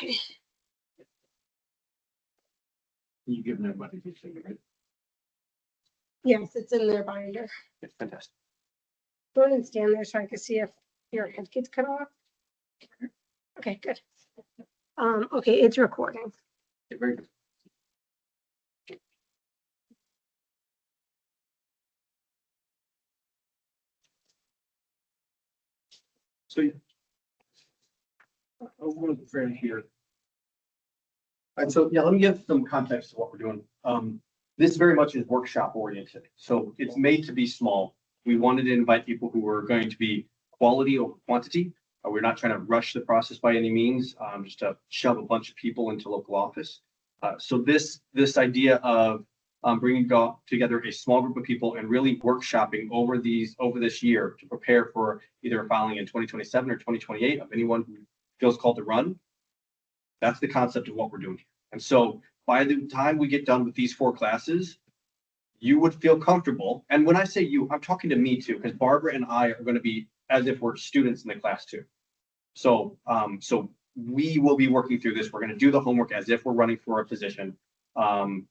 Okay. You giving everybody this thing, right? Yes, it's in their binder. It's fantastic. Go ahead and stand there so I can see if your head gets cut off. Okay, good. Okay, it's recording. Yeah, very good. So I'll go right here. And so, yeah, let me give some context to what we're doing. This very much is workshop oriented. So it's made to be small. We wanted to invite people who were going to be quality over quantity. We're not trying to rush the process by any means, just to shove a bunch of people into local office. So this idea of bringing together a small group of people and really workshopping over this year to prepare for either a filing in 2027 or 2028 of anyone who feels called to run. That's the concept of what we're doing here. And so by the time we get done with these 4 classes, you would feel comfortable. And when I say you, I'm talking to me too, because Barbara and I are going to be as if we're students in the class too. So, so we will be working through this. We're going to do the homework as if we're running for a position. And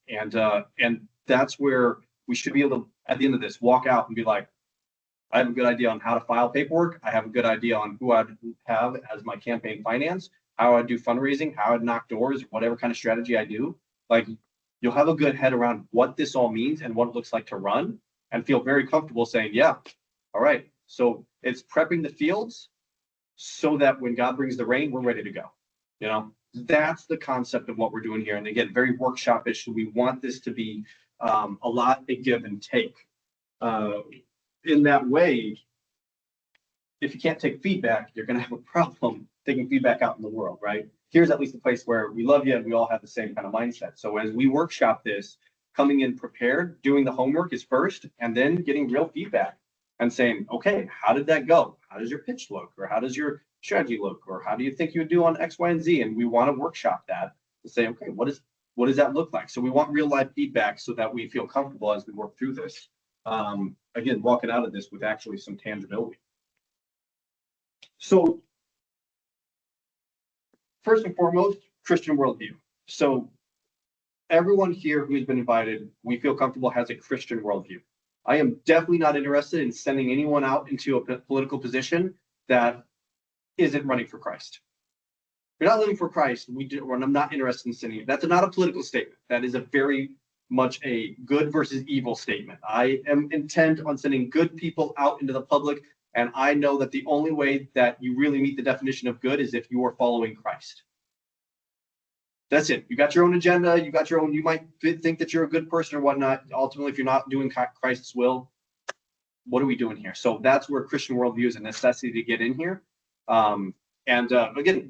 that's where we should be able to, at the end of this, walk out and be like, I have a good idea on how to file paperwork. I have a good idea on who I'd have as my campaign finance, how I do fundraising, how I'd knock doors, whatever kind of strategy I do. Like, you'll have a good head around what this all means and what it looks like to run, and feel very comfortable saying, yeah, all right. So it's prepping the fields so that when God brings the rain, we're ready to go. You know, that's the concept of what we're doing here. And again, very workshop-ish. We want this to be a lot of give and take. In that way, if you can't take feedback, you're going to have a problem taking feedback out in the world, right? Here's at least a place where we love you and we all have the same kind of mindset. So as we workshop this, coming in prepared, doing the homework is first, and then getting real feedback and saying, okay, how did that go? How does your pitch look? Or how does your strategy look? Or how do you think you would do on X, Y, and Z? And we want to workshop that to say, okay, what does that look like? So we want real life feedback so that we feel comfortable as we work through this. Again, walking out of this with actually some tangibility. So first and foremost, Christian worldview. So everyone here who's been invited, we feel comfortable has a Christian worldview. I am definitely not interested in sending anyone out into a political position that isn't running for Christ. If you're not living for Christ, I'm not interested in sending you. That's not a political statement. That is a very much a good versus evil statement. I am intent on sending good people out into the public, and I know that the only way that you really meet the definition of good is if you are following Christ. That's it. You got your own agenda. You got your own, you might think that you're a good person or whatnot. Ultimately, if you're not doing Christ's will, what are we doing here? So that's where Christian worldview is a necessity to get in here. Again,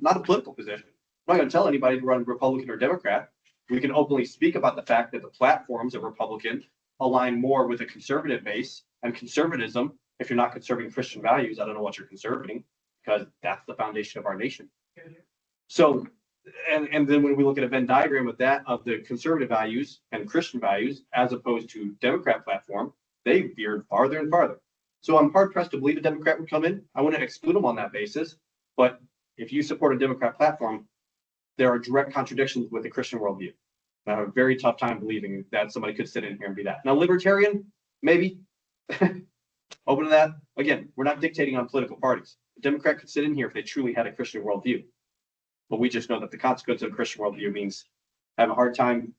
not a political position. I'm not going to tell anybody to run Republican or Democrat. We can openly speak about the fact that the platforms of Republican align more with a conservative base, and conservatism, if you're not conserving Christian values, I don't know what you're conserving, because that's the foundation of our nation. So, and then when we look at a Venn diagram of that, of the conservative values and Christian values, as opposed to Democrat platform, they veered farther and farther. So I'm hard pressed to believe a Democrat would come in. I wouldn't exclude them on that basis. But if you support a Democrat platform, there are direct contradictions with the Christian worldview. And I have a very tough time believing that somebody could sit in here and be that. Now, libertarian, maybe. Open to that. Again, we're not dictating on political parties. A Democrat could sit in here if they truly had a Christian worldview. But we just know that the consequence of a Christian worldview means I have a hard time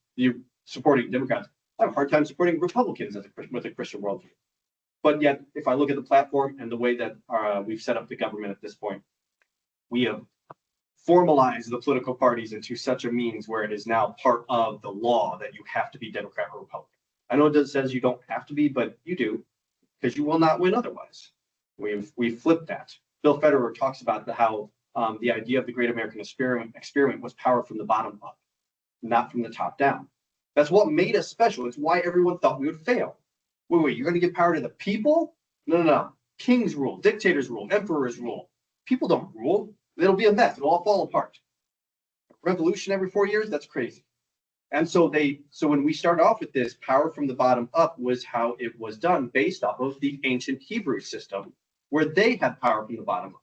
supporting Democrats. I have a hard time supporting Republicans with a Christian worldview. But yet, if I look at the platform and the way that we've set up the government at this point, we have formalized the political parties into such a means where it is now part of the law that you have to be Democrat or Republican. I know it says you don't have to be, but you do, because you will not win otherwise. We've flipped that. Bill Federer talks about how the idea of the Great American Experiment was power from the bottom up, not from the top down. That's what made us special. It's why everyone thought we would fail. Wait, you're going to give power to the people? No. Kings rule, dictators rule, emperors rule. People don't rule. It'll be a mess. It'll all fall apart. Revolution every 4 years? That's crazy. And so when we started off with this, power from the bottom up was how it was done based off of the ancient Hebrew system, where they had power from the bottom up,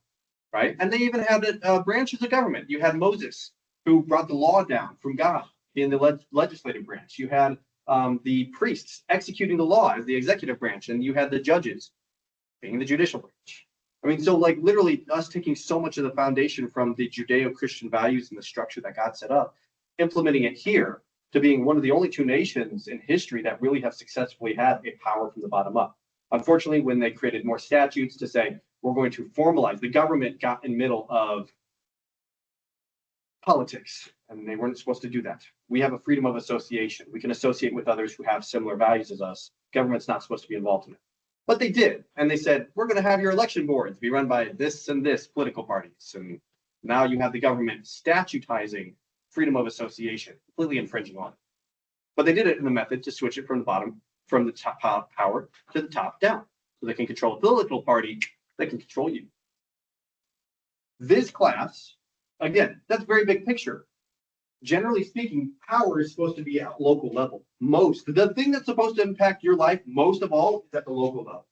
right? And they even had branches of government. You had Moses, who brought the law down from God in the legislative branch. You had the priests executing the law as the executive branch, and you had the judges being the judicial branch. I mean, so like literally us taking so much of the foundation from the Judeo-Christian values and the structure that God set up, implementing it here to being one of the only two nations in history that really have successfully had a power from the bottom up. Unfortunately, when they created more statutes to say, we're going to formalize, the government got in the middle of politics, and they weren't supposed to do that. We have a freedom of association. We can associate with others who have similar values as us. Government's not supposed to be involved in it. But they did, and they said, we're going to have your election boards be run by this and this political parties. And now you have the government statutizing freedom of association, completely infringing on it. But they did it in the method to switch it from the bottom, from the top power to the top down. So they can control a political party, they can control you. This class, again, that's very big picture. Generally speaking, power is supposed to be at local level. The thing that's supposed to impact your life most of all is at the local level.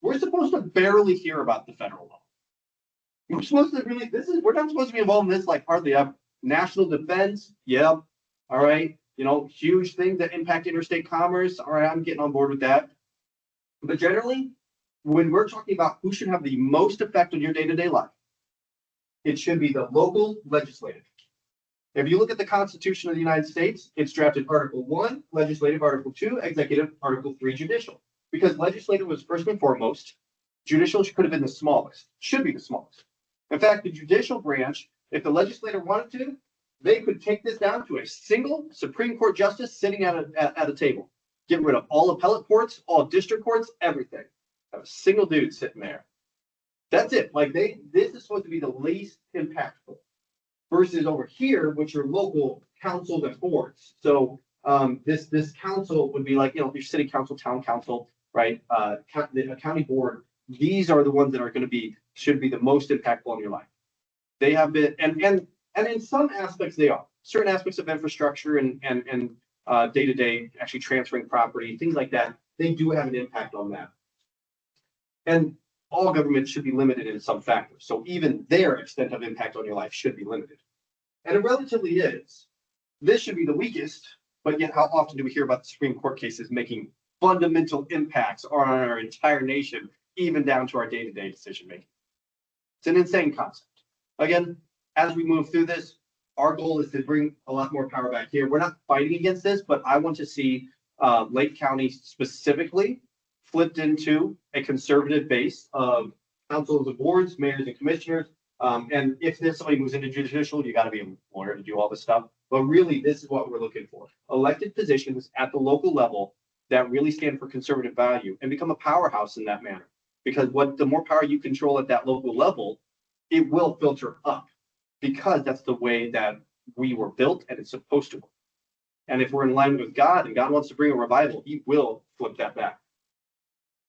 We're supposed to barely hear about the federal level. We're supposed to really, we're not supposed to be involved in this like hardly ever. National defense, yep. All right. Huge things that impact interstate commerce. All right, I'm getting on board with that. But generally, when we're talking about who should have the most effect on your day-to-day life, it should be the local legislative. If you look at the Constitution of the United States, it's drafted Article 1, legislative, Article 2, executive, Article 3, judicial. Because legislative was first and foremost, judicial could have been the smallest, should be the smallest. In fact, the judicial branch, if the legislator wanted to, they could take this down to a single Supreme Court justice sitting at a table. Get rid of all appellate courts, all district courts, everything. Have a single dude sitting there. That's it. Like this is supposed to be the least impactful. Versus over here, which are local councils and boards. So this council would be like, your city council, town council, right? A county board. These are the ones that are going to should be the most impactful on your life. They have been, and in some aspects they are. Certain aspects of infrastructure and day-to-day actually transferring property, things like that, they do have an impact on that. And all government should be limited in some factors. So even their extent of impact on your life should be limited. And it relatively is. This should be the weakest, but yet how often do we hear about the Supreme Court cases making fundamental impacts on our entire nation, even down to our day-to-day decision making? It's an insane concept. Again, as we move through this, our goal is to bring a lot more power back here. We're not fighting against this, but I want to see Lake County specifically flipped into a conservative base of councils and boards, mayors and commissioners. And if there's somebody moves into judicial, you got to be a lawyer to do all this stuff. But really, this is what we're looking for. Elected positions at the local level that really stand for conservative value and become a powerhouse in that manner. Because the more power you control at that local level, it will filter up. Because that's the way that we were built and it's supposed to work. And if we're in line with God and God wants to bring a revival, he will flip that back.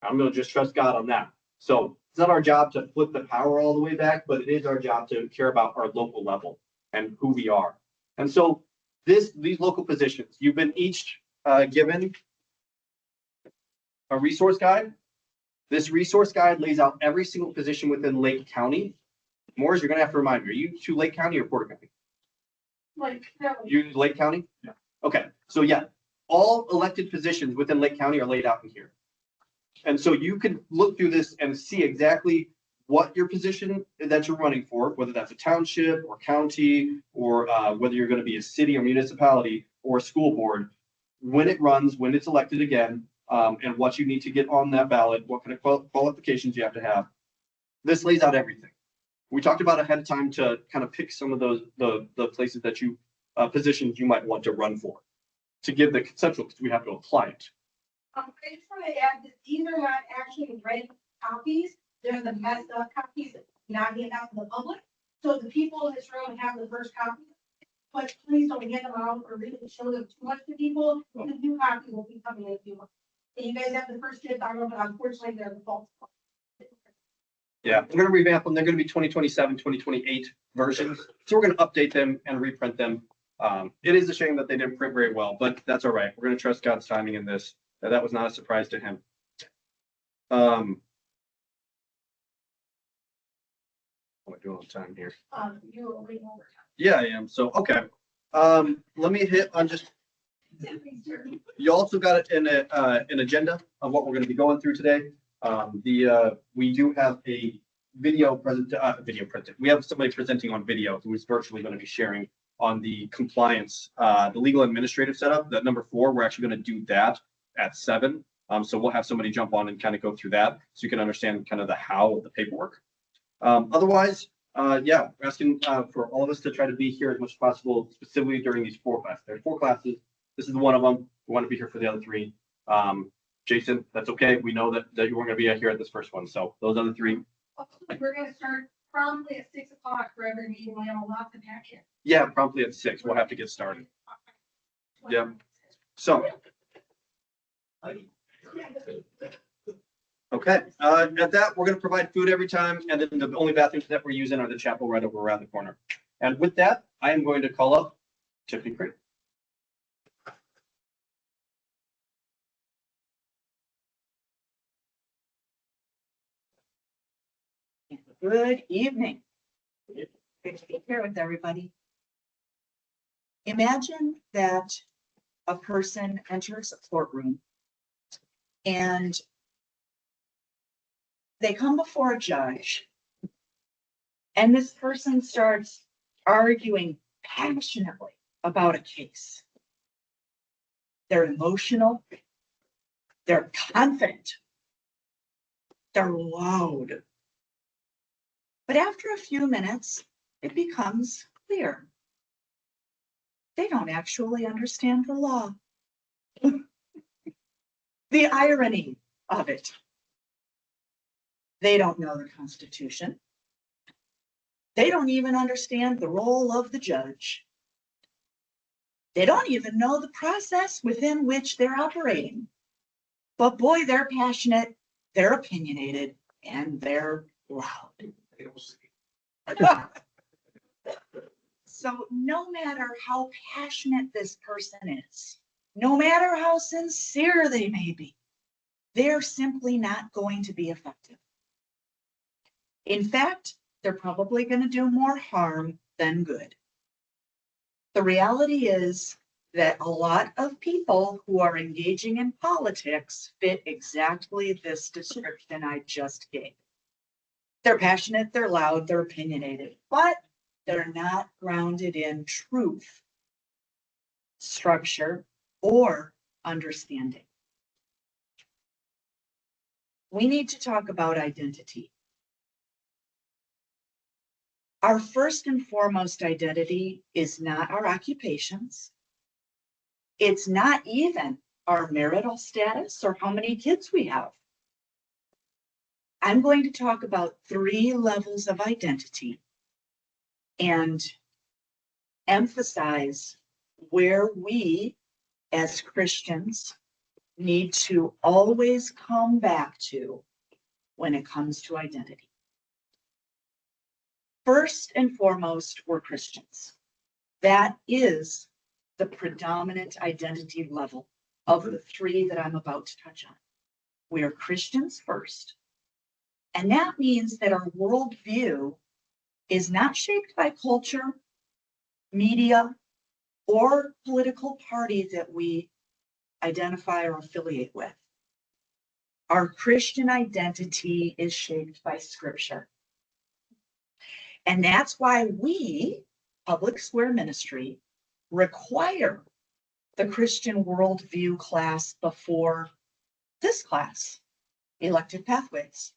I'm going to just trust God on that. So it's not our job to flip the power all the way back, but it is our job to care about our local level and who we are. And so these local positions, you've been each given a resource guide. This resource guide lays out every single position within Lake County. Morris, you're going to have to remind me, are you to Lake County or Porter County? Lake County. You Lake County? Yeah. Okay. So yeah, all elected positions within Lake County are laid out in here. And so you can look through this and see exactly what your position that you're running for, whether that's a township or county, or whether you're going to be a city or municipality or a school board, when it runs, when it's elected again, and what you need to get on that ballot, what kind of qualifications you have to have. This lays out everything. We talked about ahead of time to kind of pick some of those, the places that you, positions you might want to run for, to give the conceptual, because we have to apply it. I just want to add that these are not actually ready copies. They're the messed up copies not getting out to the public. So the people in this room have the first copy, but please don't get them out or really show them too much to people. The new copy will be coming in a few months. And you guys have the first dibs on them, but unfortunately they're the false. Yeah, we're going to revamp them. They're going to be 2027, 2028 versions. So we're going to update them and reprint them. It is a shame that they didn't print very well, but that's all right. We're going to trust God's timing in this. That was not a surprise to him. What am I doing on time here? You were way over Yeah, I am. So, okay. Let me hit on just, time. you also got an agenda of what we're going to be going through today. We do have a video present, we have somebody presenting on video who is virtually going to be sharing on the compliance, the legal administrative setup. That number 4, we're actually going to do that at 7. So we'll have somebody jump on and kind of go through that so you can understand kind of the how of the paperwork. Otherwise, yeah, we're asking for all of us to try to be here as much as possible, specifically during these 4 classes. There are 4 classes. This is one of them. We want to be here for the other 3. Jason, that's okay. We know that you weren't going to be here at this first one. So those other 3. We're gonna start promptly at 6 o'clock for every meeting. We have a lot to pack in. Yeah, promptly at 6. We'll have to get started. Yeah. So. Okay, at that, we're going to provide food every time, and then the only bathrooms that we're using are the chapel right over around the corner. And with that, I am going to call up Tiffany Crane. Good evening. Good to be here with everybody. Imagine that a person enters a courtroom and they come before a judge, and this person starts arguing passionately about a case. They're emotional, they're confident, they're loud. But after a few minutes, it becomes clear they don't actually understand the law. The irony of it. They don't know the Constitution. They don't even understand the role of the judge. They don't even know the process within which they're operating. But boy, they're passionate, they're opinionated, and they're loud. So no matter how passionate this person is, no matter how sincere they may be, they're simply not going to be effective. In fact, they're probably going to do more harm than good. The reality is that a lot of people who are engaging in politics fit exactly this description I just gave. They're passionate, they're loud, they're opinionated, but they're not grounded in truth, structure, or understanding. We need to talk about identity. Our first and foremost identity is not our occupations. It's not even our marital status or how many kids we have. I'm going to talk about 3 levels of identity and emphasize where we as Christians need to always come back to when it comes to identity. First and foremost, we're Christians. That is the predominant identity level of the 3 that I'm about to touch on. We are Christians first. And that means that our worldview is not shaped by culture, media, or political party that we identify or affiliate with. Our Christian identity is shaped by Scripture. And that's why we, Public Square Ministry, require the Christian worldview class before this class, Elective Pathways.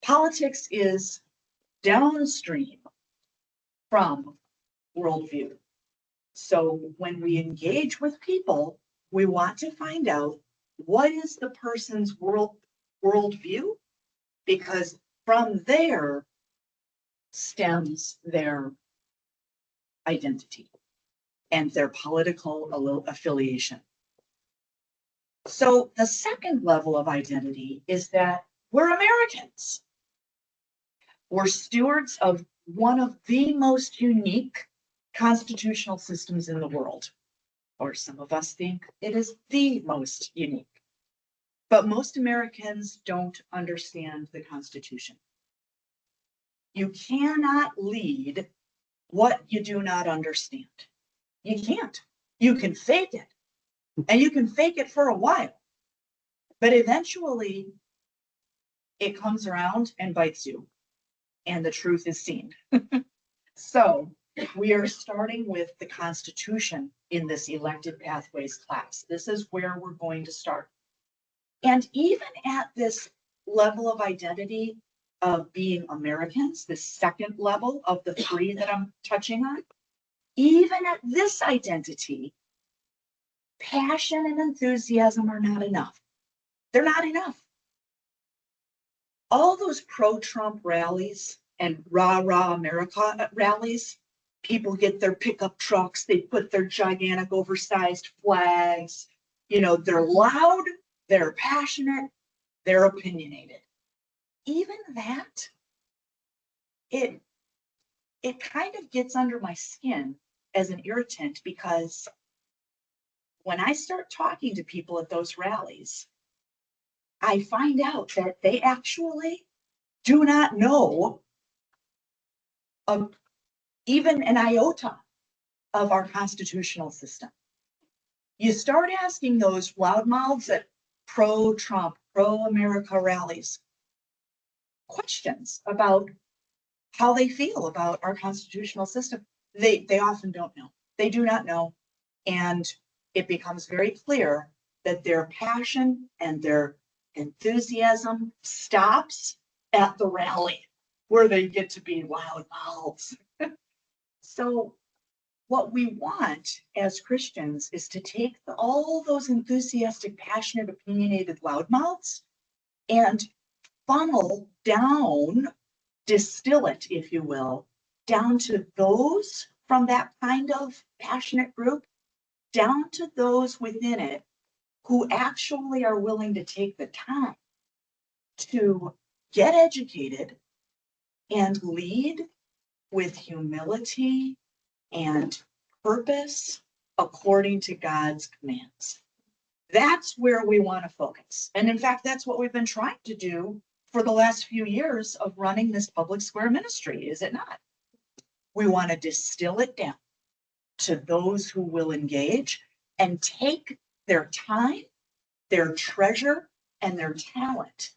Politics is downstream from worldview. So when we engage with people, we want to find out what is the person's worldview, because from there stems their identity and their political affiliation. So the second level of identity is that we're Americans. We're stewards of one of the most unique constitutional systems in the world, or some of us think it is the most unique. But most Americans don't understand the Constitution. You cannot lead what you do not understand. You can't. You can fake it, and you can fake it for a while, but eventually it comes around and bites you, and the truth is seen. So we are starting with the Constitution in this elected pathways class. This is where we're going to start. And even at this level of identity of being Americans, the second level of the three that I'm touching on, even at this identity, passion and enthusiasm are not enough. They're not enough. All those pro-Trump rallies and rah-rah America rallies, people get their pickup trucks, they put their gigantic oversized flags, they're loud, they're passionate, they're opinionated. Even that, it kind of gets under my skin as an irritant, because when I start talking to people at those rallies, I find out that they actually do not know of even an iota of our constitutional system. You start asking those loudmouths at pro-Trump, pro-America rallies questions about how they feel about our constitutional system. They often don't know. They do not know. And it becomes very clear that their passion and their enthusiasm stops at the rally, where they get to be loud mouths. So what we want as Christians is to take all those enthusiastic, passionate, opinionated loudmouths and funnel down, distill it, if you will, down to those from that kind of passionate group, down to those within it who actually are willing to take the time to get educated and lead with humility and purpose according to God's commands. That's where we want to focus. And in fact, that's what we've been trying to do for the last few years of running this public square ministry, is it not? We want to distill it down to those who will engage and take their time, their treasure, and their talent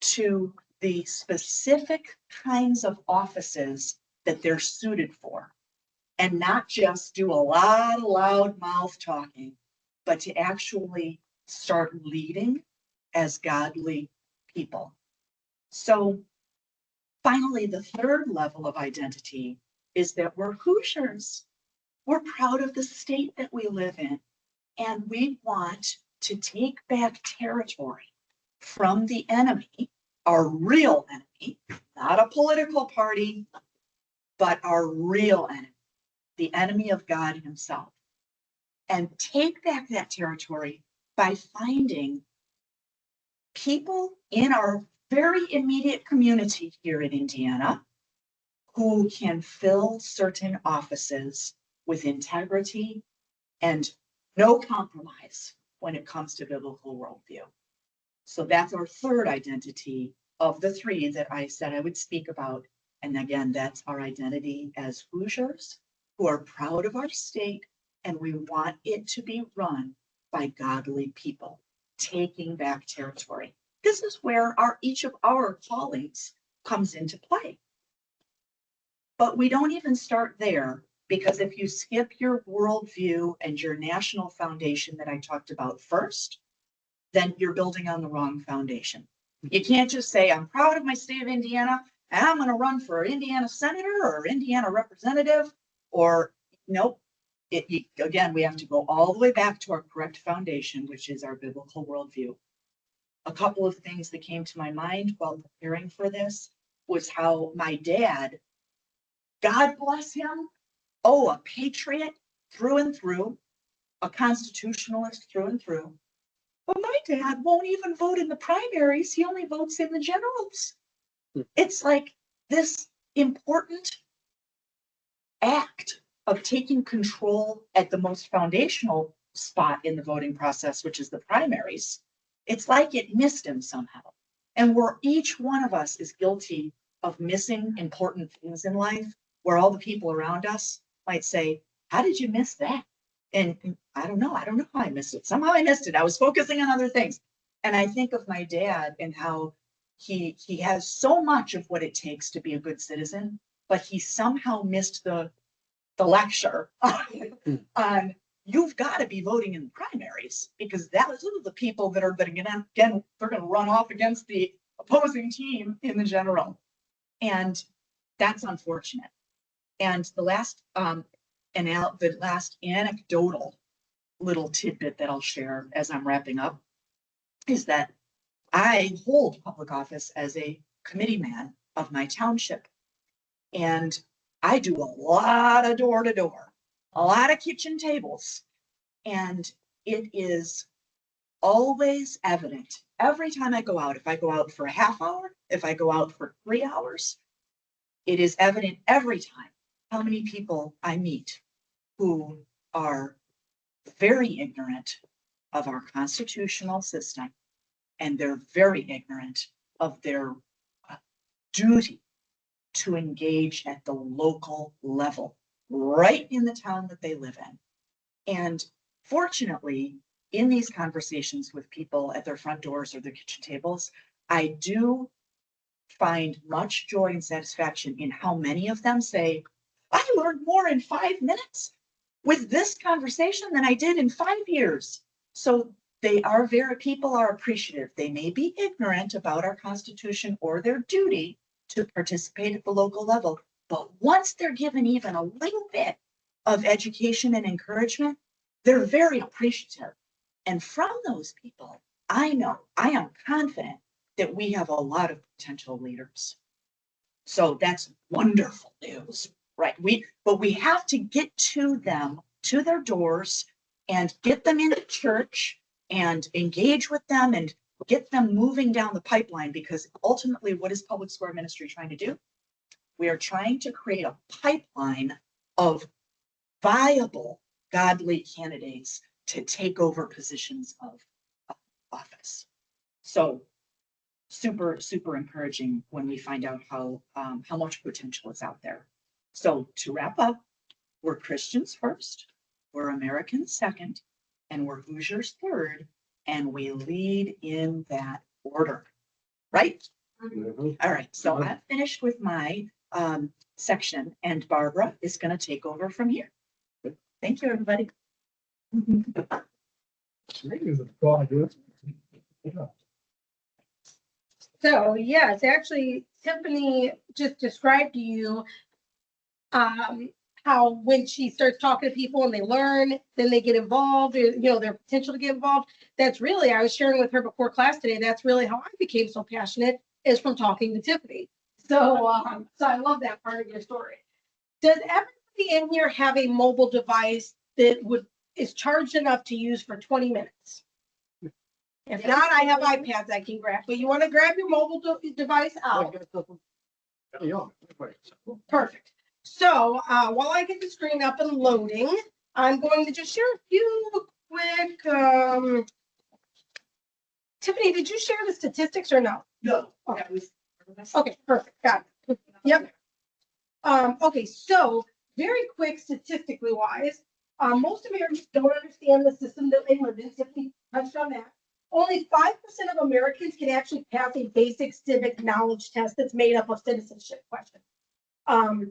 to the specific kinds of offices that they're suited for, and not just do a lot of loud mouth talking, but to actually start leading as godly people. So finally, the third level of identity is that we're Hoosiers. We're proud of the state that we live in, and we want to take back territory from the enemy, our real enemy, not a political party, but our real enemy, the enemy of God himself, and take back that territory by finding people in our very immediate community here in Indiana who can fill certain offices with integrity and no compromise when it comes to biblical worldview. So that's our third identity of the three that I said I would speak about. And again, that's our identity as Hoosiers who are proud of our state, and we want it to be run by godly people, taking back territory. This is where each of our callings comes into play. But we don't even start there, because if you skip your worldview and your national foundation that I talked about first, then you're building on the wrong foundation. You can't just say, I'm proud of my state of Indiana, and I'm going to run for Indiana senator or Indiana representative, or nope. Again, we have to go all the way back to our correct foundation, which is our biblical worldview. A couple of things that came to my mind while preparing for this was how my dad, God bless him, a patriot through and through, a constitutionalist through and through. But my dad won't even vote in the primaries. He only votes in the generals. It's like this important act of taking control at the most foundational spot in the voting process, which is the primaries. It's like it missed him somehow. And each one of us is guilty of missing important things in life, where all the people around us might say, how did you miss that? And I don't know how I missed it. Somehow I missed it. I was focusing on other things. And I think of my dad and how he has so much of what it takes to be a good citizen, but he somehow missed the lecture on you've got to be voting in the primaries, because those are the people that are going to run off against the opposing team in the general. And that's unfortunate. And the last anecdotal little tidbit that I'll share as I'm wrapping up is that I hold public office as a committee man of my township. And I do a lot of door-to-door, a lot of kitchen tables. And it is always evident every time I go out, if I go out for a half hour, if I go out for 3 hours, it is evident every time how many people I meet who are very ignorant of our constitutional system, and they're very ignorant of their duty to engage at the local level, right in the town that they live in. And fortunately, in these conversations with people at their front doors or their kitchen tables, I do find much joy and satisfaction in how many of them say, I learned more in 5 minutes with this conversation than I did in 5 years. So people are appreciative. They may be ignorant about our Constitution or their duty to participate at the local level, but once they're given even a little bit of education and encouragement, they're very appreciative. And from those people, I am confident that we have a lot of potential leaders. So that's wonderful news, right? But we have to get to them, to their doors, and get them into church and engage with them and get them moving down the pipeline, because ultimately, what is public square ministry trying to do? We are trying to create a pipeline of viable, godly candidates to take over positions of office. So super, super encouraging when we find out how much potential is out there. So to wrap up, we're Christians first, we're Americans second, and we're Hoosiers third, and we lead in that order, right? Mhm. All right, so I'm finished with my section, and Barbara is going to take over from here. Thank you, everybody. So yes, actually Tiffany just described to you how when she starts talking to people and they learn, then they get involved, or, their potential to get involved. That's really, I was sharing with her before class today, that's really how I became so passionate, is from talking to Tiffany. So I love that part of your story. Does everybody in here have a mobile device that is charged enough to use for 20 minutes? If not, I have iPads I can grab, but you want to grab your mobile device out. Perfect. So while I get the screen up and loading, I'm going to just share a few quick. Tiffany, did you share the statistics or no? No. Okay. Okay, perfect. Got it. Yep. Okay, so very quick statistically wise, most Americans don't understand the system that they live in. Tiffany touched on that. Only 5% of Americans can actually pass a basic civic knowledge test that's made up of citizenship questions.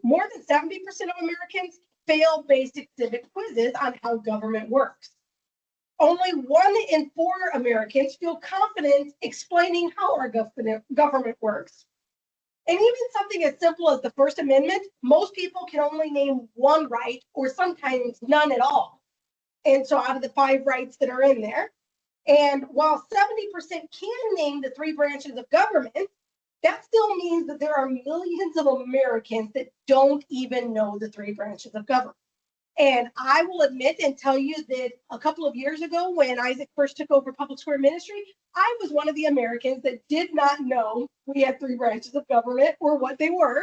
More than 70% of Americans fail basic civic quizzes on how government works. Only 1 in 4 Americans feel confident explaining how our government works. And even something as simple as the First Amendment, most people can only name 1 right, or sometimes none at all. And so out of the 5 rights that are in there, and while 70% can name the 3 branches of government, that still means that there are millions of Americans that don't even know the 3 branches of government. And I will admit and tell you that a couple of years ago, when Isaac first took over Public Square Ministry, I was one of the Americans that did not know we had 3 branches of government or what they were.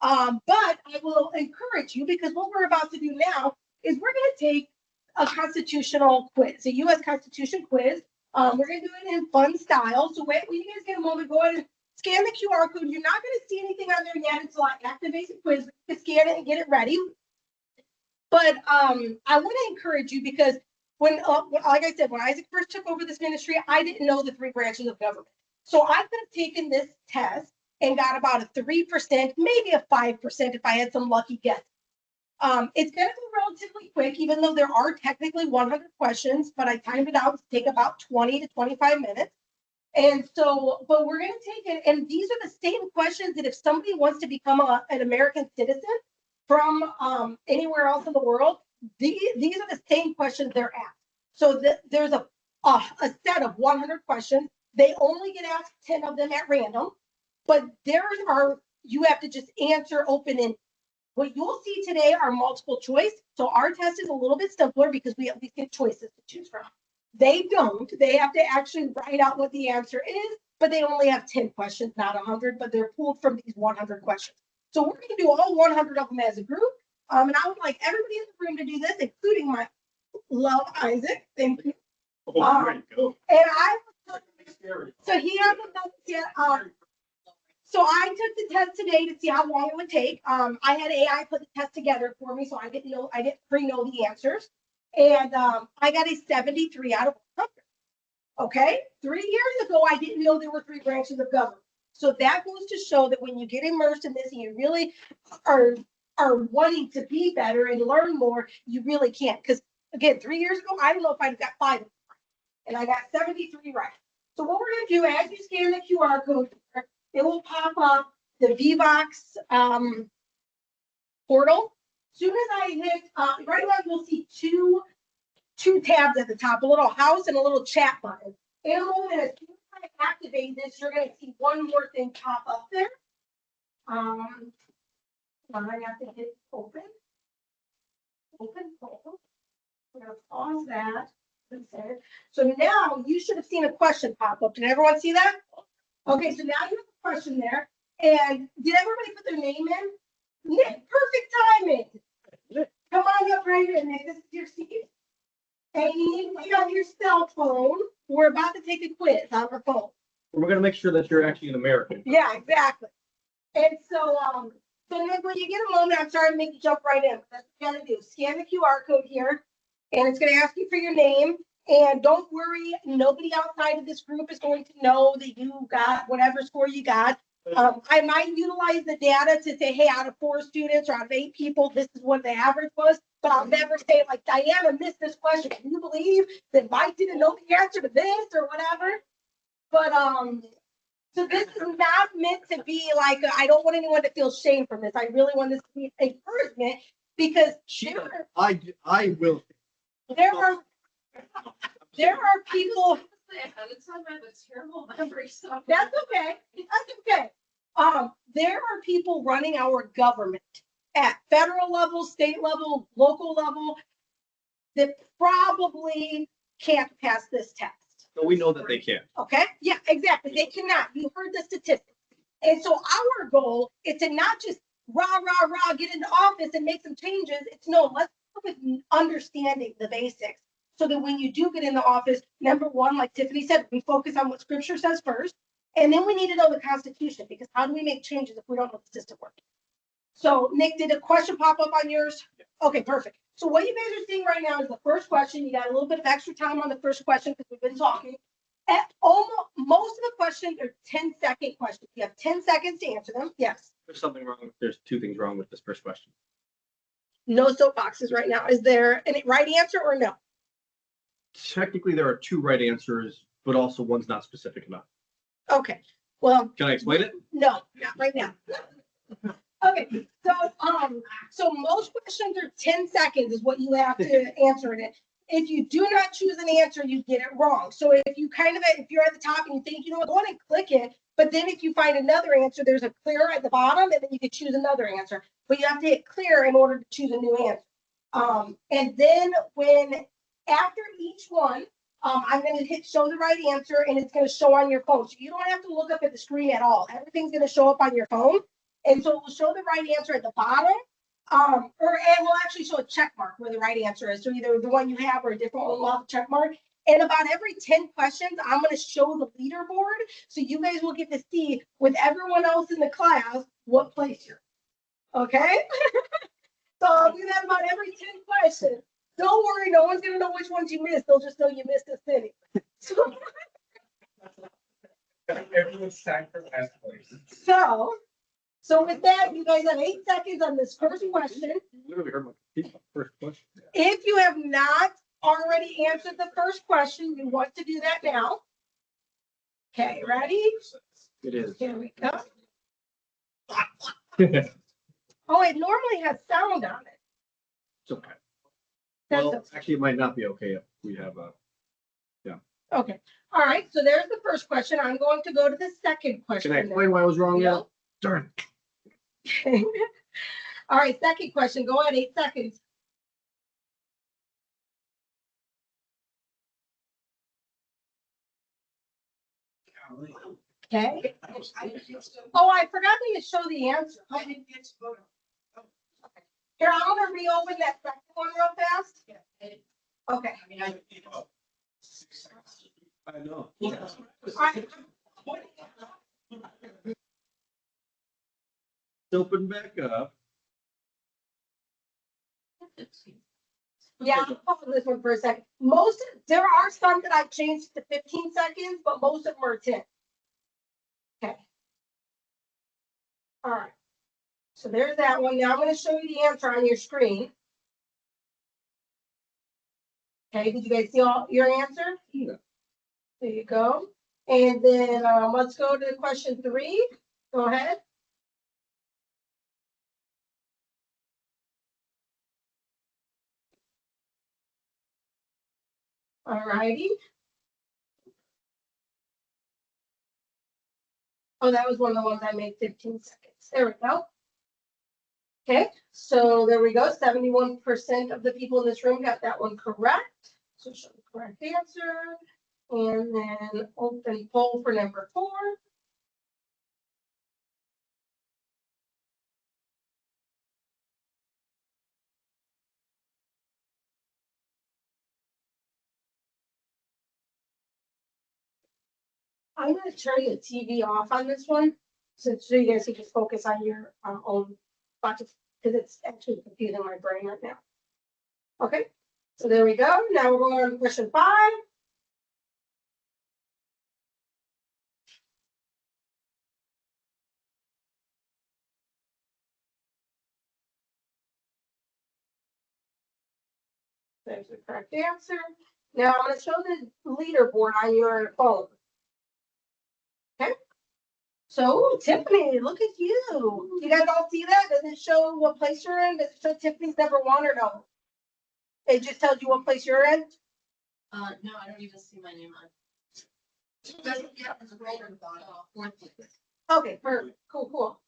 But I will encourage you, because what we're about to do now is we're going to take a constitutional quiz, a U.S. Constitution quiz. We're gonna do it in fun style. So when you guys get a moment, go ahead and scan the QR code. You're not gonna see anything on there yet until I activate the quiz. You can scan it and get it ready. But I want to encourage you because when, like I said, when Isaac first took over this ministry, I didn't know the three branches of government. So I could have taken this test and got about a 3%, maybe a 5% if I had some lucky guess. It's going to be relatively quick, even though there are technically 100 questions, but I timed it out to take about 20 to 25 minutes. And so, but we're going to take it, and these are the same questions that if somebody wants to become an American citizen from anywhere else in the world, these are the same questions they're asked. So there's a set of 100 questions. They only get asked 10 of them at random, but you have to just answer open-ended. What you'll see today are multiple choice. So our test is a little bit simpler because we at least get choices to choose from. They don't. They have to actually write out what the answer is, but they only have 10 questions, not 100, but they're pulled from these 100 questions. So we're going to do all 100 of them as a group. And I would like everybody in the room to do this, including my love Isaac. Thank you. And so he hasn't done this yet. So I took the test today to see how long it would take. I had AI put the test together for me, so I didn't pre-know the answers. And I got a 73 out of 100. Okay, 3 years ago, I didn't know there were three branches of government. So that goes to show that when you get immersed in this and you really are wanting to be better and learn more, you really can't. Because again, 3 years ago, I don't know if I'd got 5 right, and I got 73 right. So what we're going to do, as you scan the QR code, it will pop up the VBOX portal. As soon as I hit, right now you'll see two tabs at the top, a little house and a little chat button. In a moment, as soon as I activate this, you're going to see one more thing pop up there. I have to hit open. Open. We're going to pause that. So now you should have seen a question pop up. Did everyone see that? Okay, so now you have a question there. And did everybody put their name in? Nick, perfect timing. Come on up right here, Nick. This is your seat. And you need to get on your cell phone. We're about to take a quiz on our phone. We're going to make sure that you're actually an American. Yeah, exactly. And so, Nick, when you get a moment, I'm sorry to make you jump right in, but that's what you got to do. Scan the QR code here, and it's going to ask you for your name. And don't worry, nobody outside of this group is going to know that you got whatever score you got. I might utilize the data to say, hey, out of 4 students or out of 8 people, this is what the average was. But I'll never say, like, Diana missed this question. Can you believe that Mike didn't know the answer to this or whatever? But so this is not meant to be like, I don't want anyone to feel shame from this. I really want this to be encouragement because I will. There are people. It's on my terrible memory. So That's okay. That's okay. There are people running our government at federal level, state level, local level that probably can't pass this test. So we know that they can. Okay? Yeah, exactly. They cannot. You heard the statistics. And so our goal is to not just get into office and make some changes. It's no, let's start with understanding the basics. So that when you do get in the office, number one, like Tiffany said, we focus on what scripture says first. And then we need to know the Constitution, because how do we make changes if we don't know the system working? So Nick, did a question pop up on yours? Okay, perfect. So what you guys are seeing right now is the first question. You got a little bit of extra time on the first question because we've been talking. Most of the questions are 10-second questions. You have 10 seconds to answer them. Yes. There's something wrong. There's 2 things wrong with this first question. No soapboxes right now. Is there any right answer or no? Technically, there are 2 right answers, but also one's not specific enough. Okay. Well, Can I explain it? no, not right now. Okay, so most questions are 10 seconds is what you have to answer in it. If you do not choose an answer, you get it wrong. So if you're at the top and you think, you know what, go ahead and click it. But then if you find another answer, there's a clear at the bottom, and then you can choose another answer. But you have to hit clear in order to choose a new answer. And then after each one, I'm going to hit show the right answer, and it's going to show on your phone. So you don't have to look up at the screen at all. Everything's going to show up on your phone. And so it will show the right answer at the bottom, and we'll actually show a check mark where the right answer is. So either the one you have or a different one will have a check mark. And about every 10 questions, I'm gonna show the leaderboard, so you guys will get to see with everyone else in the class what place you're in. Okay? So I'll do that about every 10 questions. Don't worry, no one's gonna know which ones you missed. They'll just know you missed a city. So, Everyone's time for last place. so with that, you guys have 8 seconds on this first question. Literally heard my first question. If you have not already answered the first question, you want to do that now. Okay, ready? It is. Here we go. Oh, it normally has sound on it. It's okay. That's Well, okay. actually, it might not be okay if we have a, Okay, all right, so there's the first question. I'm going to go to the second question. can I now. explain why I was wrong Yeah. now? Darn. All right, second question. Go ahead, 8 seconds. Okay. Oh, I forgot to show the answer. I didn't get to vote. Here, I'm gonna reopen that second one real fast. Okay. I know. All right. Open back up. Yeah, I'll pause this one for a second. There are some that I've changed to 15 seconds, but most of them are 10. Okay. All right. So there's that one. Now I'm going to show you the answer on your screen. Okay, did you guys see all your answer? Yeah. There you go. And then let's go to question 3. Go ahead. All righty. Oh, that was one of the ones I made 15 seconds. There we go. Okay, so there we go. 71% of the people in this room got that one correct. So show the correct answer. And then open poll for number 4. I'm gonna turn the TV off on this one, so you guys can just focus on your own buttons, because it's actually confusing my brain right now. Okay, so there we go. Now we're going on to question 5. There's the correct answer. Now I'm gonna show the leaderboard on your phone. Okay. So Tiffany, look at you. You guys all see that? Does it show what place you're in? Does it show Tiffany's number 1 or no? It just tells you what place you're in? No, I don't even see my name on. Fourth place. Okay, perfect. Cool.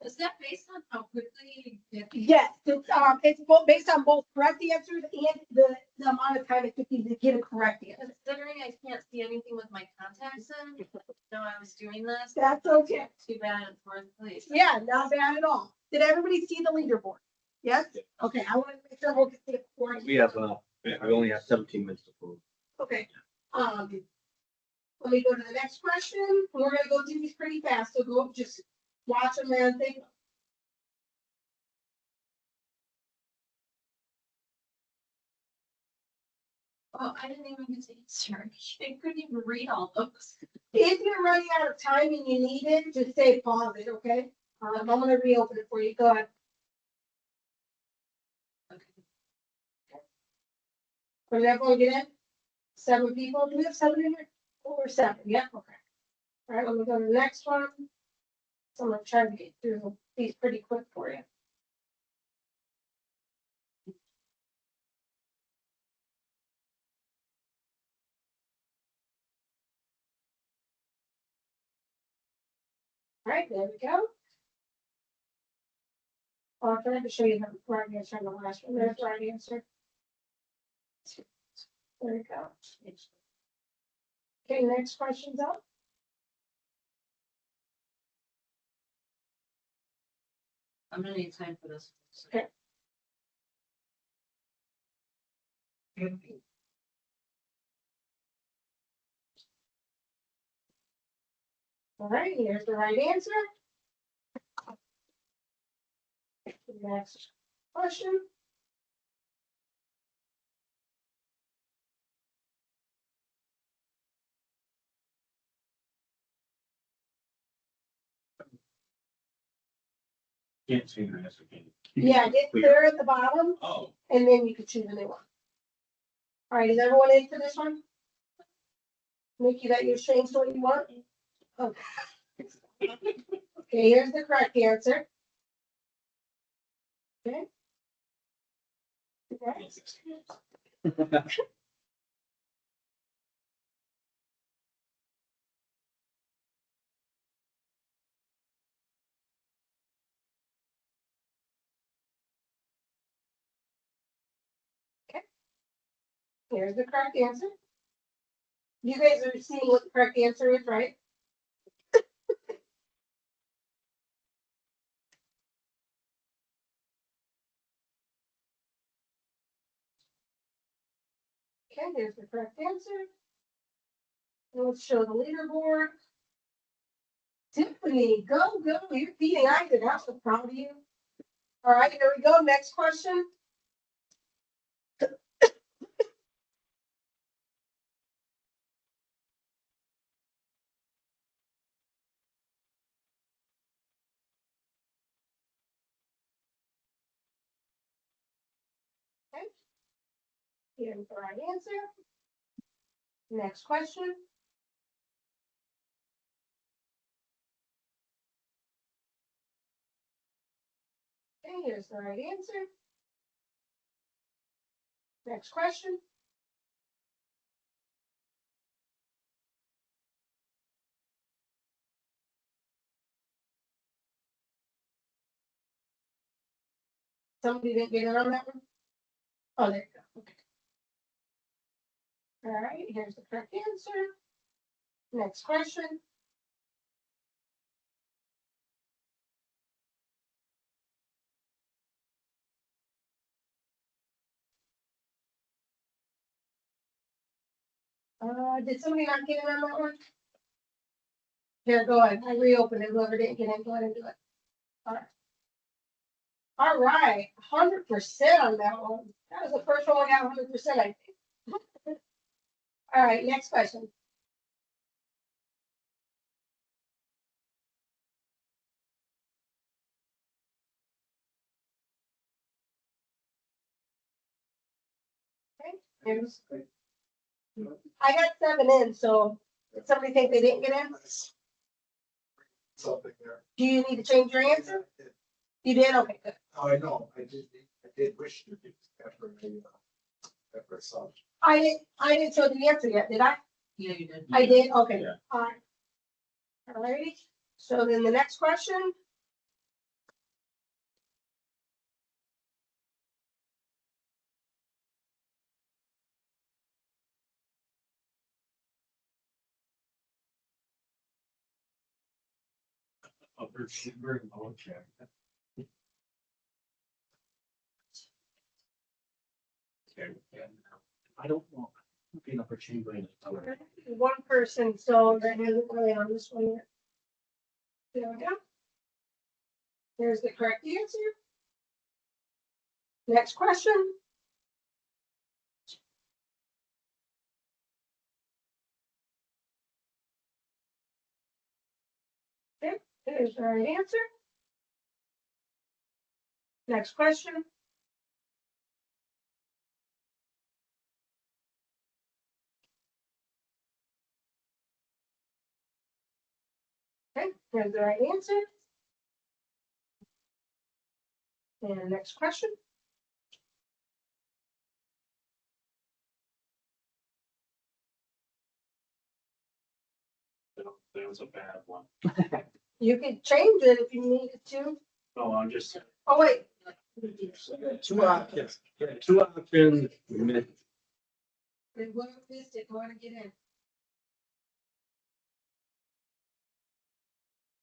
Is that based on how quickly you get? Yes, it's based on both correct answers and the amount of time it took you to get a correct answer. Considering I can't see anything with my contacts in, no, I was doing this. That's okay. Too bad in fourth place. Yeah, not bad at all. Did everybody see the leaderboard? Yes? Okay, I want to make sure we'll get the correct. We have, we only have 17 minutes to prove. Okay, let me go to the next question. We're gonna go through these pretty fast, so go, just watch them and think. Oh, I didn't even get to answer. I couldn't even read all those. If you're running out of time and you need it, just say pause it, okay? I'm gonna reopen it for you. Go ahead. Did everyone get in? 7 people? Do we have 7 in here? 4 or 7? Yeah, okay. All right, let me go to the next one. So I'm gonna try to get through these pretty quick for you. All right, there we go. Oh, I forgot to show you the right answer on the last one. There's the right answer. There we go. Okay, next question's up. I'm gonna need time for this. Okay. All right, here's the right answer. Next question. Can't see the answer. Can you? Yeah, get clear at the bottom, Oh. and then you can choose a new one. All right, is everyone in for this one? Nikki, that you changed what you want? Okay. Okay, here's the correct answer. Okay. Okay. Here's the correct answer. You guys are seeing what the correct answer is, right? Okay, here's the correct answer. And let's show the leaderboard. Tiffany, go, go, you're beating Isaac, I'm so proud of you. All right, here we go, next question. Okay. Here's the right answer. Next question. Okay, here's the right answer. Next question. Somebody didn't get it on that one? Oh, there you go. Okay. All right, here's the correct answer. Next question. Did somebody not get it on that one? Here, go ahead. I reopened it. Whoever didn't get it, go ahead and do it. All right. All right, 100% on that one. That was the first one we got 100%, I think. All right, next question. Okay, here's. I got 7 in, so did somebody think they didn't get in? Something there. Do you need to change your answer? You did? Okay, good. Oh, I know, I did wish to do after after I saw it. I didn't show the answer yet, did I? Yeah, you did. I did, okay. Yeah. All right. All righty, so then the next question. Upper chamber, lower chamber. Okay, yeah. I don't know. Being upper chamber. in the- One person, so that isn't really on this one yet. There we go. There's the correct answer. Next question. Okay, there's the right answer. Next question. Okay, there's the right answer. And next question. That was a bad one. You could change it if you needed to. No, I'm just. Oh, wait. Two options. Yeah, 2 options. They would have missed it, go ahead and get in.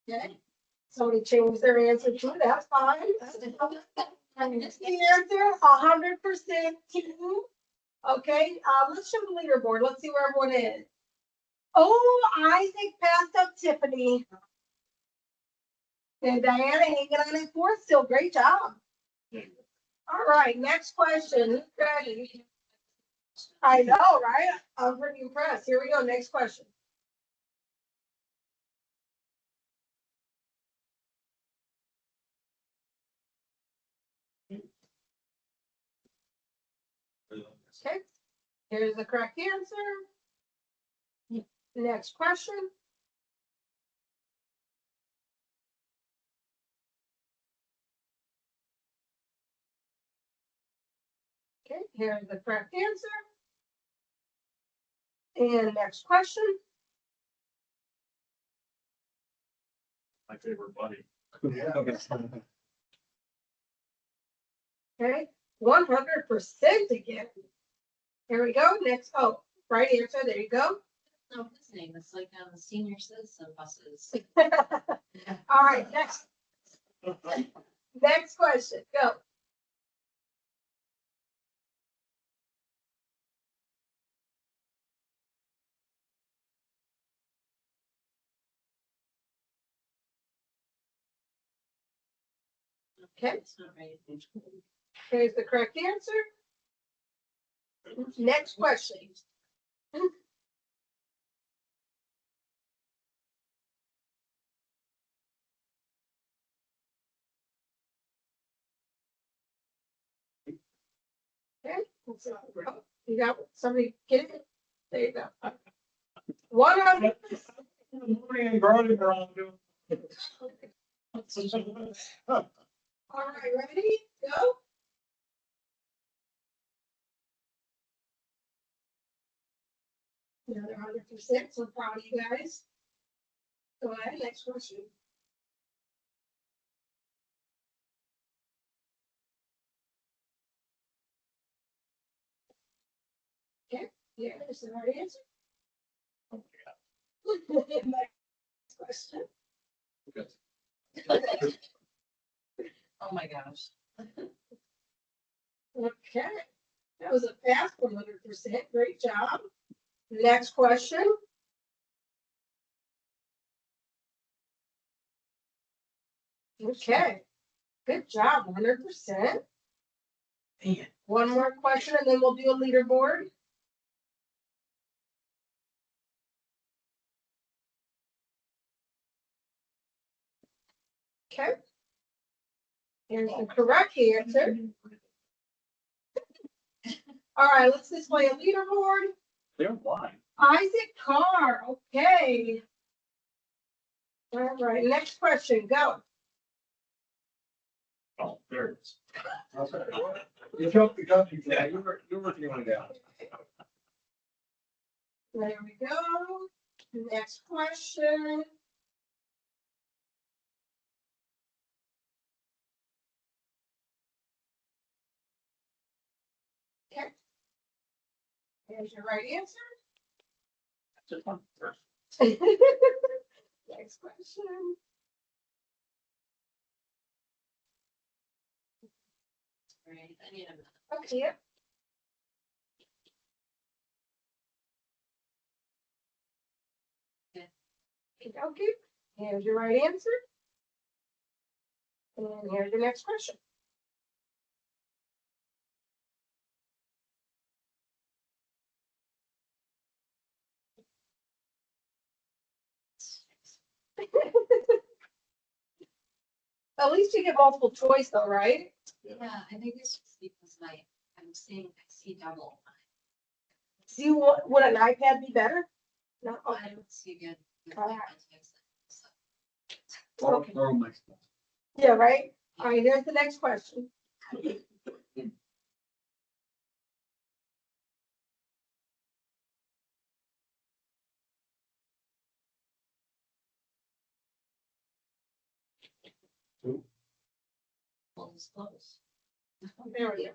Okay, somebody changed their answer to it, that's fine. And it's the answer, 100% too. Okay, let's show the leaderboard, let's see where everyone is. Oh, Isaac passed up Tiffany. And Diana hanging on in fourth still. Great job. All right, next question. Who's ready? I know, right? I'm pretty impressed. Here we go. Next question. Okay, here's the correct answer. Next question. Okay, here's the correct answer. And next question. My favorite buddy. Yeah. Okay, 100% again. Here we go. Next, oh, right answer. There you go. No, his name is like on the senior citizen buses. All right, next. Next question. Go. Okay, It's not right. here's the correct answer. Next question. Okay, you got somebody get it? There you go. 100%. All right, ready? Go. Another 100%. So proud of you guys. Go ahead. Next question. Okay. Yeah, there's the right answer. Next question. Oh, my gosh. Okay. That was a fast 100%. Great job. Next question. Okay. Good job. 100%. Man. One more question and then we'll do a leaderboard. Okay. Here's the correct answer. All right, let's display a leaderboard. They're blind. Isaac Carr, okay. All right, next question, go. Oh, there it is. You jumped the gun, you were working on it down. There we go. Next question. Okay. Here's your right answer. Just one first. Next question. Right, I need a minute. Okay, yep. Okay, here's your right answer. And here's your next question. At least you get multiple choice though, right? Yeah, I think it's just because I'm seeing, I see double. Do you want, would an iPad be better? No, I okay. don't see good. All right. Or, Okay. or my stuff. Yeah, right? All right, here's the next question. Well, it's close. There we go.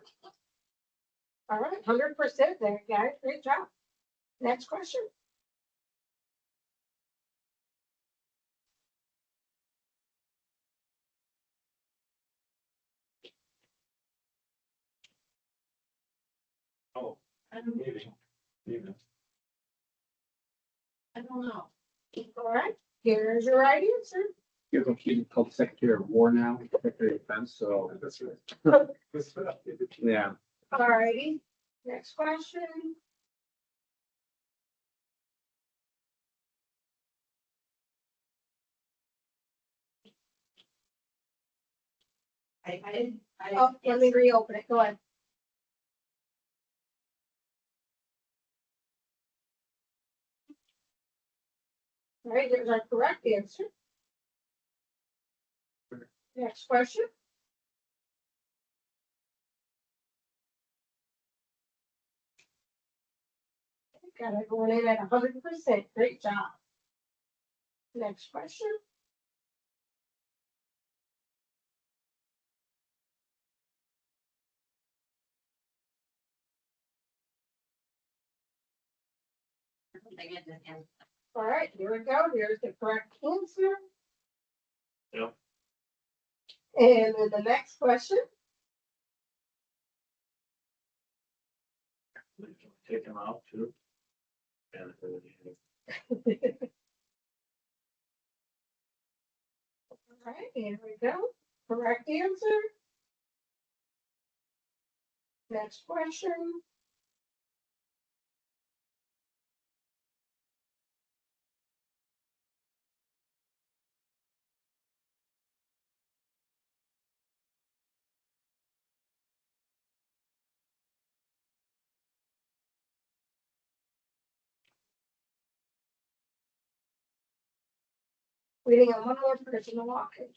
All right, 100% there, guys. Great job. Next question. Oh, maybe. Maybe. I don't know. All right, here's your right answer. You're going to called the Secretary of War now, Secretary of Defense, so, That's right. That's right. yeah. All righty, next question. Oh, let me reopen it, go ahead. All right, there's our correct answer. Next question. Got everyone in at 100%, great job. Next question. All right, here we go, here's the correct answer. Yep. And then the next question. Take them out too. And All right, here we go. Correct answer. Next question. Waiting on one more person to walk in.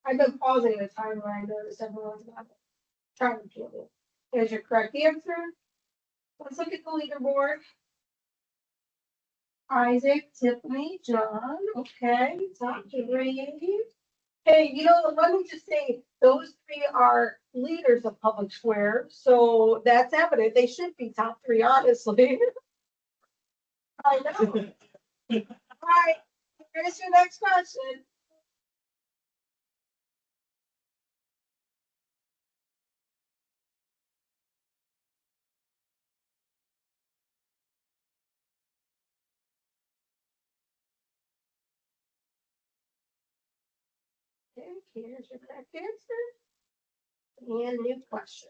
I've been pausing the timer, I noticed everyone's not trying to kill it. Here's your correct answer. Let's look at the leaderboard. Isaac, Tiffany, John, okay, top three. Hey, you know, let me just say, those three are leaders of Public Square, so that's evident. They should be top three, honestly. I know. All right, here's your next question. Okay, here's your correct answer. And new question.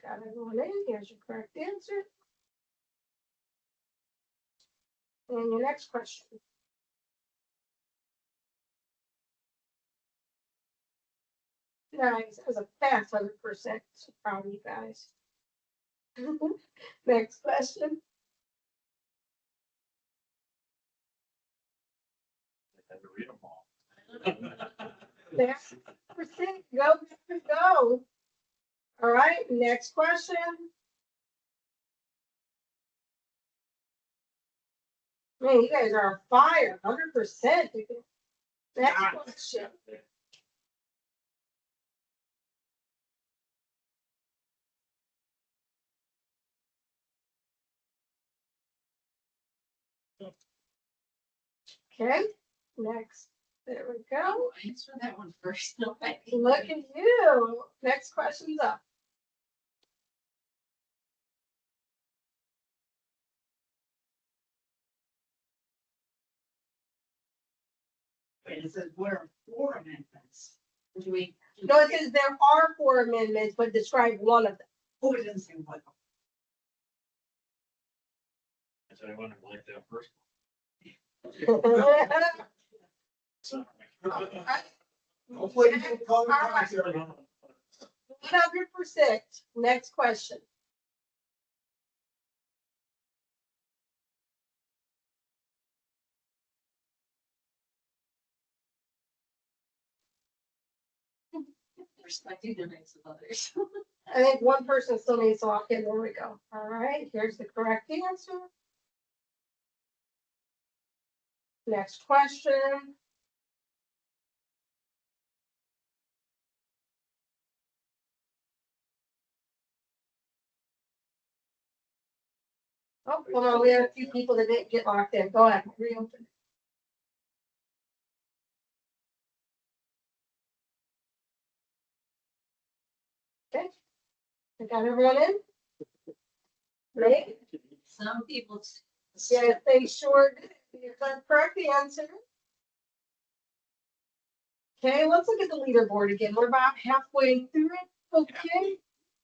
Got everyone in. Here's your correct answer. And your next question. Nice, that was a fast 100%. So proud of you guys. Next question. had to read them all. Next percent. Go, go. All right, next question. Man, you guys are on fire, 100%. Next question. Okay, next. There we go. Answer that one first. No, Look at you. Next question's up. Wait, it says what are four amendments? Do we? No, it says there are 4 amendments, but describe one of them. Oh, it doesn't say what. So I wanted to like that first. Hopefully you can call it back there. 100%. Next question. respecting the rights of others. I think one person still needs to walk in. There we go. All right, here's the correct answer. Next question. Oh, hold on, we have a few people that didn't get locked in. Go ahead, reopen. I got everyone in? Right? Some people. Yeah, they sure did. Is that correct answer? Okay, let's look at the leaderboard again. We're about halfway through it. Okay.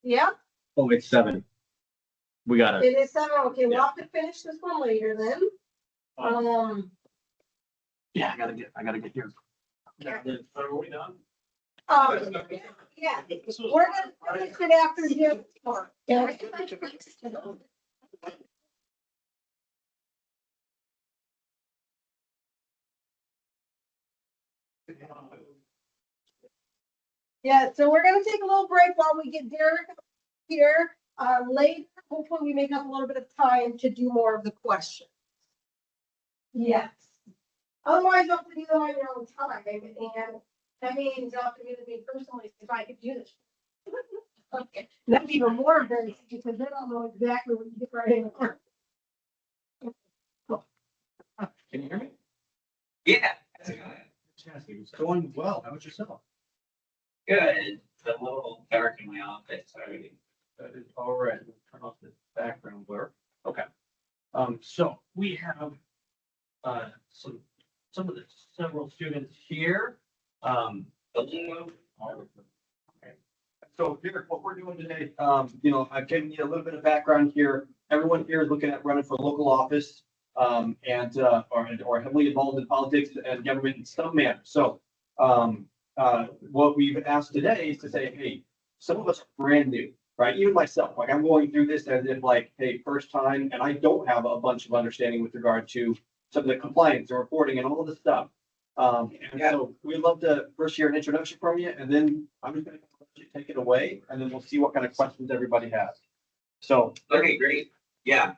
Yeah, Oh, it's 7. We got it. it is 7. Okay, we'll have to finish this one later then. Yeah, I gotta get here. Are we done? Yeah, we're gonna finish it after here. Yeah. Yeah, so we're gonna take a little break while we get Derek here. Later, hopefully we make up a little bit of time to do more of the questions. Yes. Otherwise, you'll have to do them on your own time, and that means you'll have to do me personally if I could do this. Okay, that'd be even more embarrassing because then I'll know exactly what you did right in. Can you hear me? Yeah. It's going well. How about yourself? Good. It's a little dark in my office already. That is all right. We'll turn off the background blur. Okay. So we have some of the several students here. Hello. Okay. So here, what we're doing today, I've given you a little bit of background here. Everyone here is looking at running for local office, or heavily involved in politics and government in some manner. So, what we've asked today is to say, hey, some of us are brand new, right? Even myself, like I'm going through this as if like, hey, first time, and I don't have a bunch of understanding with regard to some of the compliance and reporting and all of this stuff. So we'd love to first hear an introduction from you, and then I'm just gonna let you take it away, and then we'll see what kind of questions everybody has. So. Okay, great. Yeah.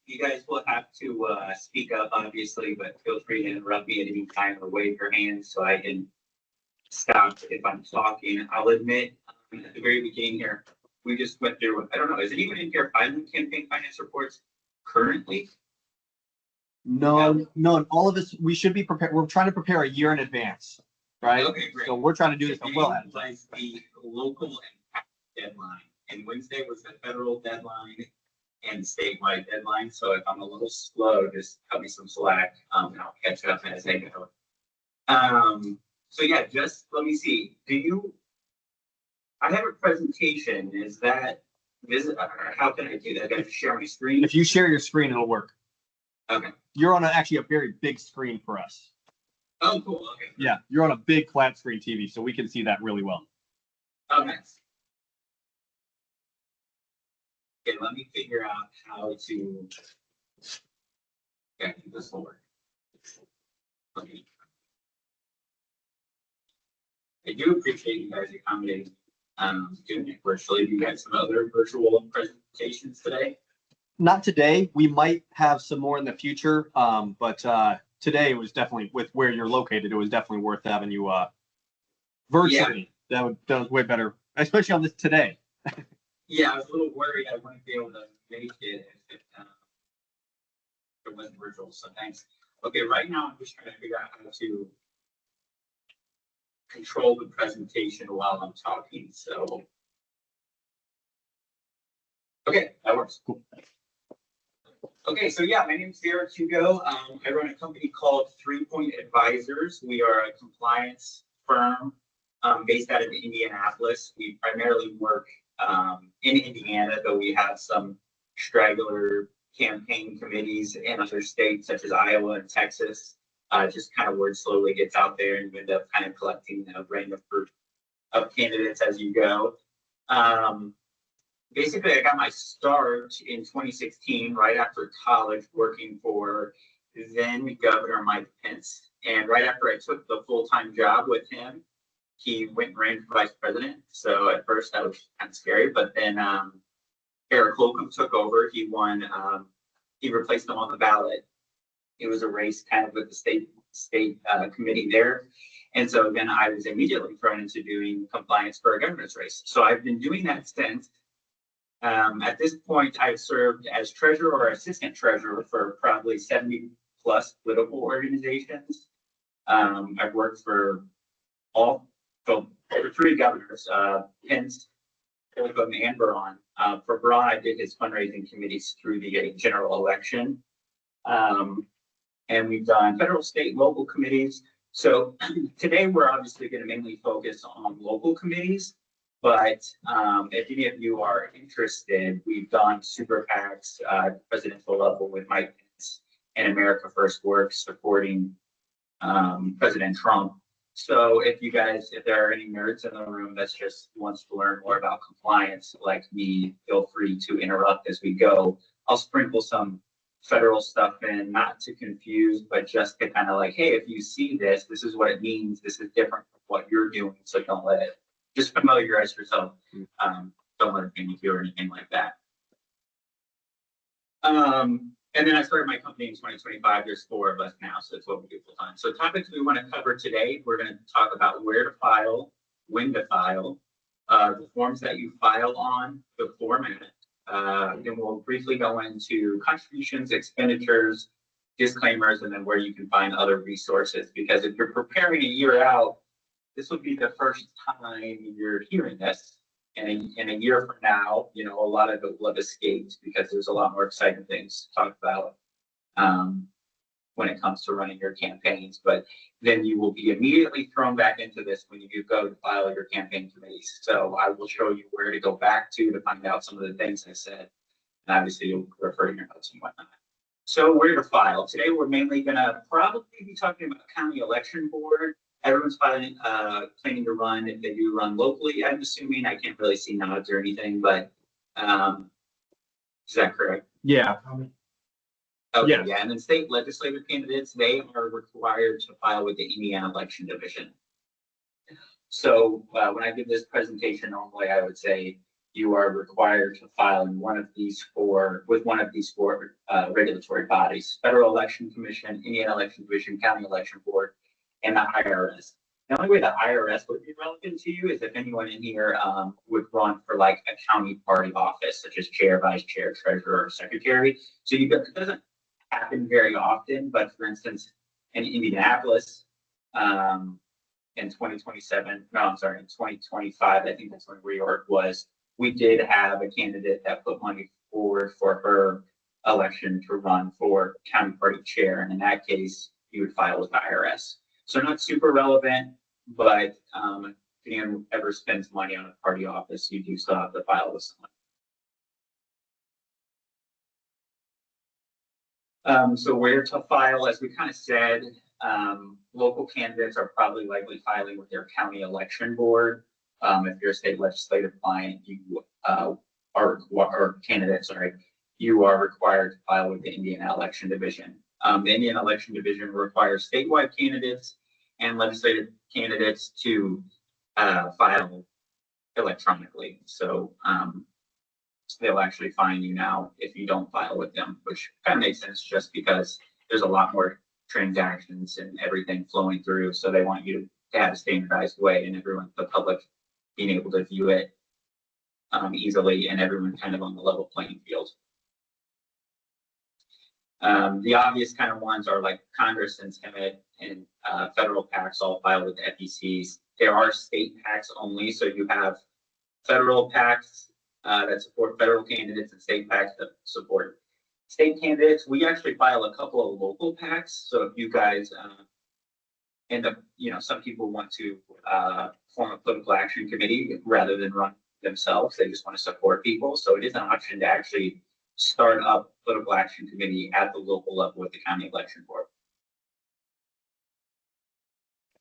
You guys will have to speak up, obviously, but feel free to interrupt me at any time or wave your hand so I can stop if I'm talking. I'll admit, at the very beginning here, we just went through, I don't know, is anyone in here filing campaign finance reports currently? No, all of us, we should be prepared. We're trying to prepare a year in advance, right? Okay, great. So we're trying to do this Today well ahead of time. was the local and county deadline, and Wednesday was the federal deadline and statewide deadline. So if I'm a little slow, just cut me some slack, and I'll catch up as I go. So yeah, just let me see. I have a presentation. Is that visit? Or how can I do that? I got to share my screen. If you share your screen, it'll work. Okay. You're on actually a very big screen for us. Oh, cool. Okay. Yeah, you're on a big flat screen TV, so we can see that really well. Oh, nice. Okay, let me figure out how to. Okay, this will work. Okay. I do appreciate you guys accommodating, doing it virtually. Do you have some other virtual presentations today? Not today. We might have some more in the future, but today it was definitely, with where you're located, it was definitely worth having you virtually. Yeah. That was way better, especially on this today. Yeah, I was a little worried I wouldn't be able to make it if it wasn't virtual. So thanks. Okay, right now I'm just trying to figure out how to control the presentation while I'm talking. So, okay, that works. Cool. Okay, so yeah, my name is Derek Hugo. I run a company called 3 Point Advisors. We are a compliance firm based out of Indianapolis. We primarily work in Indiana, though we have some straggler campaign committees in other states such as Iowa and Texas. Just kind of word slowly gets out there and you end up kind of collecting a random group of candidates as you go. Basically, I got my start in 2016, right after college, working for then Governor Mike Pence. And right after I took the full-time job with him, he went and ran for vice president. So at first that was kind of scary, but then Eric Holcomb took over. He won. He replaced him on the ballot. It was a race kind of with the state committee there. And so then I was immediately thrown into doing compliance for a governor's race. So I've been doing that since. At this point, I've served as treasurer or assistant treasurer for probably 70 plus political organizations. I've worked for over 3 governors, Pence, both of them and Braun. For Braun, I did his fundraising committees through the general election. And we've done federal, state, local committees. So today we're obviously going to mainly focus on local committees. But if any of you are interested, we've done super PACs, presidential level with Mike Pence and America First Works supporting President Trump. So if there are any nerds in the room that's just wants to learn more about compliance like me, feel free to interrupt as we go. I'll sprinkle some federal stuff in, not to confuse, but just to kind of like, hey, if you see this, this is what it means. This is different from what you're doing. So don't let it, just familiarize yourself. Don't let it panic you or anything like that. And then I started my company in 2025. There's 4 of us now, so it's what we do full time. So topics we want to cover today, we're going to talk about where to file, when to file, the forms that you file on, the format. Then we'll briefly go into contributions, expenditures, disclaimers, and then where you can find other resources. Because if you're preparing a year out, this will be the first time you're hearing this. And in a year from now, a lot of it will have escaped because there's a lot more exciting things to talk about when it comes to running your campaigns. But then you will be immediately thrown back into this when you go to file your campaign committees. So I will show you where to go back to find out some of the things I said. And obviously you'll refer to your notes and whatnot. So where to file? Today we're mainly going to probably be talking about county election board. Everyone's planning to run. If they do run locally, I'm assuming. I can't really see nods or anything, but is that correct? Yeah. Okay, Yes. yeah. And then state legislative candidates, they are required to file with the Indiana Election Division. So when I give this presentation, normally I would say you are required to file in one of these 4 regulatory bodies: Federal Election Commission, Indiana Election Division, County Election Board, and the IRS. The only way the IRS would be relevant to you is if anyone in here would run for like a county party office, such as chair, vice chair, treasurer, or secretary. So it doesn't happen very often, but for instance, in Indianapolis, in 2025, I think that's when reorg was, we did have a candidate that put money forward for her election to run for county party chair. And in that case, you would file with the IRS. So not super relevant, but if anyone ever spends money on a party office, you do still have to file with someone. So where to file, as we kind of said, local candidates are probably likely filing with their county election board. If you're a state legislative client, you you are required to file with the Indiana Election Division. The Indiana Election Division requires statewide candidates and legislative candidates to file electronically. So they'll actually fine you now if you don't file with them, which kind of makes sense just because there's a lot more transactions and everything flowing through. So they want you to have a standardized way and the public being able to view it easily and everyone kind of on the level playing field. The obvious kind of ones are like Congress and Senate and federal PACs all filed with the FECs. There are state PACs only, so you have federal PACs that support federal candidates and state PACs that support state candidates. We actually file a couple of local PACs. So if you guys end up, some people want to form a political action committee rather than run themselves. They just want to support people. So it is an option to actually start up political action committee at the local level with the county election board.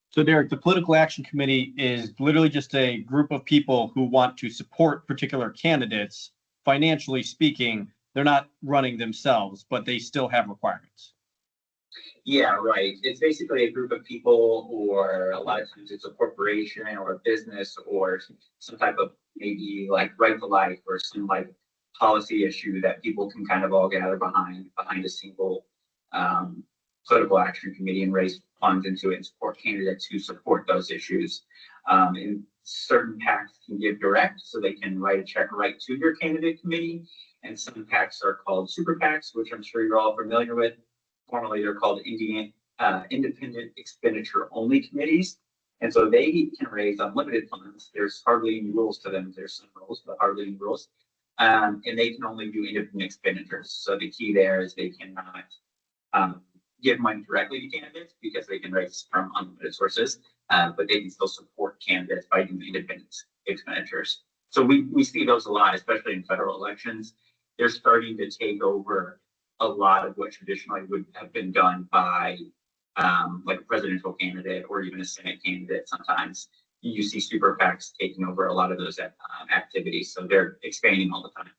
So Derek, the political action committee is literally just a group of people who want to support particular candidates. Financially speaking, they're not running themselves, but they still have requirements. Yeah, right. It's basically a group of people, or a lot of times it's a corporation or a business or some type of maybe like right to life or some like policy issue that people can kind of all gather behind a single political action committee and raise funds into it and support candidates who support those issues. And certain PACs can give direct, so they can write a check right to your candidate committee. And some PACs are called super PACs, which I'm sure you're all familiar with. Formerly, they're called independent expenditure only committees. And so they can raise unlimited funds. There's hardly any rules to them. There's some rules, but hardly any rules. And they can only do independent expenditures. So the key there is they cannot give money directly to candidates because they can raise from unlimited sources, but they can still support candidates by doing independent expenditures. So we see those a lot, especially in federal elections. They're starting to take over a lot of what traditionally would have been done by like a presidential candidate or even a Senate candidate. Sometimes you see super PACs taking over a lot of those activities. So they're expanding all the time.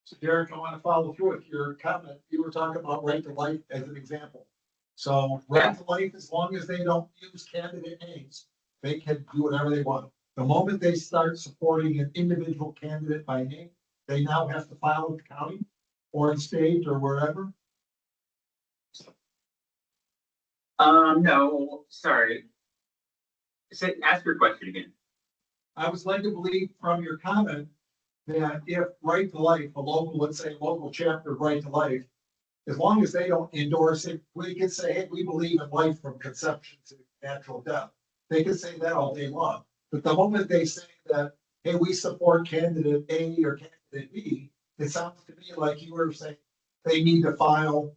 So Derek, I want to follow through with your comment. You were talking about right to life as an example. So right to life, as long as they don't use candidate names, they can do whatever they want. The moment they start supporting an individual candidate by name, they now have to file with the county or in state or wherever. No, sorry. Ask your question again. I was led to believe from your comment that if Right to Life, a local, let's say, local chapter of Right to Life, as long as they don't endorse it, we can say, hey, we believe in life from conception to natural death. They can say that all day long. But the moment they say that, hey, we support candidate A or candidate B, it sounds to me like you were saying they need to file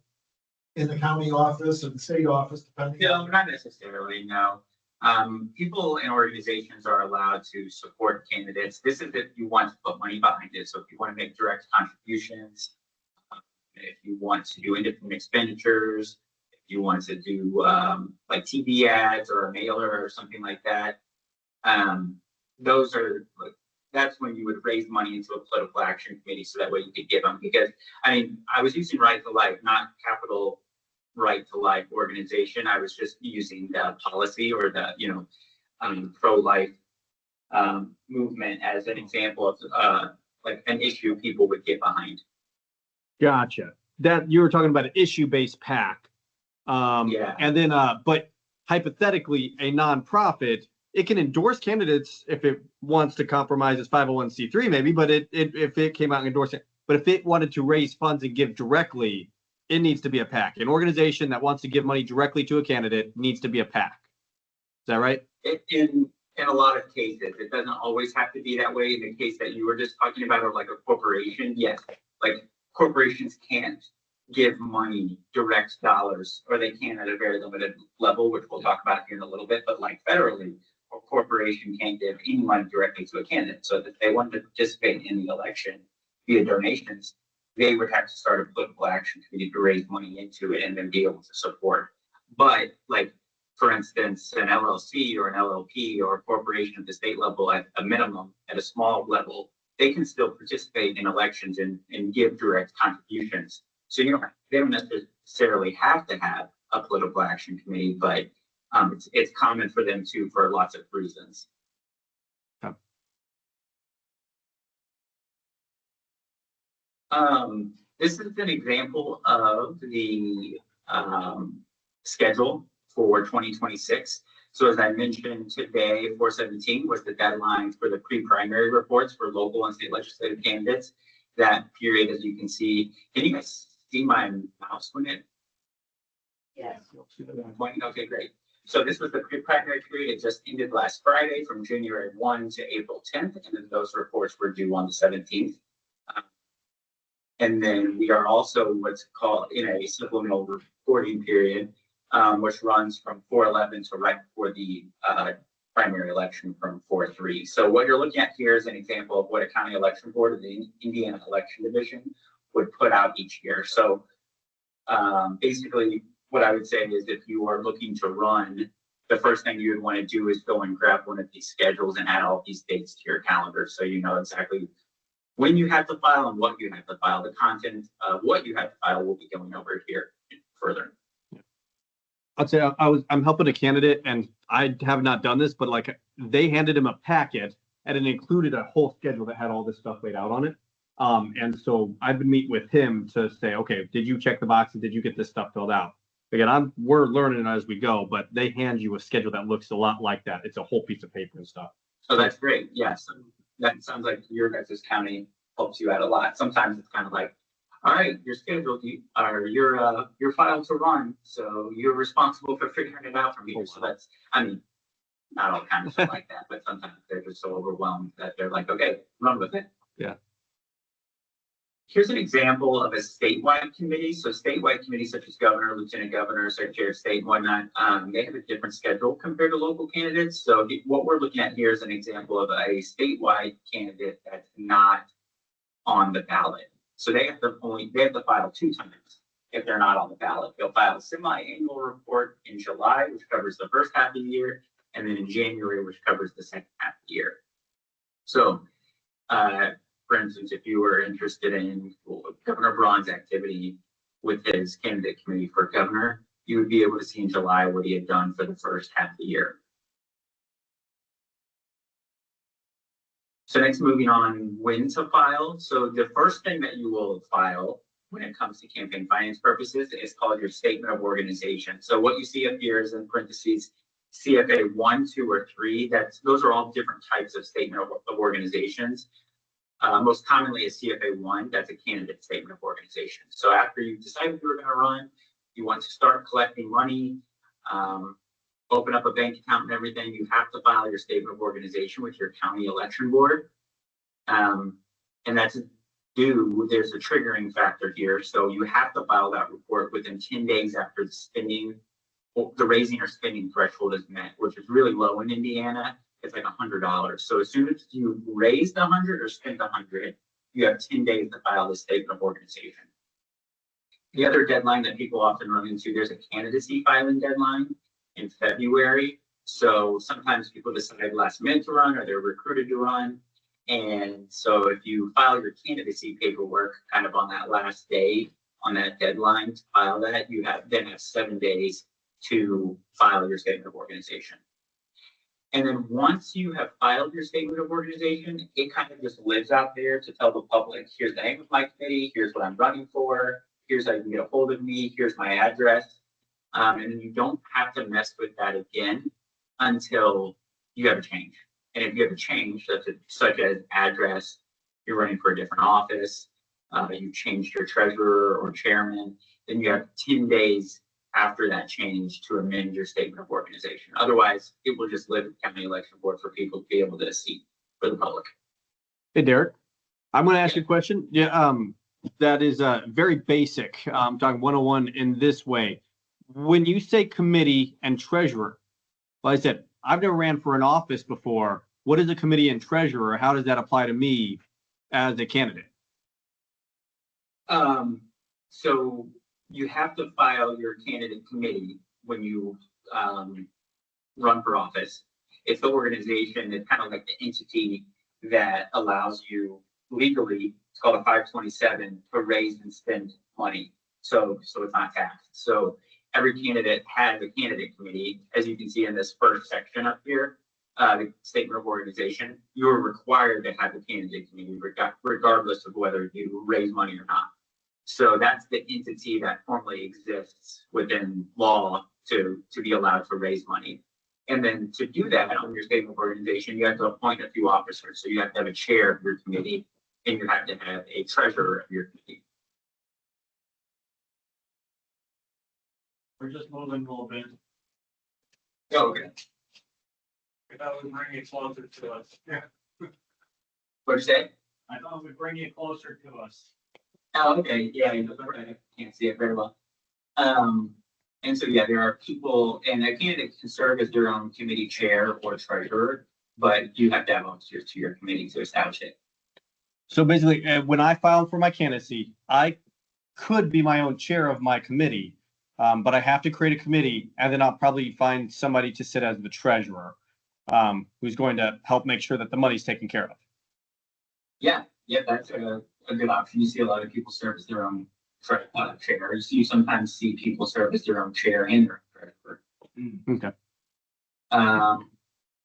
in the county office or the state office, depending No, on. not necessarily, no. People and organizations are allowed to support candidates. This is if you want to put money behind it. So if you want to make direct contributions, if you want to do independent expenditures, if you want to do like TV ads or a mailer or something like that, those are that's when you would raise money into a political action committee so that way you could give them. Because I mean, I was using Right to Life, not capital Right to Life organization. I was just using the policy or the pro-life movement as an example of like an issue people would get behind. Gotcha. That you were talking about an issue-based PAC. Yeah. And then, but hypothetically, a nonprofit, it can endorse candidates if it wants to compromise its 501c3 maybe, but if it came out and endorsed it, but if it wanted to raise funds and give directly, it needs to be a PAC. An organization that wants to give money directly to a candidate needs to be a PAC. Is that right? In a lot of cases, it doesn't always have to be that way. In the case that you were just talking about, or like a corporation, yes, like corporations can't give money, direct dollars, or they can at a very limited level, which we'll talk about here in a little bit. But like federally, a corporation can't give any money directly to a candidate. So if they wanted to participate in the election via donations, they would have to start a political action committee to raise money into it and then be able to support. But like, for instance, an LLC or an LLP or a corporation at the state level at a minimum, at a small level, they can still participate in elections and give direct contributions. So they don't necessarily have to have a political action committee, but it's common for them to for lots of reasons. This is an example of the schedule for 2026. So as I mentioned today, 4/17 was the deadline for the pre-primary reports for local and state legislative candidates. That period, as you can see, can you guys see my mouse when it? Yes. Okay, great. So this was the pre-primary period. It just ended last Friday from January 1 to April 10th, and then those reports were due on the 17th. And then we are also what's called in a supplemental reporting period, which runs from 4/11 to right before the primary election from 4/3. So what you're looking at here is an example of what a county election board of the Indiana Election Division would put out each year. So basically, what I would say is if you are looking to run, the first thing you would want to do is go and grab one of these schedules and add all these dates to your calendar so you know exactly when you have to file and what you have to file. The content of what you have to file will be going over here further. I'd say I'm helping a candidate and I have not done this, but like they handed him a packet and it included a whole schedule that had all this stuff laid out on it. And so I've been meeting with him to say, okay, did you check the boxes? Did you get this stuff filled out? Again, we're learning as we go, but they hand you a schedule that looks a lot like that. It's a whole piece of paper and stuff. So that's great. Yes. That sounds like your guys' county helps you out a lot. Sometimes it's kind of like, all right, you're scheduled, you're filed to run, so you're responsible for figuring it out from here. So that's, I mean, not all times are like that, but sometimes they're just so overwhelmed that they're like, okay, run with it. Yeah. Here's an example of a statewide committee. So statewide committees such as governor, lieutenant governor, secretary of state, and whatnot, they have a different schedule compared to local candidates. So what we're looking at here is an example of a statewide candidate that's not on the ballot. So they have to file 2 times if they're not on the ballot. They'll file a semi-annual report in July, which covers the first half of the year, and then in January, which covers the second half of the year. So, for instance, if you were interested in Governor Braun's activity with his candidate committee for governor, you would be able to see in July what he had done for the first half of the year. So next, moving on, when to file. So the first thing that you will file when it comes to campaign finance purposes is called your statement of organization. So what you see up here is in parentheses, CFA 1, 2, or 3. Those are all different types of statement of organizations. Most commonly a CFA 1, that's a candidate statement of organization. So after you decided you were going to run, you want to start collecting money, open up a bank account and everything, you have to file your statement of organization with your county election board. And that's due, there's a triggering factor here. So you have to file that report within 10 days after the raising or spending threshold is met, which is really low in Indiana. It's like $100. So as soon as you raise the 100 or spend the 100, you have 10 days to file the statement of organization. The other deadline that people often run into, there's a candidacy filing deadline in February. So sometimes people decide last minute to run or they're recruited to run. And so if you file your candidacy paperwork kind of on that last day, on that deadline to file that, you then have 7 days to file your statement of organization. And then once you have filed your statement of organization, it kind of just lives out there to tell the public, here's the name of my committee, here's what I'm running for, here's how you can get a hold of me, here's my address. And then you don't have to mess with that again until you have a change. And if you have a change, such as address, you're running for a different office, you changed your treasurer or chairman, then you have 10 days after that change to amend your statement of organization. Otherwise, it will just live at the county election board for people to be able to see for the public. Hey, Derek, I'm going to ask you a question. Yeah, that is very basic. I'm talking 101 in this way. When you say committee and treasurer, like I said, I've never ran for an office before. What is a committee and treasurer? How does that apply to me as a candidate? So you have to file your candidate committee when you run for office. It's the organization, it's kind of like the entity that allows you legally, it's called a 527, to raise and spend money. So it's not taxed. So every candidate has a candidate committee. As you can see in this first section up here, the statement of organization, you're required to have a candidate committee regardless of whether you raise money or not. So that's the entity that formally exists within law to be allowed to raise money. And then to do that on your statement of organization, you have to appoint a few officers. So you have to have a chair of your committee and you have to have a treasurer of your committee. We're just moving a little bit. Oh, okay. I thought we'd bring it closer to us. Yeah. What'd you say? I thought we'd bring it closer to us. Oh, okay. Yeah, I can't see it very well. And so, yeah, there are people, and a candidate can serve as their own committee chair or treasurer, but you have to have officers to your committee to establish it. So basically, when I filed for my candidacy, I could be my own chair of my committee, but I have to create a committee, and then I'll probably find somebody to sit as the treasurer, who's going to help make sure that the money's taken care of. Yeah, that's a good option. You see a lot of people serve as their own chair. You sometimes see people serve as their own chair and their own treasurer. Okay.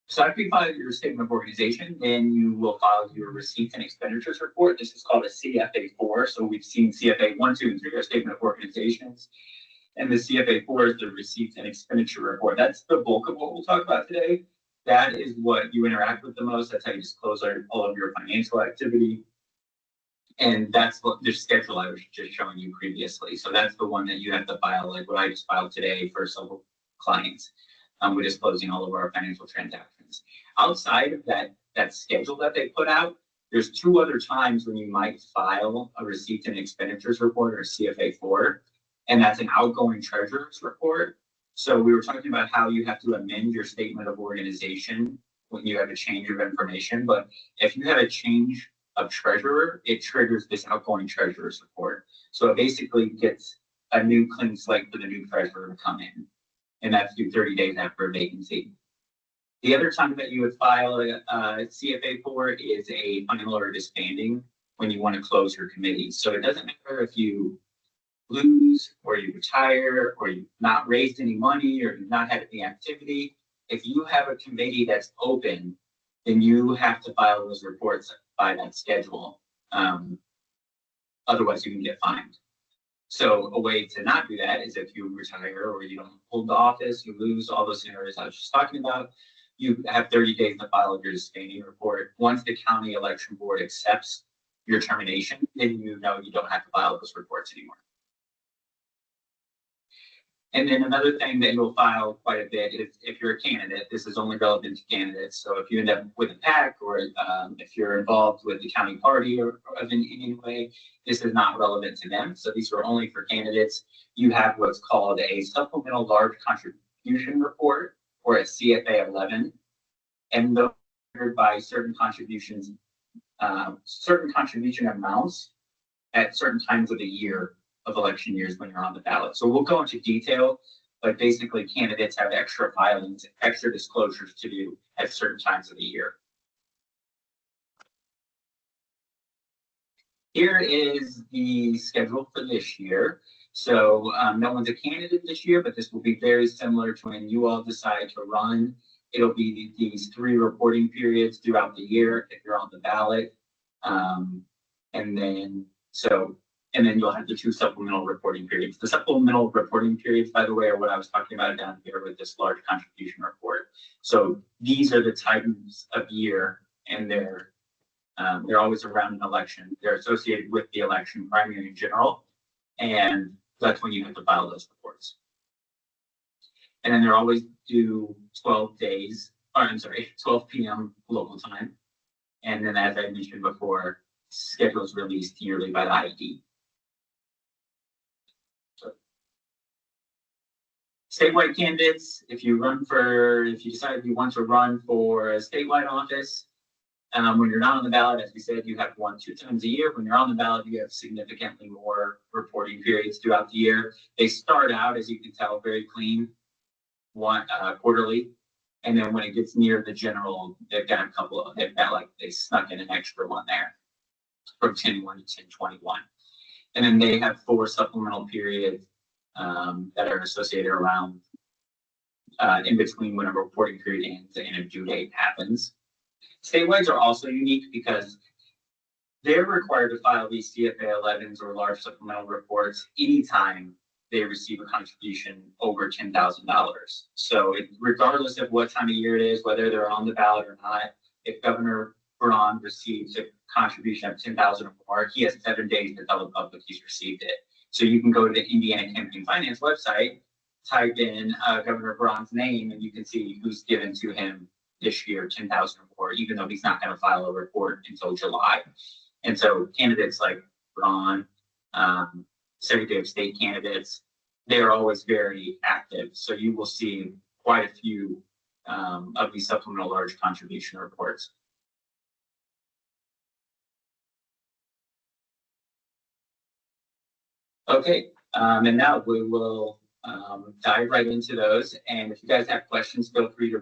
So after you file your statement of organization, then you will file your receipts and expenditures report. This is called a CFA 4. So we've seen CFA 1, 2, and 3 are statement of organizations. And the CFA 4 is the receipts and expenditure report. That's the bulk of what we'll talk about today. That is what you interact with the most. That's how you disclose all of your financial activity. And that's what the schedule I was just showing you previously. So that's the one that you have to file, like what I just filed today for several clients. We're disclosing all of our financial transactions. Outside of that schedule that they put out, there's 2 other times when you might file a receipts and expenditures report, or CFA4, and that's an outgoing treasurer's report. So we were talking about how you have to amend your statement of organization when you have a change of information, but if you have a change of treasurer, it triggers this outgoing treasurer's report. So it basically gets a new clean slate for the new treasurer to come in, and that's due 30 days after a vacancy. The other time that you would file a CFA for is a final or disbanding, when you want to close your committee. So it doesn't matter if you lose or you retire or you've not raised any money or you've not had any activity. If you have a committee that's open, then you have to file those reports by that schedule. Otherwise you can get fined. So a way to not do that is if you retire or you don't hold the office, you lose, all those scenarios I was just talking about, you have 30 days to file your disbanding report. Once the county election board accepts your termination, then you know you don't have to file those reports anymore. And then another thing that you'll file quite a bit is if you're a candidate, this is only relevant to candidates. So if you end up with a PAC, or if you're involved with the county party or in any way, this is not relevant to them. So these are only for candidates. You have what's called a supplemental large contribution report, or a CFA 11. And those are triggered by certain contributions, certain contribution amounts at certain times of the year of election years when you're on the ballot. So we'll go into detail, but basically candidates have extra filings, extra disclosures to do at certain times of the year. Here is the schedule for this year. So no one's a candidate this year, but this will be very similar to when you all decide to run. It'll be these 3 reporting periods throughout the year if you're on the ballot. And then you'll have the 2 supplemental reporting periods. The supplemental reporting periods, by the way, are what I was talking about down here with this large contribution report. So these are the times of year, and they're always around an election. They're associated with the election, primary in general, and that's when you have to file those reports. And then they're always due 12 p.m. local time. And then, as I mentioned before, schedule is released yearly by the ID. Statewide candidates, if you decide you want to run for a statewide office, when you're not on the ballot, as we said, you have 1-2 times a year. When you're on the ballot, you have significantly more reporting periods throughout the year. They start out, as you can tell, very clean, quarterly. And then when it gets near the general, they've got they snuck in an extra one there from 10-1 to 10-21. And then they have 4 supplemental periods that are associated around in between when a reporting period ends and a due date happens. Statewide are also unique because they're required to file these CFA 11s or large supplemental reports anytime they receive a contribution over $10,000. So regardless of what time of year it is, whether they're on the ballot or not, if Governor Braun receives a contribution of $10,000 or more, he has 7 days to tell the public he's received it. So you can go to the Indiana Campaign Finance website, type in Governor Braun's name, and you can see who's given to him this year $10,000 or more, even though he's not going to file a report until July. And so candidates like Braun, Secretary of State candidates, they're always very active. So you will see quite a few of these supplemental large contribution reports. Okay, and now we will dive right into those. And if you guys have questions, feel free to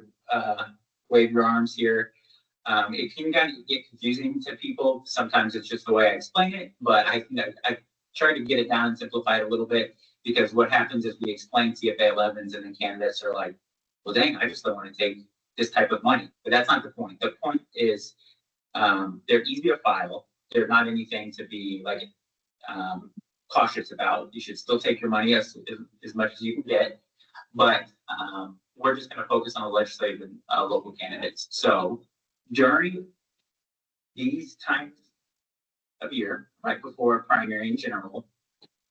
wave your arms here. It can kind of get confusing to people. Sometimes it's just the way I explain it, but I try to get it down and simplify it a little bit, because what happens is we explain CFA 11s and the candidates are like, well, dang, I just don't want to take this type of money. But that's not the point. The point is they're easy to file. They're not anything to be like cautious about. You should still take your money as much as you can get, but we're just going to focus on the legislative and local candidates. So during these times of year, right before a primary in general,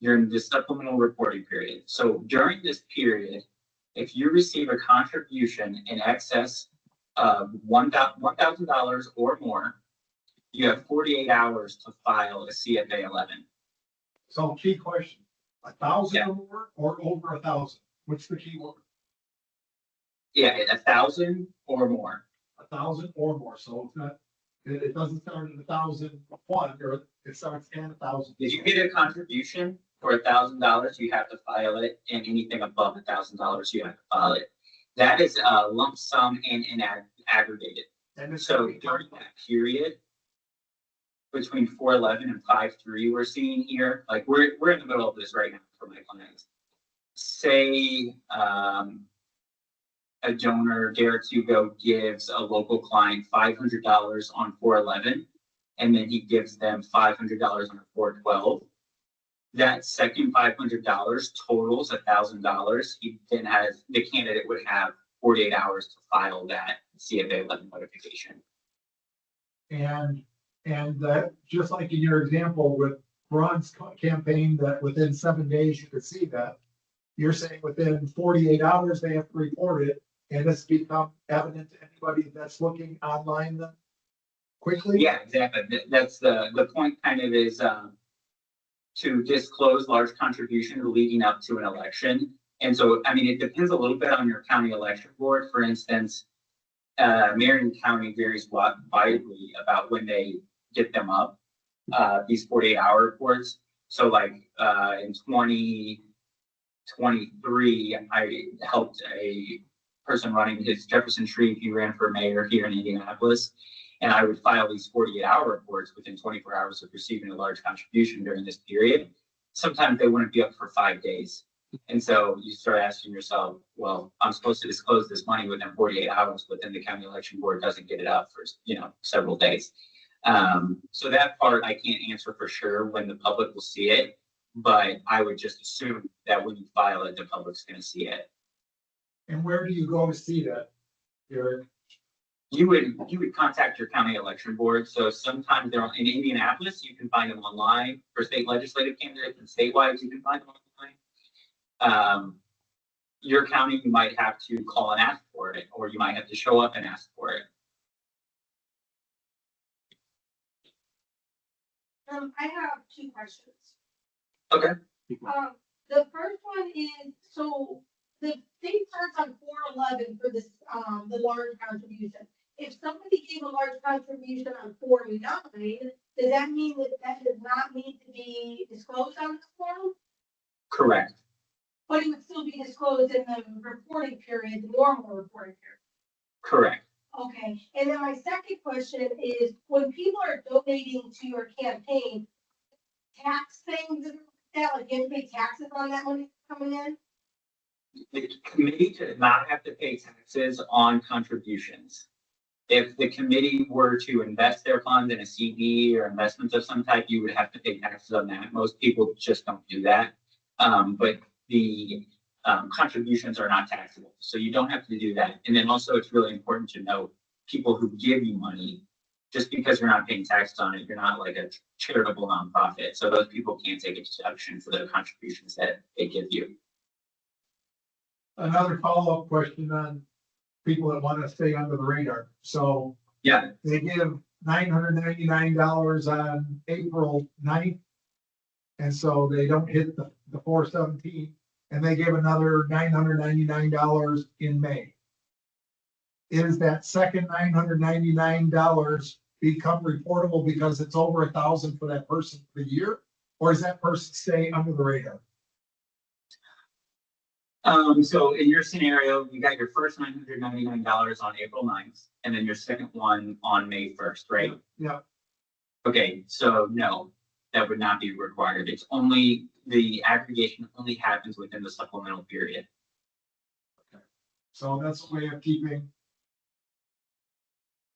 during the supplemental reporting period. So during this period, if you receive a contribution in excess of $1,000 or more, you have 48 hours to file a CFA 11. So key question, 1,000 Yeah. or more or over 1,000? What's the key word? Yeah, 1,000 or more. 1,000 or more, so it's not, it doesn't start at 1,001, or it starts at 1,000. If you get a contribution for $1,000, you have to file it, and anything above $1,000, you have to file it. That is a lump sum and aggregated. And it's So during that period, between 411 and 53, we're seeing here, like we're in the middle of this right now for my clients. Say a donor, Derek Hugo, gives a local client $500 on 411, and then he gives them $500 on 412. That second $500 totals $1,000. He then has, the candidate would have 48 hours to file that CFA 11 notification. And that, just like in your example with Ron's campaign, that within 7 days you could see that. You're saying within 48 hours, they have to report it, and it's become evident to anybody that's looking online then quickly? Yeah, exactly. That's the point kind of is to disclose large contributions leading up to an election. And so, I mean, it depends a little bit on your county election board. For instance, Marion County varies widely about when they get them up, these 48-hour reports. So like in 2023, I helped a person running his Jefferson Shreve. He ran for mayor here in Indianapolis. And I would file these 48-hour reports within 24 hours of receiving a large contribution during this period. Sometimes they wouldn't be up for 5 days. And so you start asking yourself, well, I'm supposed to disclose this money within 48 hours, but then the county election board doesn't get it up for, several days. So that part I can't answer for sure when the public will see it, but I would just assume that when you file it, the public's going to see it. And where do you go to see that, Eric? You would contact your county election board. So sometimes they're in Indianapolis, you can find them online. For state legislative candidates and statewide, you can find them online. Your county, you might have to call and ask for it, or you might have to show up and ask for it. I have 2 questions. Okay. The first one is, so the thing starts on 411 for this, the large contribution. If somebody gave a large contribution on 49, does that mean that does not need to be disclosed on this form? Correct. But it would still be disclosed in the reporting period, the normal reporting period. Correct. Okay, and then my second question is, when people are donating to your campaign, tax things, like you have to pay taxes on that money coming in? The committee does not have to pay taxes on contributions. If the committee were to invest their funds in a CD or investments of some type, you would have to pay taxes on that. Most people just don't do that. But the contributions are not taxable, so you don't have to do that. And then also it's really important to note, people who give you money, just because you're not paying taxes on it, you're not like a charitable nonprofit. So those people can't take a deduction for the contributions that they give you. Another follow-up question on people that want to stay under the radar. So Yeah, they give $999 on April 9th. And so they don't hit the 417, and they give another $999 in May. Is that second $999 become reportable because it's over 1,000 for that person for the year? Or is that person stay under the radar? so in your scenario, you got your first $999 on April 9th, and then your second one on May 1st, right? Yeah. Okay, so no, that would not be required. It's only, the aggregation only happens within the supplemental period. So that's a way of keeping.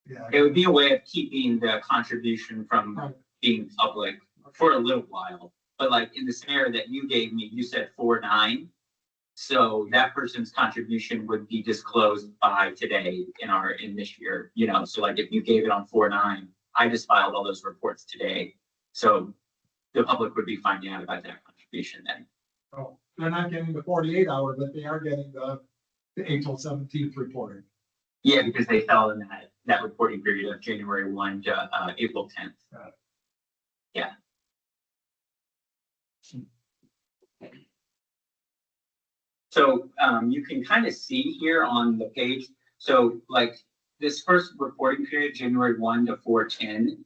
Yeah. It would be a way of keeping the contribution from Right. being public for a little while. But like in the scenario that you gave me, you said 4/9. So that person's contribution would be disclosed by today in this year, so like if you gave it on 4/9, I just filed all those reports today. So the public would be finding out about that contribution then. Oh, they're not getting the 48 hour, but they are getting the the April 17th reporting. Yeah, because they fell in that reporting period of January 1 to April 10th. Got it. Yeah. So you can kind of see here on the page. So like this first reporting period, January 1 to 4/10,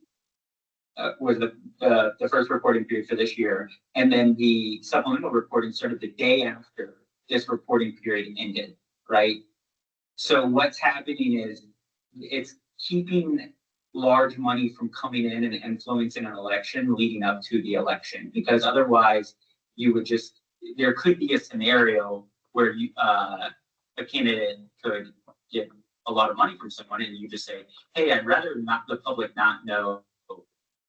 was the first reporting period for this year. And then the supplemental reporting started the day after this reporting period ended, right? So what's happening is it's keeping large money from coming in and influencing an election leading up to the election, because otherwise you would just, there could be a scenario where you, a candidate could get a lot of money from someone and you just say, hey, I'd rather not the public not know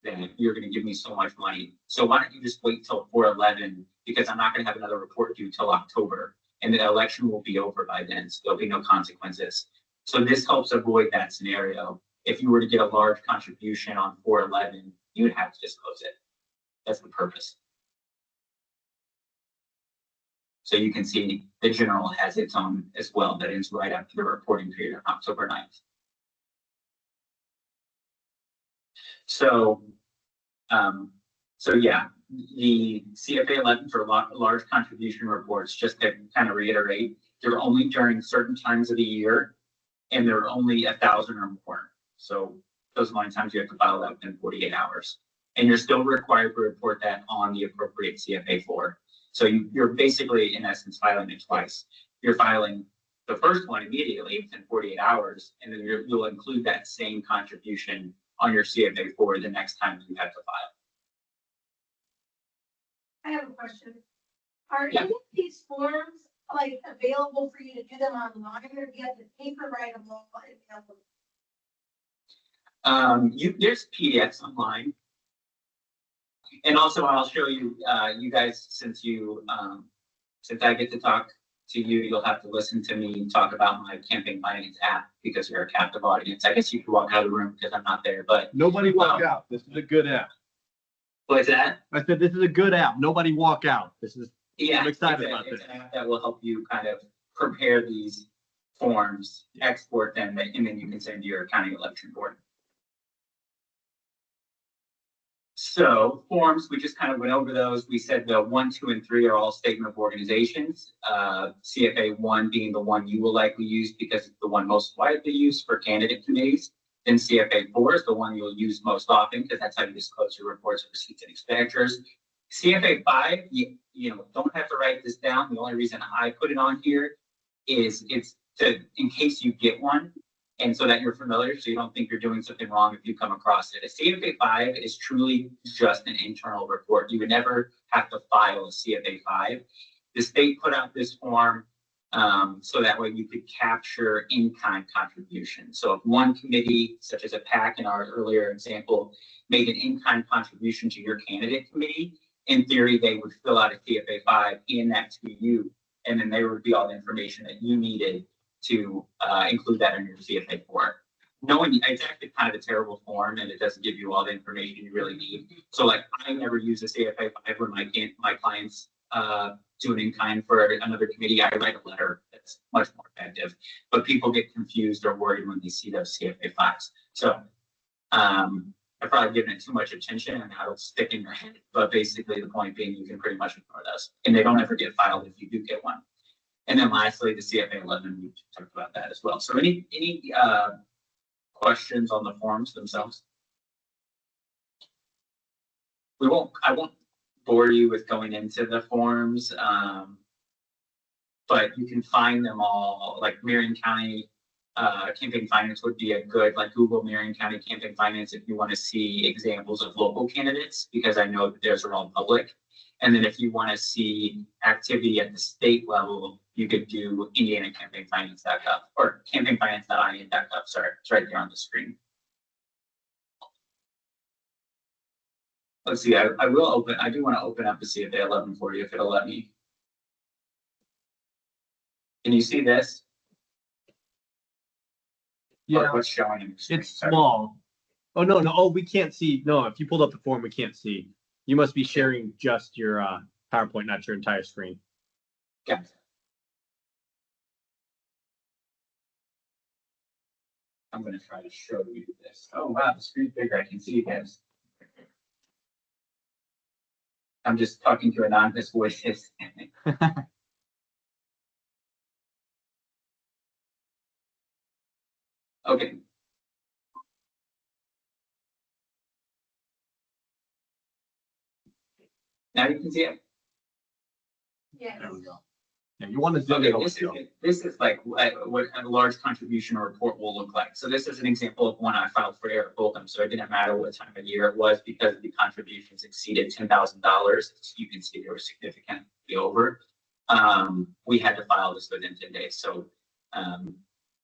that you're going to give me so much money. So why don't you just wait till 4/11, because I'm not going to have another report due till October, and the election will be over by then, so there'll be no consequences. So this helps avoid that scenario. If you were to get a large contribution on 4/11, you would have to disclose it. That's the purpose. So you can see the general has its own as well, that is right after the reporting period on October 9th. So, so yeah, the CFA 11 for large contribution reports, just to kind of reiterate, they're only during certain times of the year, and they're only 1,000 or more. So those line times you have to file that within 48 hours, and you're still required to report that on the appropriate CFA 4. So you're basically, in essence, filing it twice. You're filing the first one immediately within 48 hours, and then you'll include that same contribution on your CFA 4 the next time you have to file. I have a question. Are Yeah. any of these forms like available for you to do them online, or do you have to paper write them all? There's PDFs online. And also I'll show you, you guys, since I get to talk to you, you'll have to listen to me talk about my campaign finance app, because you're a captive audience. I guess you could walk out of the room because I'm not there, but Nobody walk out. This is a good app. what's that? I said, this is a good app. Nobody walk out. This is, Yeah, I'm excited it's about it's this. an app that will help you kind of prepare these forms, export them, and then you can send to your county election board. So forms, we just kind of went over those. We said the 1, 2, and 3 are all statement of organizations. CFA 1 being the one you will likely use because it's the one most widely used for candidate committees. Then CFA 4 is the one you'll use most often, because that's how you disclose your reports of receipts and expenditures. CFA 5, you know, don't have to write this down. The only reason I put it on here is it's to, in case you get one, and so that you're familiar, so you don't think you're doing something wrong if you come across it. A CFA 5 is truly just an internal report. You would never have to file a CFA 5. The state put out this form so that way you could capture in-kind contributions. So if one committee, such as a PAC in our earlier example, made an in-kind contribution to your candidate committee, in theory, they would fill out a CFA 5 in that to you, and then there would be all the information that you needed to include that in your CFA 4. Knowing it's actually kind of a terrible form, and it doesn't give you all the information you really need. So like I never use a CFA 5 when my clients do an in-kind for another committee. I write a letter that's much more effective, but people get confused or worried when they see those CFA 5s. So I've probably given it too much attention, and now it'll stick in your head. But basically the point being, you can pretty much ignore those, and they don't ever get filed if you do get one. And then lastly, the CFA 11, we talked about that as well. So any questions on the forms themselves? I won't bore you with going into the forms, but you can find them all, like Marion County campaign finance would be a good, like Google Marion County campaign finance if you want to see examples of local candidates, because I know that theirs are all public. And then if you want to see activity at the state level, you could do indianacampaignfinance.gov or campaignfinance.in.gov. Sorry, it's right there on the screen. Let's see, I do want to open up the CFA 11 for you if it'll let me. Can you see this? Yeah, Or what's showing in the screen? it's Sorry. small. Oh, no. Oh, we can't see. No, if you pulled up the form, we can't see. You must be sharing just your PowerPoint, not your entire screen. Yeah. I'm gonna try to show you this. Oh, wow, the screen's bigger. I can see you guys. I'm just talking to anonymous voices. Okay. Now you can see it. Yeah. There we go. Yeah, you want to zoom Okay, in. this is like what a large contribution report will look like. So this is an example of one I filed for Eric Bolton. So it didn't matter what time of year it was because the contributions exceeded $10,000. You can see they were significantly over. We had to file this within 10 days. So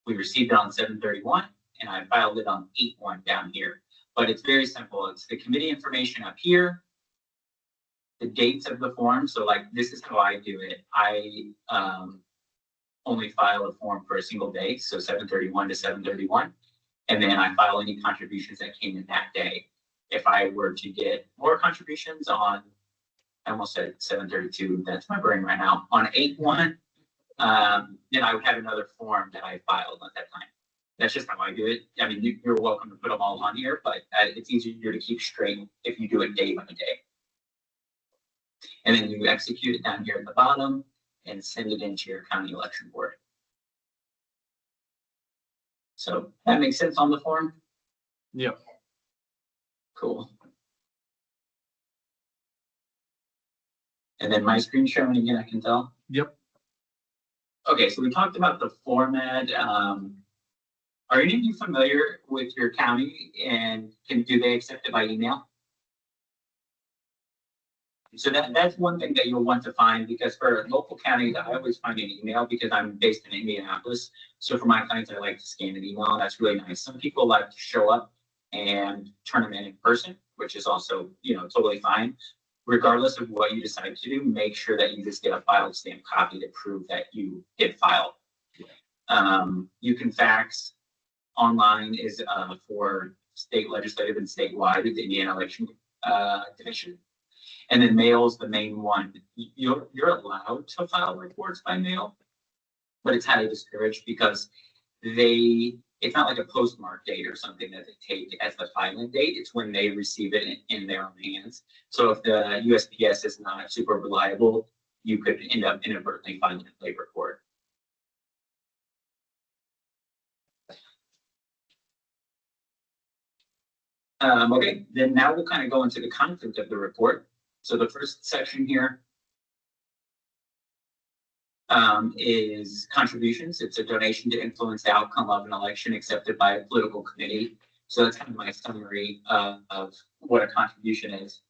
we received it on 7/31 and I filed it on 8/1 down here. But it's very simple. It's the committee information up here, the dates of the form. So like, this is how I do it. I only file a form for a single day. So 7/31 to 7/31. And then I file any contributions that came in that day. If I were to get more contributions on, I almost said 7/32, that's my brain right now, on 8/1, then I would have another form that I filed at that time. That's just how I do it. I mean, you're welcome to put them all on here, but it's easier to keep straight if you do it day by day. And then you execute it down here at the bottom and send it into your county election board. So that makes sense on the form? Yep. Cool. And then my screen sharing again, I can tell. Yep. Okay, so we talked about the format. Are any of you familiar with your county and do they accept it by email? So that's one thing that you'll want to find, because for local counties, I always find an email because I'm based in Indianapolis. So for my clients, I like to scan an email. That's really nice. Some people like to show up and turn them in person, which is also, totally fine. Regardless of what you decide to do, make sure that you just get a filed stamp copy to prove that you did file. You can fax. Online is for state legislative and statewide, the Indiana Election Division. And then mail is the main one. You're allowed to file reports by mail, but it's highly discouraged because it's not like a postmark date or something that they take as the filing date. It's when they receive it in their own hands. So if the USPS is not super reliable, you could end up inadvertently filing a late report. Okay, then now we'll kind of go into the content of the report. So the first section here is contributions. It's a donation to influence the outcome of an election accepted by a political committee. So that's kind of my summary of what a contribution is.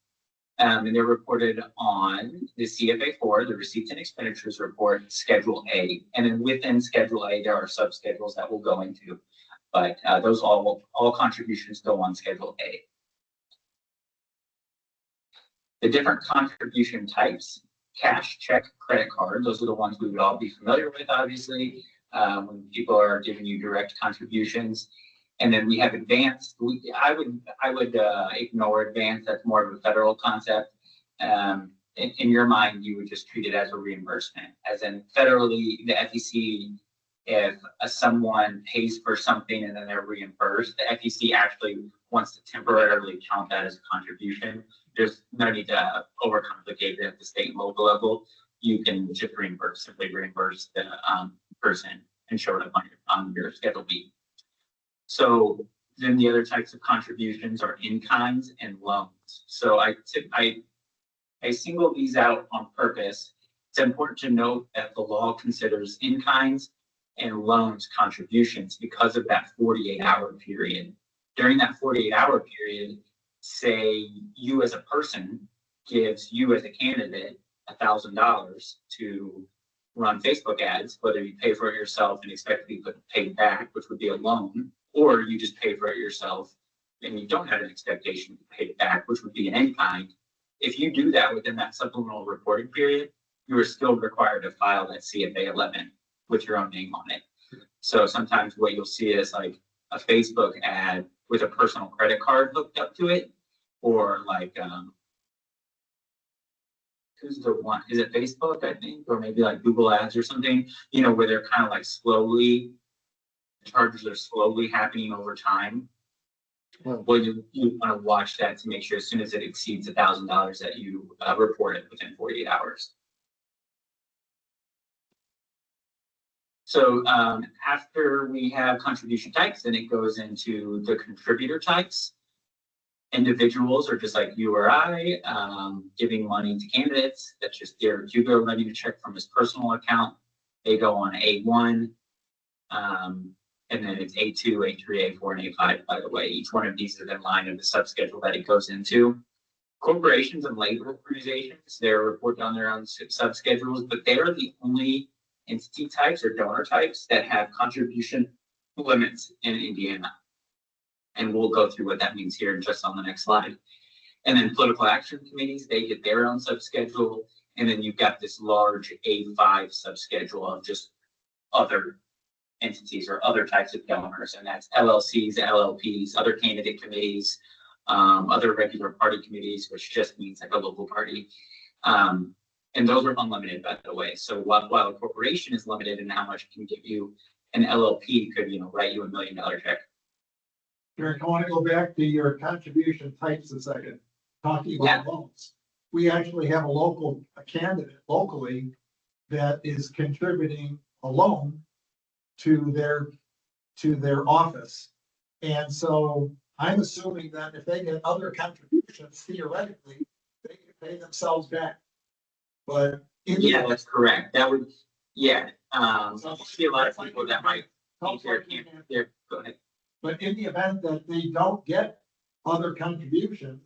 And they're reported on the CFA4, the Receipts and Expenditures Report, Schedule A. And then within Schedule A, there are subschedules that we'll go into. But those all contributions go on Schedule A. The different contribution types: cash, check, credit card. Those are the ones we would all be familiar with, obviously, when people are giving you direct contributions. And then we have advanced. I would ignore advanced. That's more of a federal concept. In your mind, you would just treat it as a reimbursement. As in federally, the FEC, if someone pays for something and then they're reimbursed, the FEC actually wants to temporarily count that as a contribution. There's no need to overcomplicate it at the state and local level. You can just simply reimburse the person and show it up on your Schedule B. So then the other types of contributions are in-kinds and loans. So I single these out on purpose. It's important to note that the law considers in-kinds and loans contributions because of that 48-hour period. During that 48-hour period, say you as a person gives you as a candidate $1,000 to run Facebook ads, whether you pay for it yourself and expect to be paid back, which would be a loan, or you just pay for it yourself and you don't have an expectation to pay it back, which would be an in-kind. If you do that within that supplemental reporting period, you are still required to file that CFA 11 with your own name on it. So sometimes what you'll see is like a Facebook ad with a personal credit card hooked up to it, or like who's the one? Is it Facebook, I think, or maybe like Google Ads or something? Where they're kind of like slowly charges are slowly happening over time. Well, you want to watch that to make sure as soon as it exceeds $1,000 that you report it within 48 hours. So after we have contribution types, then it goes into the contributor types. Individuals are just like you or I, giving money to candidates. That's just Derek Hugo writing a check from his personal account. They go on A1, and then it's A2, A3, A4, and A5, by the way. Each one of these is in line of the subschedule that it goes into. Corporations and labor organizations, they're reported on their own subschedules, but they are the only entity types or donor types that have contribution limits in Indiana. And we'll go through what that means here just on the next slide. And then political action committees, they get their own subschedule. And then you've got this large A5 subschedule of just other entities or other types of donors. And that's LLCs, LLPs, other candidate committees, other regular party committees, which just means like a local party. And those are unlimited, by the way. So while a corporation is limited in how much it can give you, an LLP could, write you $1 million check. Derek, I want to go back to your contribution types a second, talking about loans. We actually have a candidate locally that is contributing a loan to their office. And so I'm assuming that if they get other contributions, theoretically, they can pay themselves back. But yeah, that's correct. That would, yeah. I see a lot of people that might think they're, go ahead. But in the event that they don't get other contributions,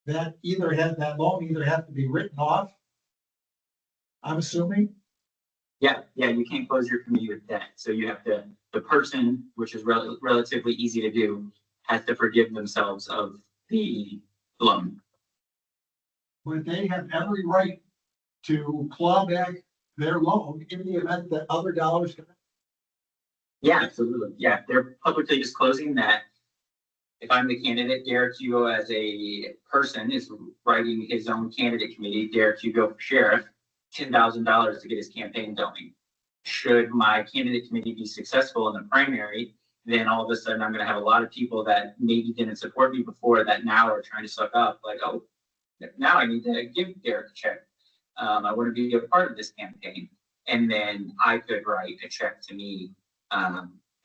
that loan either has to be written off, I'm assuming. Yeah, you can't close your committee with debt. So you have to, the person, which is relatively easy to do, has to forgive themselves of the loan. But they have every right to claw back their loan in the event that other dollars come in. Yeah, absolutely. Yeah, they're publicly disclosing that if I'm the candidate, Derek Hugo as a person is writing his own candidate committee, Derek Hugo for sheriff, $10,000 to get his campaign going. Should my candidate committee be successful in the primary, then all of a sudden I'm going to have a lot of people that maybe didn't support me before that now are trying to suck up like, oh, now I need to give Derek a check. I want to be a part of this campaign. And then I could write a check to me,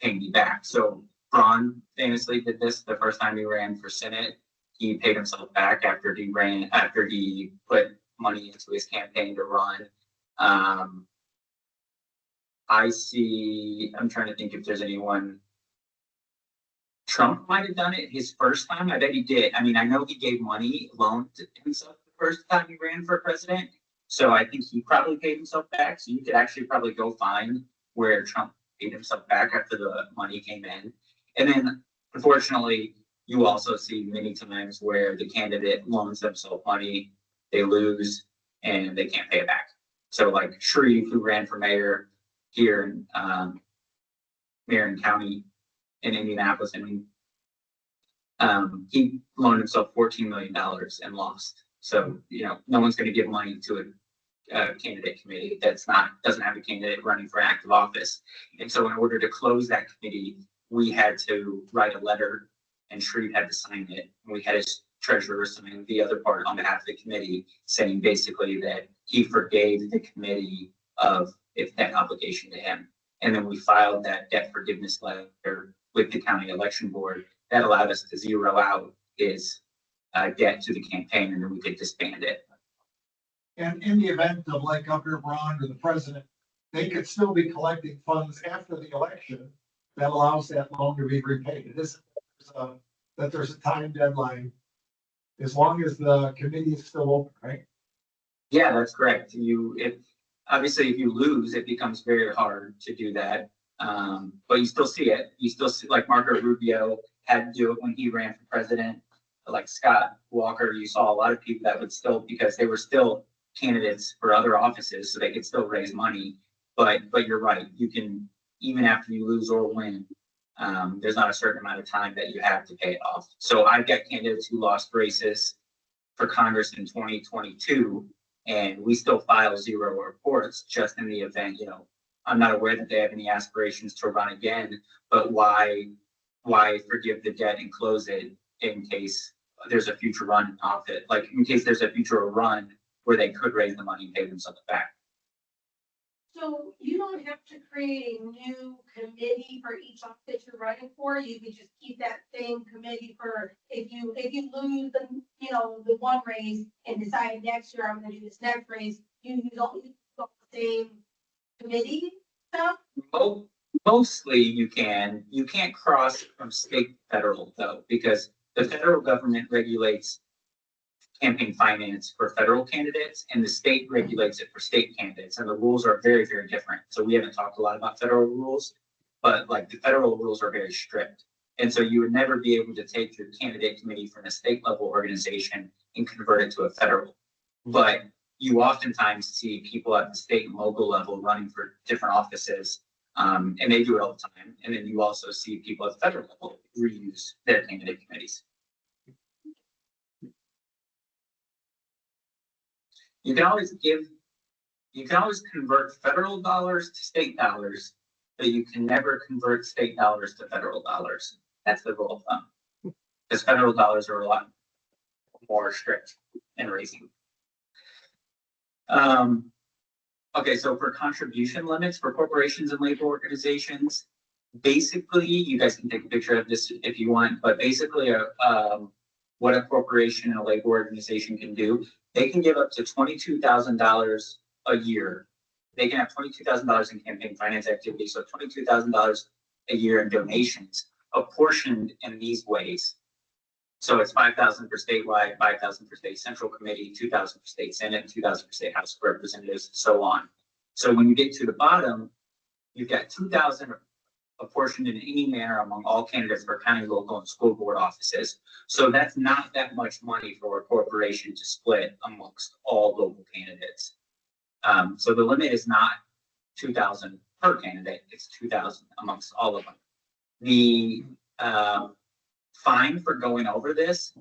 paying me back. So Braun famously did this the first time he ran for Senate. He paid himself back after he put money into his campaign to run. I'm trying to think if there's anyone. Trump might have done it his first time. I bet he did. I mean, I know he gave money loan to himself the first time he ran for president. So I think he probably paid himself back. So you could actually probably go find where Trump paid himself back after the money came in. And then unfortunately, you also see many times where the candidate loans themselves money, they lose, and they can't pay it back. So like Shreve, who ran for mayor here in Marion County in Indianapolis, I mean, he loaned himself $14 million and lost. So, no one's going to give money to a candidate committee doesn't have a candidate running for active office. And so in order to close that committee, we had to write a letter and Shreve had to sign it. And we had his treasurer sign the other part on behalf of the committee, saying basically that he forgave the committee of its debt obligation to him. And then we filed that debt forgiveness letter with the county election board that allowed us to zero out his debt to the campaign, and then we could disband it. And in the event of like Governor Braun or the president, they could still be collecting funds after the election that allows that loan to be repaid. It isn't that there's a time deadline as long as the committee is still open, right? Yeah, that's correct. Obviously if you lose, it becomes very hard to do that. But you still see it. You still see, like Marco Rubio had to do it when he ran for president. Like Scott Walker, you saw a lot of people that would still, because they were still candidates for other offices, so they could still raise money. But you're right. You can, even after you lose or win, there's not a certain amount of time that you have to pay it off. So I've got candidates who lost races for Congress in 2022, and we still file zero reports just in the event, I'm not aware that they have any aspirations to run again, but why forgive the debt and close it in case there's a future run off it? Like in case there's a future run where they could raise the money and pay themselves back. So you don't have to create a new committee for each office you're running for. You can just keep that same committee for if you lose the, the one raise and decide next year I'm gonna do this next raise, you don't use the same committee stuff. Mostly you can't cross from state to federal though, because the federal government regulates campaign finance for federal candidates and the state regulates it for state candidates. And the rules are very, very different. So we haven't talked a lot about federal rules, but like the federal rules are very strict. And so you would never be able to take your candidate committee from a state level organization and convert it to a federal. But you oftentimes see people at the state and local level running for different offices. And they do it all the time. And then you also see people at the federal level reuse their candidate committees. You can always convert federal dollars to state dollars, but you can never convert state dollars to federal dollars. That's the rule of thumb. Because federal dollars are a lot more strict in raising. Okay, so for contribution limits for corporations and labor organizations, basically, you guys can take a picture of this if you want, but basically what a corporation and a labor organization can do, they can give up to $22,000 a year. They can have $22,000 in campaign finance activity, so $22,000 a year in donations, apportioned in these ways. So it's $5,000 for statewide, $5,000 for state central committee, $2,000 for state senate, and $2,000 for state house of representatives, and so on. So when you get to the bottom, you've got $2,000 apportioned in any manner among all candidates for county, local, and school board offices. So that's not that much money for a corporation to split amongst all local candidates. So the limit is not $2,000 per candidate, it's $2,000 amongst all of them. The fine for going over this,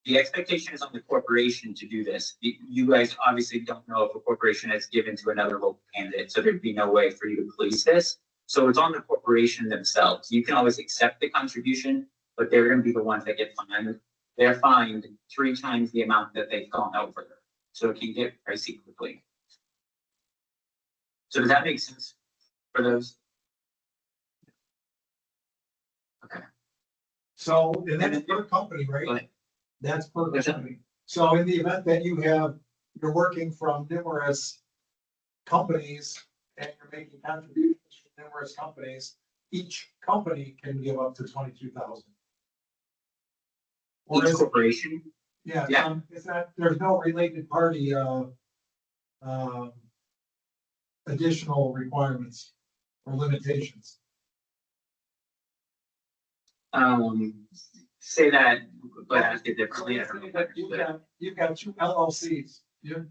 the expectation is on the corporation to do this. You guys obviously don't know if a corporation has given to another local candidate, so there'd be no way for you to police this. So it's on the corporation themselves. You can always accept the contribution, but they're going to be the ones that get fined. They're fined 3 times the amount that they've gone over. So it can get pricey quickly. So does that make sense for those? Okay. So, and that's per company, Go right? ahead. That's per Yes, sir. company. So in the event that you're working from numerous companies and you're making contributions from numerous companies, each company can give up to 22,000. Or Each is, corporation. yeah, Yeah. it's not, there's no related party, additional requirements or limitations. Say that, but ask it differently. I don't know if I You've understood. got 2 LLCs.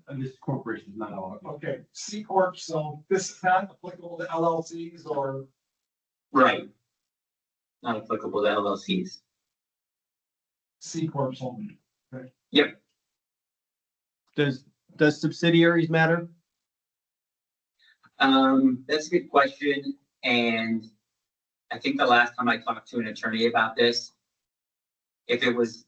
And this corporation is not all. Okay, C Corp, so this is not applicable to LLCs or, Right. Not applicable to LLCs. C Corp only. Does subsidiaries matter? That's a good question. And I think the last time I talked to an attorney about this, if it was,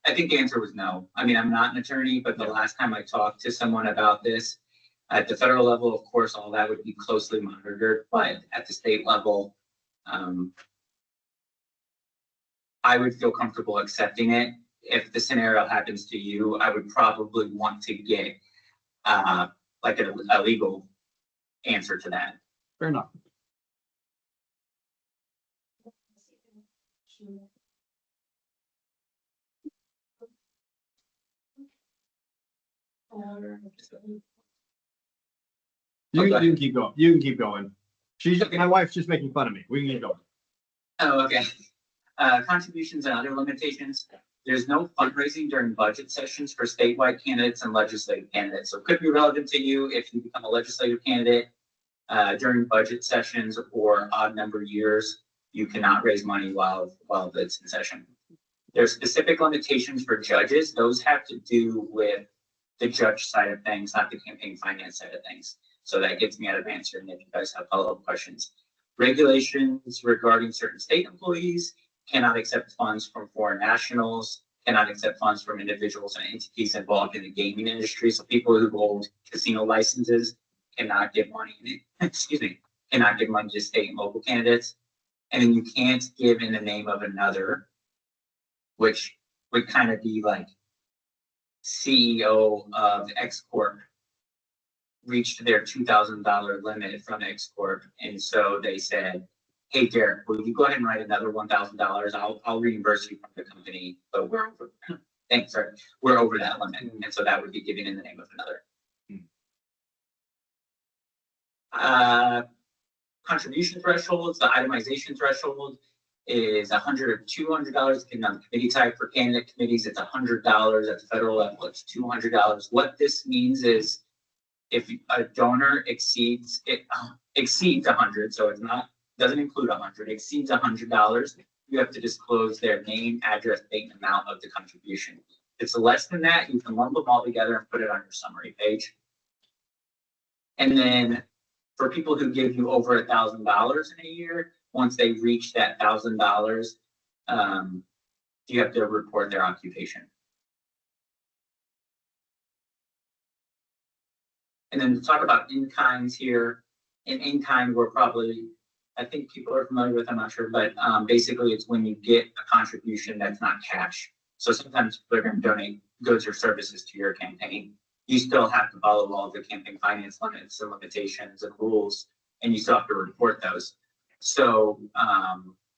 I think the answer was no. I mean, I'm not an attorney, but the last time I talked to someone about this, at the federal level, of course, all that would be closely monitored, but at the state level, I would feel comfortable accepting it. If the scenario happens to you, I would probably want to get like a legal answer to that. Fair enough. You can keep going. You can keep going. My wife's just making fun of me. We can keep going. Oh, okay. Contributions and other limitations. There's no fundraising during budget sessions for statewide candidates and legislative candidates. So it could be relevant to you if you become a legislative candidate during budget sessions or odd number years. You cannot raise money while it's in session. There's specific limitations for judges. Those have to do with the judge side of things, not the campaign finance side of things. So that gets me out of answering if you guys have follow-up questions. Regulations regarding certain state employees cannot accept funds from foreign nationals, cannot accept funds from individuals and entities involved in the gaming industry. So people who hold casino licenses cannot give money, excuse me, cannot give money to state and local candidates. And then you can't give in the name of another, which would kind of be like CEO of X Corp reached their $2,000 limit from X Corp. And so they said, hey, Derek, will you go ahead and write another $1,000? I'll reimburse you from the company, but we're over, thanks, sorry, we're over that limit. And so that would be given in the name of another. Contribution thresholds, the itemization threshold is $100 or $200 depending on the committee type. For candidate committees, it's $100 at the federal level, it's $200. What this means is if a donor exceeds 100, so it's not, doesn't include 100, exceeds $100, you have to disclose their name, address, date, and amount of the contribution. If it's less than that, you can lump them all together and put it on your summary page. And then for people who give you over $1,000 in a year, once they reach that $1,000, you have to report their occupation. And then to talk about in-kinds here, in-kind, we're probably, I think people are familiar with, I'm not sure, but basically it's when you get a contribution that's not cash. So sometimes people are going to donate goods or services to your campaign. You still have to follow all the campaign finance limits and limitations and rules, and you still have to report those. So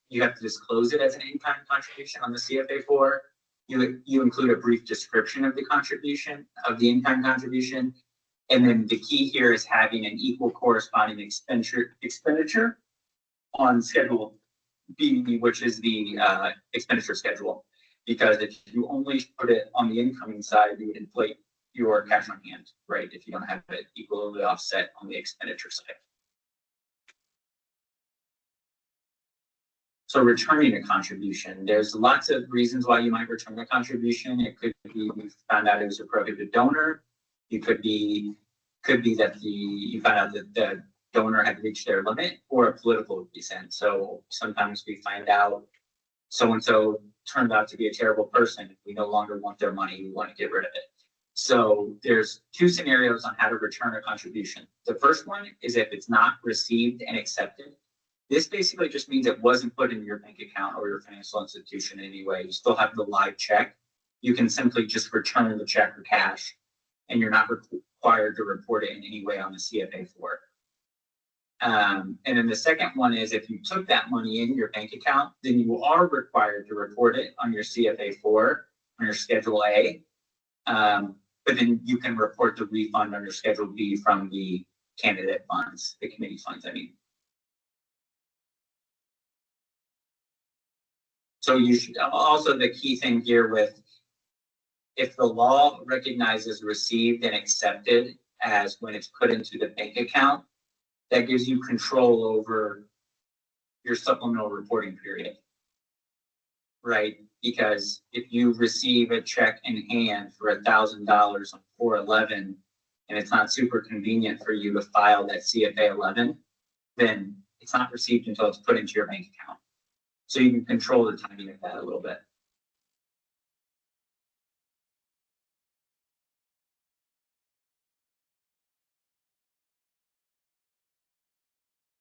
you have to disclose it as an in-kind contribution on the CFA-4. You include a brief description of the contribution, of the in-kind contribution. And then the key here is having an equal corresponding expenditure on Schedule B, which is the expenditure schedule. Because if you only put it on the incoming side, you would inflate your cash on hand, right? If you don't have it equally offset on the expenditure side. So returning a contribution, there's lots of reasons why you might return a contribution. It could be we found out it was a prohibited donor. It could be that you found out that the donor had reached their limit, or a political reason. So sometimes we find out so-and-so turned out to be a terrible person. We no longer want their money. We want to get rid of it. So there's two scenarios on how to return a contribution. The first one is if it's not received and accepted. This basically just means it wasn't put in your bank account or your financial institution in any way. You still have the live check. You can simply just return the check or cash, and you're not required to report it in any way on the CFA-4. And then the second one is if you took that money in your bank account, then you are required to report it on your CFA-4, on your Schedule A. But then you can report the refund under Schedule B from the candidate funds, the committee funds, I mean. So you should also, the key thing here with, if the law recognizes received and accepted as when it's put into the bank account, that gives you control over your supplemental reporting period, right? Because if you receive a check in hand for $1,000 on 4/11, and it's not super convenient for you to file that CFA 11, then it's not received until it's put into your bank account. So you can control the timing of that a little bit.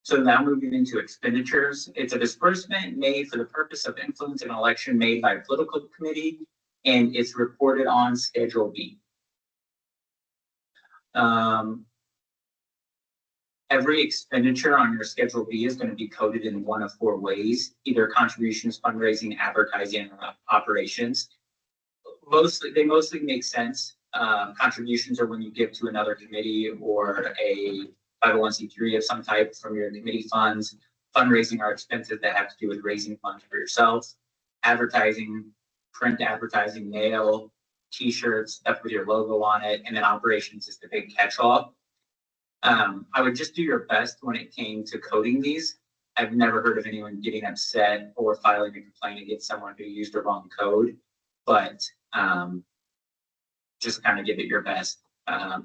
So now moving into expenditures, it's a disbursement made for the purpose of influencing an election made by a political committee, and it's reported on Schedule B. Every expenditure on your Schedule B is going to be coded in one of four ways: either contributions, fundraising, advertising, or operations. They mostly make sense. Contributions are when you give to another committee or a 501c3 of some type from your committee funds. Fundraising are expenses that have to do with raising funds for yourself. Advertising, print advertising, mail, t-shirts, stuff with your logo on it. And then operations is the big catch-all. I would just do your best when it came to coding these. I've never heard of anyone getting upset or filing a complaint against someone who used the wrong code, but just kind of give it your best.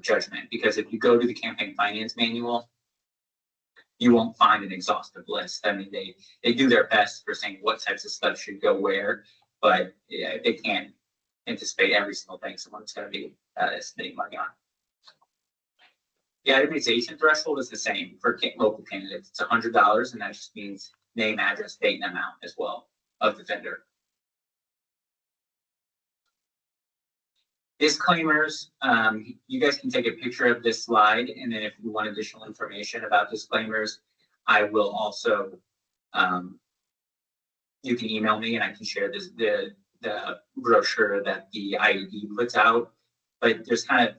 judgment, because if you go to the campaign finance manual, you won't find an exhaustive list. I mean, they do their best for saying what types of stuff should go where, but yeah, they can't anticipate every single thing someone's going to be spending money on. The itemization threshold is the same for local candidates. It's $100, and that just means name, address, date, and amount as well of the vendor. Disclaimers, you guys can take a picture of this slide, and then if you want additional information about disclaimers, I will also, you can email me and I can share this, the brochure that the IED puts out. But there's kind of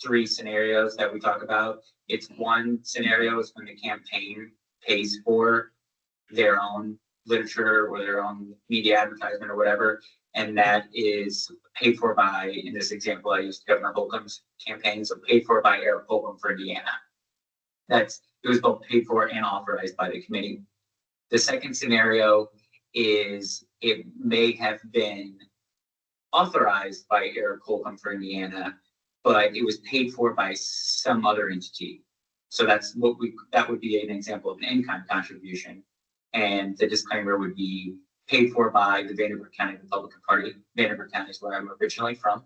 3 scenarios that we talk about. It's one scenario is when the campaign pays for their own literature or their own media advertisement or whatever, and that is paid for by, in this example, I used Governor Holcomb's campaign, so paid for by Eric Holcomb for Indiana. It was both paid for and authorized by the committee. The second scenario is it may have been authorized by Eric Holcomb for Indiana, but it was paid for by some other entity. So that would be an example of an in-kind contribution. And the disclaimer would be paid for by the Vanderbilt County Republican Party. Vanderbilt County is where I'm originally from,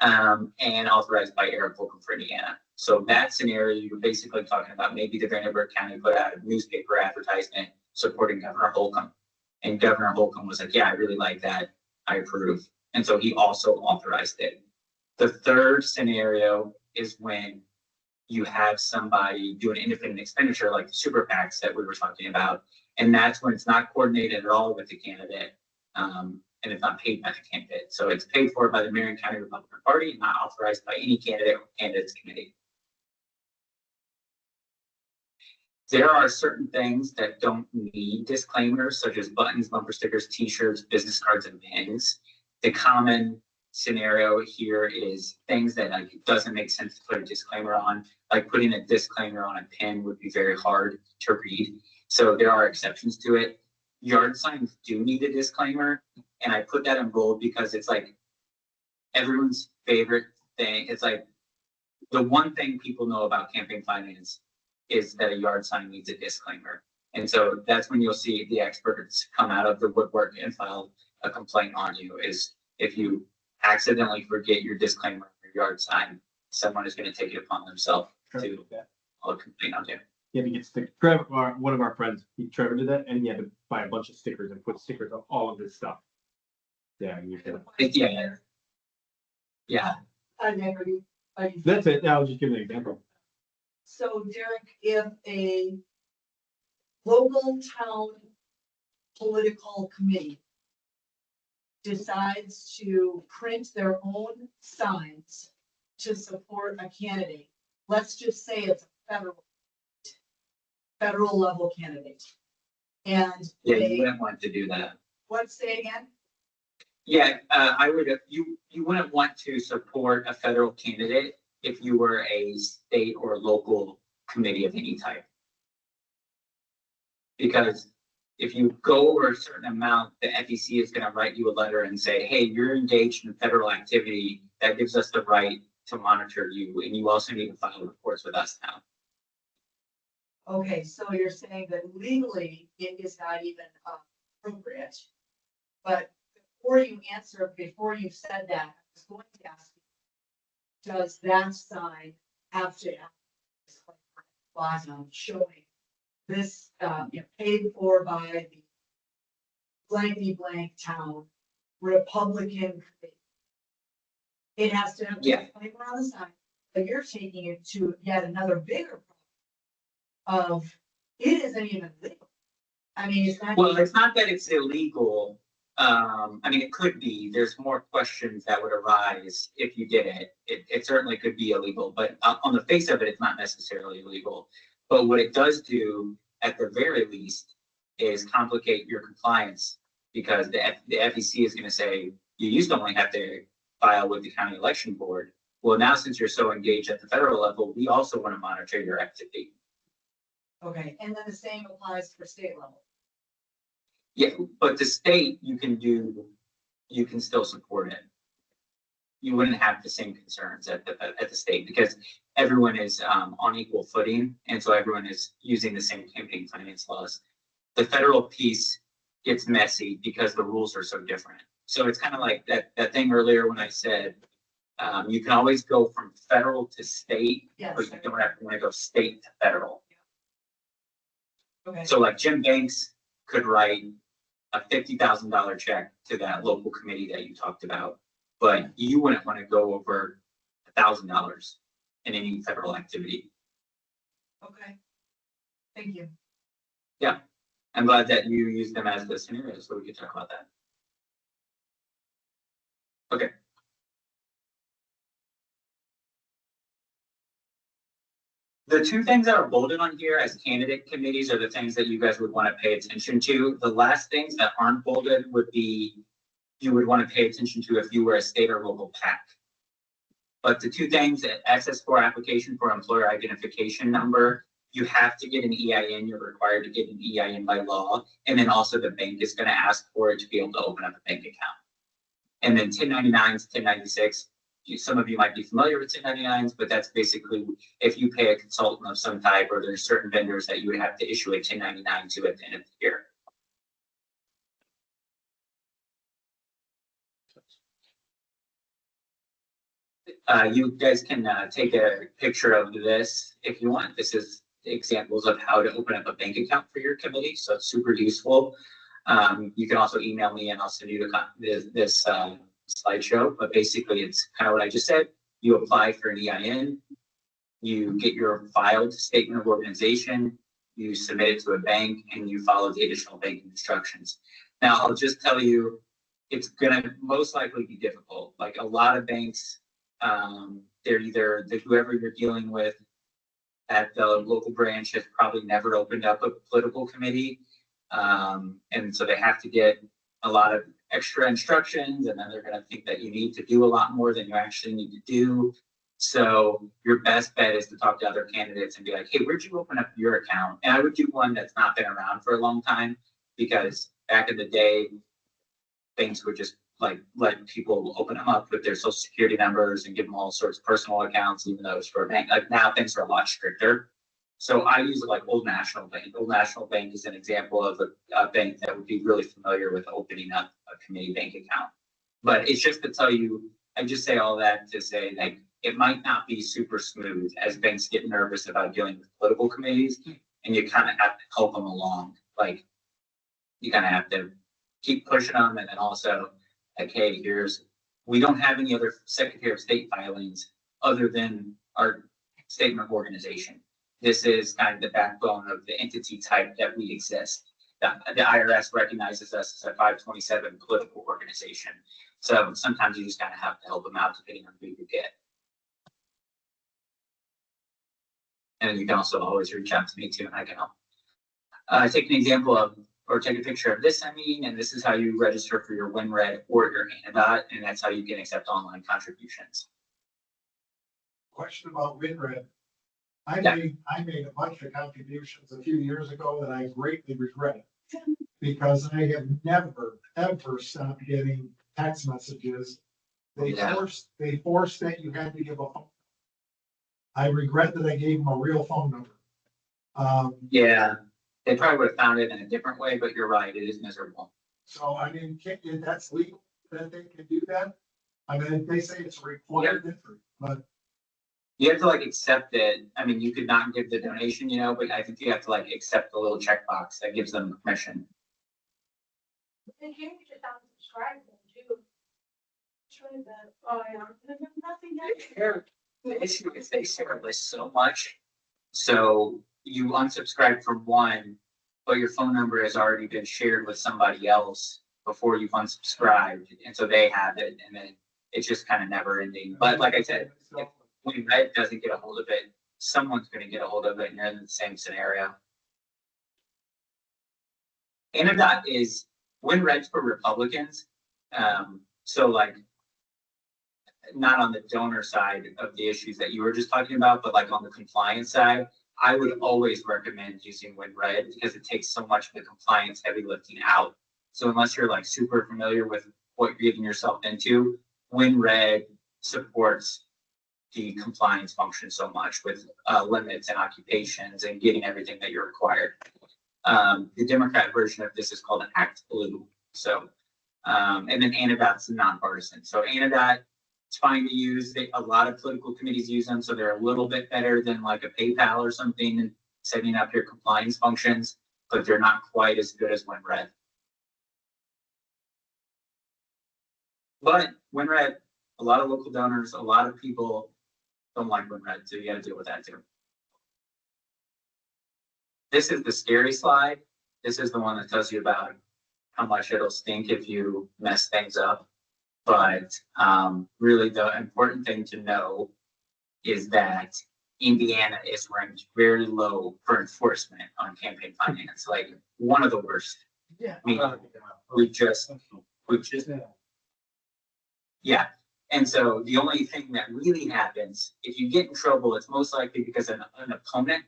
and authorized by Eric Holcomb for Indiana. So that scenario, you're basically talking about maybe the Vanderbilt County put out a newspaper advertisement supporting Governor Holcomb. And Governor Holcomb was like, yeah, I really like that. I approve. And so he also authorized it. The third scenario is when you have somebody do an independent expenditure like the super PACs that we were talking about. And that's when it's not coordinated at all with the candidate, and it's not paid by the candidate. So it's paid for by the Marion County Republican Party and not authorized by any candidate or candidates committee. There are certain things that don't need disclaimers, such as buttons, bumper stickers, t-shirts, business cards, and pins. The common scenario here is things that like it doesn't make sense to put a disclaimer on, like putting a disclaimer on a pin would be very hard to read. So there are exceptions to it. Yard signs do need a disclaimer, and I put that in bold because it's like everyone's favorite thing. It's like the one thing people know about campaign finance is that a yard sign needs a disclaimer. And so that's when you'll see the experts come out of the woodwork and file a complaint on you, is if you accidentally forget your disclaimer on your yard sign, someone is going to take it upon themselves to file a complaint on you. You had to get stickers. Trevor, one of our friends, Trevor did that, and he had to buy a bunch of stickers and put stickers on all of his stuff. Yeah, you should. Yeah. That's it. I was just giving an example. So Derek, if a local town political committee decides to print their own signs to support a candidate, let's just say it's a federal level candidate. And Yeah, you wouldn't want to do that. What, say again? Yeah, I would. You wouldn't want to support a federal candidate if you were a state or local committee of any type. Because if you go over a certain amount, the FEC is going to write you a letter and say, hey, you're engaged in federal activity that gives us the right to monitor you, and you also need to file reports with us now. Okay, so you're saying that legally it is not even appropriate. But before you said that, I was going to ask you, does that sign have to have this plaza showing this paid for by the blankety blank town Republican committee? It has to have a disclaimer on the sign, but you're taking it to yet another bigger problem of it isn't even legal. I mean, it's not. Well, it's not that it's illegal. I mean, it could be. There's more questions that would arise if you did it. It certainly could be illegal, but on the face of it, it's not necessarily illegal. But what it does do, at the very least, is complicate your compliance, because the FEC is going to say, you used to only have to file with the county election board. Well, now since you're so engaged at the federal level, we also want to monitor your activity. Okay, and then the same applies for state level. Yeah, but the state, you can still support it. you wouldn't have the same concerns at the state because everyone is on equal footing. And so everyone is using the same campaign finance laws. The federal piece gets messy because the rules are so different. So it's kind of like that thing earlier when I said, you can always go from federal to state, Yes. but you don't have to want to go state to federal. Okay. So like Jim Banks could write a $50,000 check to that local committee that you talked about, but you wouldn't want to go over $1,000 in any federal activity. Okay. Thank you. I'm glad that you used them as the scenario so we could talk about that. Okay. The two things that are bolded on here as candidate committees are the things that you guys would want to pay attention to. The last things that aren't bolded would be you would want to pay attention to if you were a state or local PAC. But the two things, access for application for employer identification number, you have to get an EIN. You're required to get an EIN by law. And then also the bank is going to ask for it to be able to open up a bank account. And then 1099s, 1096. Some of you might be familiar with 1099s, but that's basically if you pay a consultant of some type or there's certain vendors that you would have to issue a 1099 to at the end of the year. You guys can take a picture of this if you want. This is examples of how to open up a bank account for your committee, so it's super useful. You can also email me and I'll send you this slideshow, but basically it's kind of what I just said. You apply for an EIN, you get your filed statement of organization, you submit it to a bank, and you follow the additional banking instructions. Now, I'll just tell you, it's gonna most likely be difficult. Like a lot of banks, they're either whoever you're dealing with at the local branch has probably never opened up a political committee. And so they have to get a lot of extra instructions, and then they're going to think that you need to do a lot more than you actually need to do. So your best bet is to talk to other candidates and be like, hey, where'd you open up your account? And I would do one that's not been around for a long time, because back in the day, banks would just like let people open them up with their social security numbers and give them all sorts of personal accounts, even though it was for a bank. Like now things are a lot stricter. So I use like Old National Bank. Old National Bank is an example of a bank that would be really familiar with opening up a community bank account. But it's just to tell you, I just say all that to say like it might not be super smooth as banks get nervous about dealing with political committees, and you kind of have to help them along. Like you kind of have to keep pushing them, and then also like, hey, we don't have any other Secretary of State filings other than our statement of organization. This is kind of the backbone of the entity type that we exist. The IRS recognizes us as a 527 political organization. So sometimes you just kind of have to help them out depending on who you get. And you can also always reach out to me too, and I can help. Take an example of, or take a picture of this, and this is how you register for your WinRed or your Canada, and that's how you can accept online contributions. Question about WinRed. I Yeah. made a bunch of contributions a few years ago that I greatly regret, because I have never, ever stopped getting text messages. They forced that you had to give a phone. I regret that I gave them a real phone number. Yeah, they probably would have found it in a different way, but you're right, it is miserable. So I mean, that's legal that they can do that. I mean, they say it's required, but You have to like accept it. I mean, you could not give the donation, but I think you have to like accept the little checkbox that gives them permission. And can you just unsubscribe them too? Try that. Oh, yeah. There's nothing there. The issue is they share a list so much. So you unsubscribe from one, but your phone number has already been shared with somebody else before you've unsubscribed. And so they have it, and then it's just kind of never ending. But like I said, when Red doesn't get a hold of it, someone's going to get a hold of it, and you're in the same scenario. Canada is when Red's for Republicans. So like not on the donor side of the issues that you were just talking about, but like on the compliance side, I would always recommend using WinRed because it takes so much of the compliance heavy lifting out. So unless you're like super familiar with what you're getting yourself into, WinRed supports the compliance function so much with limits and occupations and getting everything that you're required. The Democrat version of this is called an Act Blue. So, and then ANIDOT's nonpartisan. So ANIDOT, it's fine to use. A lot of political committees use them, so they're a little bit better than like a PayPal or something in setting up your compliance functions, but they're not quite as good as WinRed. But WinRed, a lot of local donors, a lot of people don't like WinRed, so you got to deal with that too. This is the scary slide. This is the one that tells you about how much it'll stink if you mess things up. But really the important thing to know is that Indiana is ranked very low for enforcement on campaign finance, like one of the worst. Yeah. I mean, we just, yeah. And so the only thing that really happens, if you get in trouble, it's most likely because an opponent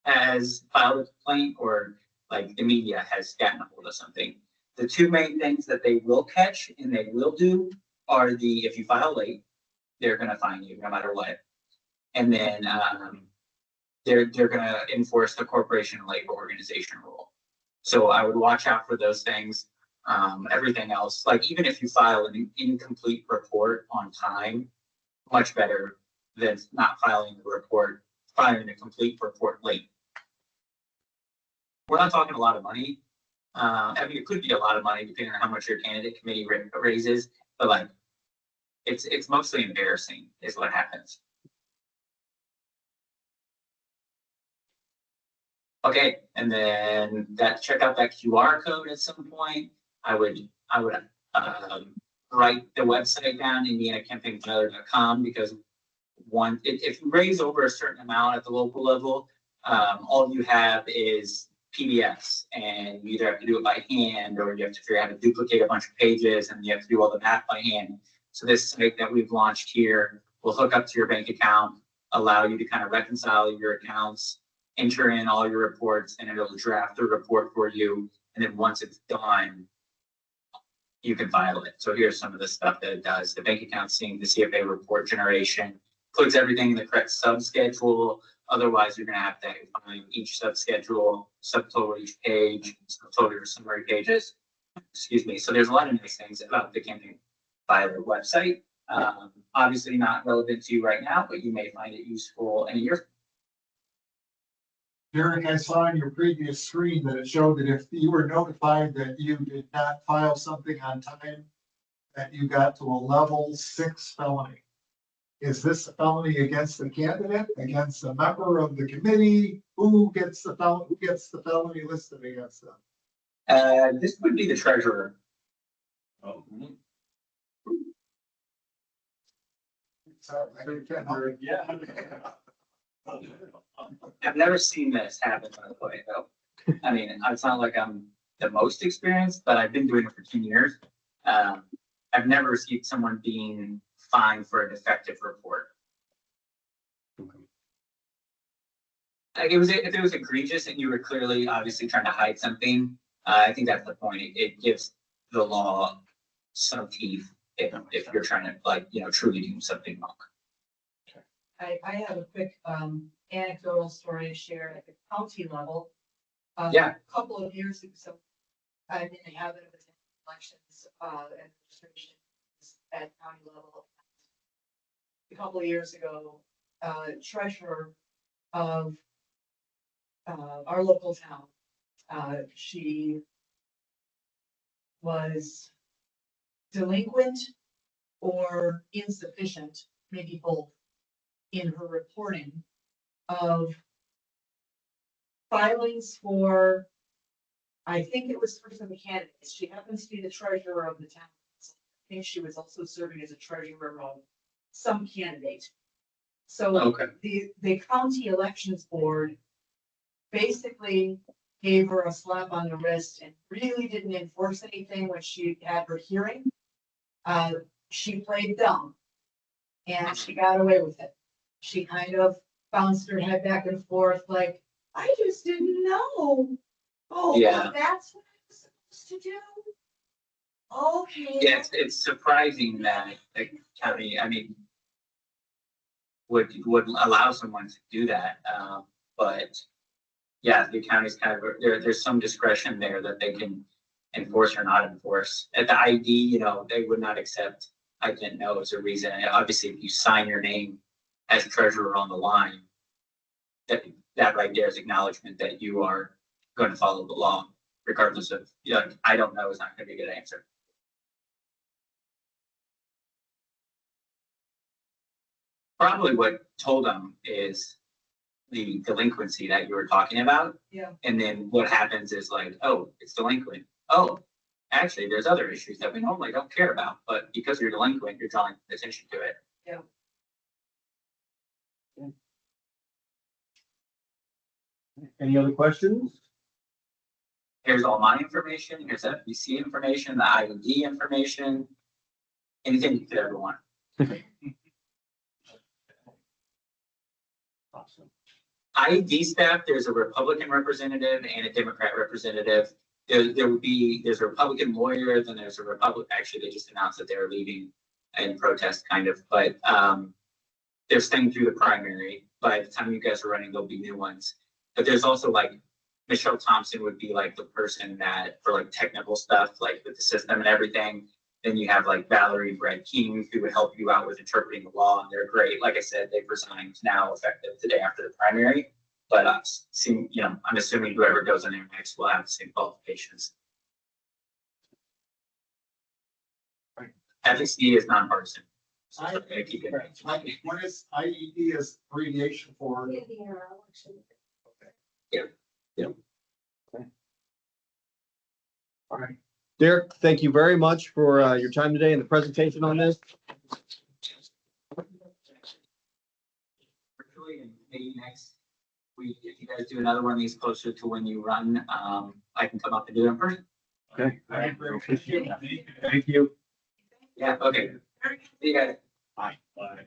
has filed a complaint or like the media has gotten a hold of something. The two main things that they will catch and they will do are if you file late, they're going to fine you no matter what. And then they're going to enforce the corporation and labor organization rule. So I would watch out for those things. Everything else, like even if you file an incomplete report on time, much better than not filing a complete report late. We're not talking a lot of money. I mean, it could be a lot of money depending on how much your candidate committee raises, but like it's mostly embarrassing is what happens. Okay, and then check out that QR code at some point. I would write the website down, indianacampaigntogether.com, because if you raise over a certain amount at the local level, all you have is PDFs, and you either have to do it by hand or you have to figure out how to duplicate a bunch of pages and you have to do all the math by hand. So this site that we've launched here will hook up to your bank account, allow you to kind of reconcile your accounts, enter in all your reports, and it'll draft the report for you. And then once it's done, you can file it. So here's some of the stuff that it does. The bank account sync, the CFA report generation, puts everything in the correct subschedule. Otherwise, you're going to have to find each subschedule, subtotal each page, subtotal your summary pages. Excuse me. So there's a lot of nice things about the campaign filer website. Obviously not relevant to you right now, but you may find it useful in a year. Derek, I saw on your previous screen that it showed that if you were notified that you did not file something on time, that you got to a level 6 felony. Is this a felony against the candidate, against a member of the committee? Who gets the felony listed against them? This would be the treasurer. Oh. Yeah. I've never seen this happen, by the way, though. I mean, it's not like I'm the most experienced, but I've been doing it for 10 years. I've never seen someone being fined for a defective report. Like if it was egregious and you were clearly, obviously trying to hide something, I think that's the point. It gives the law some teeth if you're trying to, truly do something wrong. I have a quick anecdotal story to share at the county level. Yeah. A couple of years ago, so I'm in the habit of attending elections administration at county level. A couple of years ago, treasurer of our local town, she was delinquent or insufficient, maybe both, in her reporting of filings for, I think it was for some candidates. She happens to be the treasurer of the town. I think she was also serving as a treasurer of some candidate. So Okay. the county elections board basically gave her a slap on the wrist and really didn't enforce anything when she had her hearing. She played dumb and she got away with it. She kind of bounced her head back and forth like, I just didn't know. Oh, Yeah. that's what I was supposed to do. Okay. Yeah, it's surprising that the county, I mean, would allow someone to do that. But yeah, the county's kind of, there's some discretion there that they can enforce or not enforce. At the ID, they would not accept, I didn't know as a reason. And obviously, if you sign your name as treasurer on the line, that right there is acknowledgement that you are going to follow the law, regardless of, I don't know is not going to be a good answer. Probably what told them is the delinquency that you were talking about. Yeah. And then what happens is like, oh, it's delinquent. Oh, actually, there's other issues that we normally don't care about, but because you're delinquent, you're drawing attention to it. Yeah. Any other questions? Here's all my information. Here's FBC information, the IUD information, anything you could ever want. Awesome. IED staff, there's a Republican representative and a Democrat representative. There's a Republican lawyer, then there's a actually, they just announced that they're leaving in protest kind of, but they're staying through the primary. By the time you guys are running, there'll be new ones. But there's also like, Michelle Thompson would be like the person that, for like technical stuff, like with the system and everything. Then you have like Valerie Brett King, who would help you out with interpreting the law, and they're great. Like I said, they've resigned now, effective the day after the primary. But I'm assuming whoever goes in there next will have the same qualifications. FXD is nonpartisan. So I- okay, keep it. When is IED is abbreviation for? All right. Derek, thank you very much for your time today and the presentation on this. Virtually, and maybe next week, if you guys do another one of these closer to when you run, I can come up and do it in person. Okay. Thank you. Yeah, okay. See you guys. Bye. Bye.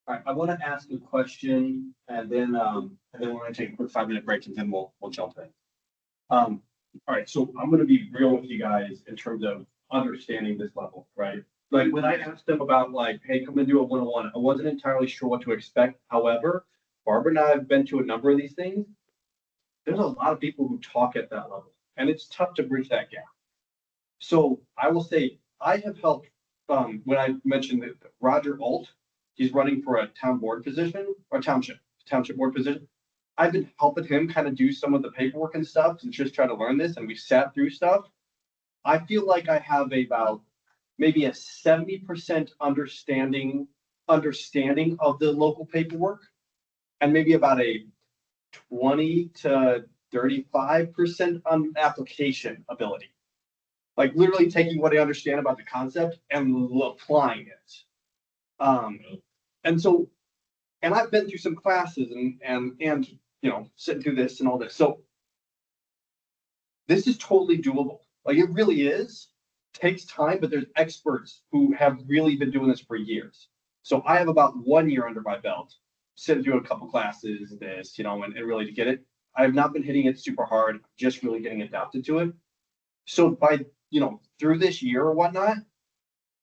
All right, I want to ask a question and then we're going to take a quick 5-minute break and then we'll jump in. All right, so I'm going to be real with you guys in terms of understanding this level, right? Like when I asked them about like, hey, come and do a 101, I wasn't entirely sure what to expect. However, Barbara and I have been to a number of these things. There's a lot of people who talk at that level and it's tough to bridge that gap. So I will say I have helped when I mentioned that Roger Alt, he's running for a town board position or township board position. I've been helping him kind of do some of the paperwork and stuff and just try to learn this. And we sat through stuff. I feel like I have about maybe a 70% understanding of the local paperwork and maybe about a 20 to 35% on application ability. Like literally taking what I understand about the concept and applying it. And I've been through some classes and sitting through this and all this. So this is totally doable. Like it really is. Takes time, but there's experts who have really been doing this for years. So I have about 1 year under my belt, sitting through a couple classes, and really to get it. I have not been hitting it super hard, just really getting adapted to it. So by, through this year or whatnot,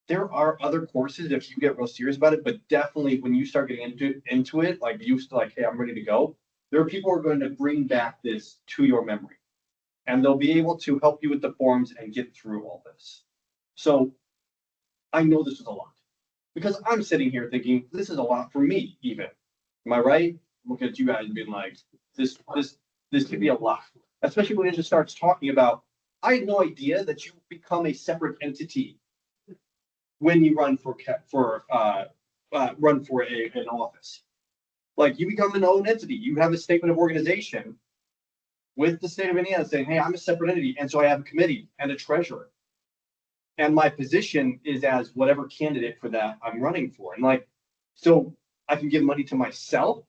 there are other courses if you get real serious about it, but definitely when you start getting into it, like used to like, hey, I'm ready to go. There are people who are going to bring back this to your memory and they'll be able to help you with the forms and get through all this. So I know this is a lot because I'm sitting here thinking this is a lot for me even. Am I right? Looking at you guys being like, this could be a lot, especially when it just starts talking about, I had no idea that you become a separate entity when you run for an office. Like you become an own entity. You have a statement of organization with the state of Indiana saying, hey, I'm a separate entity. And so I have a committee and a treasurer. And my position is as whatever candidate for that I'm running for. And like, so I can give money to myself.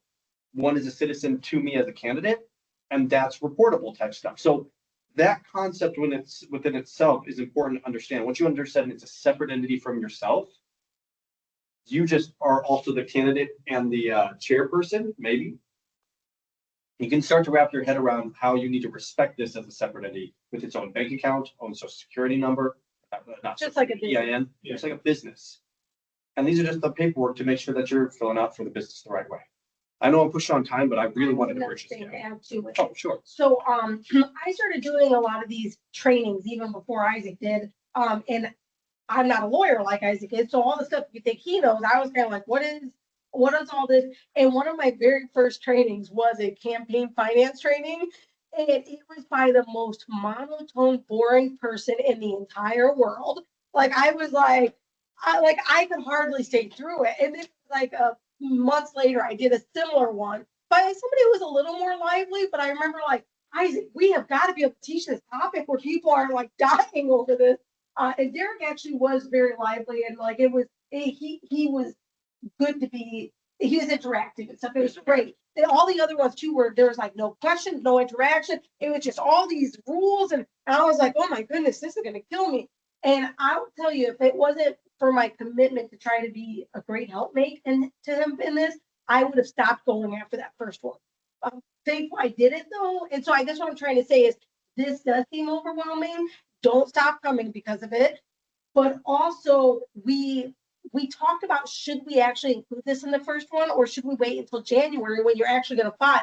One is a citizen to me as a candidate, and that's reportable type stuff. So that concept when it's within itself is important to understand. Once you understand it's a separate entity from yourself, you just are also the candidate and the chairperson, maybe. You can start to wrap your head around how you need to respect this as a separate entity with its own bank account, own social security number, not Just like a EIN, just like a business. And these are just the paperwork to make sure that you're filling out for the business the right way. I know I'm pushing on time, but I really wanted to Another bridge this thing to gap. add to it. Oh, sure. So, I started doing a lot of these trainings even before Isaac did. And I'm not a lawyer like Isaac is, so all the stuff you think he knows, I was kind of like, what is all this? And one of my very first trainings was a campaign finance training. And it was by the most monotone, boring person in the entire world. Like, I was like, I could hardly stay through it. And then like months later, I did a similar one by somebody who was a little more lively, but I remember like, Isaac, we have got to be able to teach this topic where people are like dying over this. And Derek actually was very lively and like he was good to be, he was interactive and stuff. It was great. And all the other ones too were, there was like no questions, no interaction. It was just all these rules. And I was like, oh my goodness, this is going to kill me. And I will tell you, if it wasn't for my commitment to try to be a great helpmate and to him in this, I would have stopped going after that first one. I'm thankful I did it though. And so I guess what I'm trying to say is this does seem overwhelming. Don't stop coming because of it. But also we talked about, should we actually include this in the first one or should we wait until January when you're actually going to file?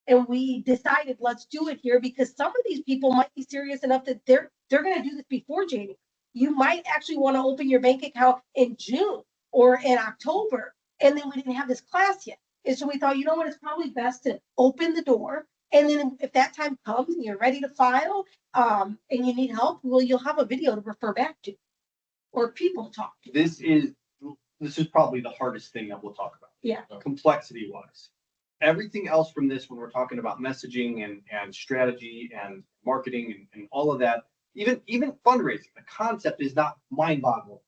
And we decided let's do it here because some of these people might be serious enough that they're going to do this before January. You might actually want to open your bank account in June or in October. And then we didn't have this class yet. And so we thought, you know what, it's probably best to open the door. And then if that time comes and you're ready to file, and you need help, well, you'll have a video to refer back to or people to talk to. This is probably the hardest thing that we'll talk about. Yeah. Complexity wise. Everything else from this, when we're talking about messaging and strategy and marketing and all of that, even fundraising, the concept is not mind boggling.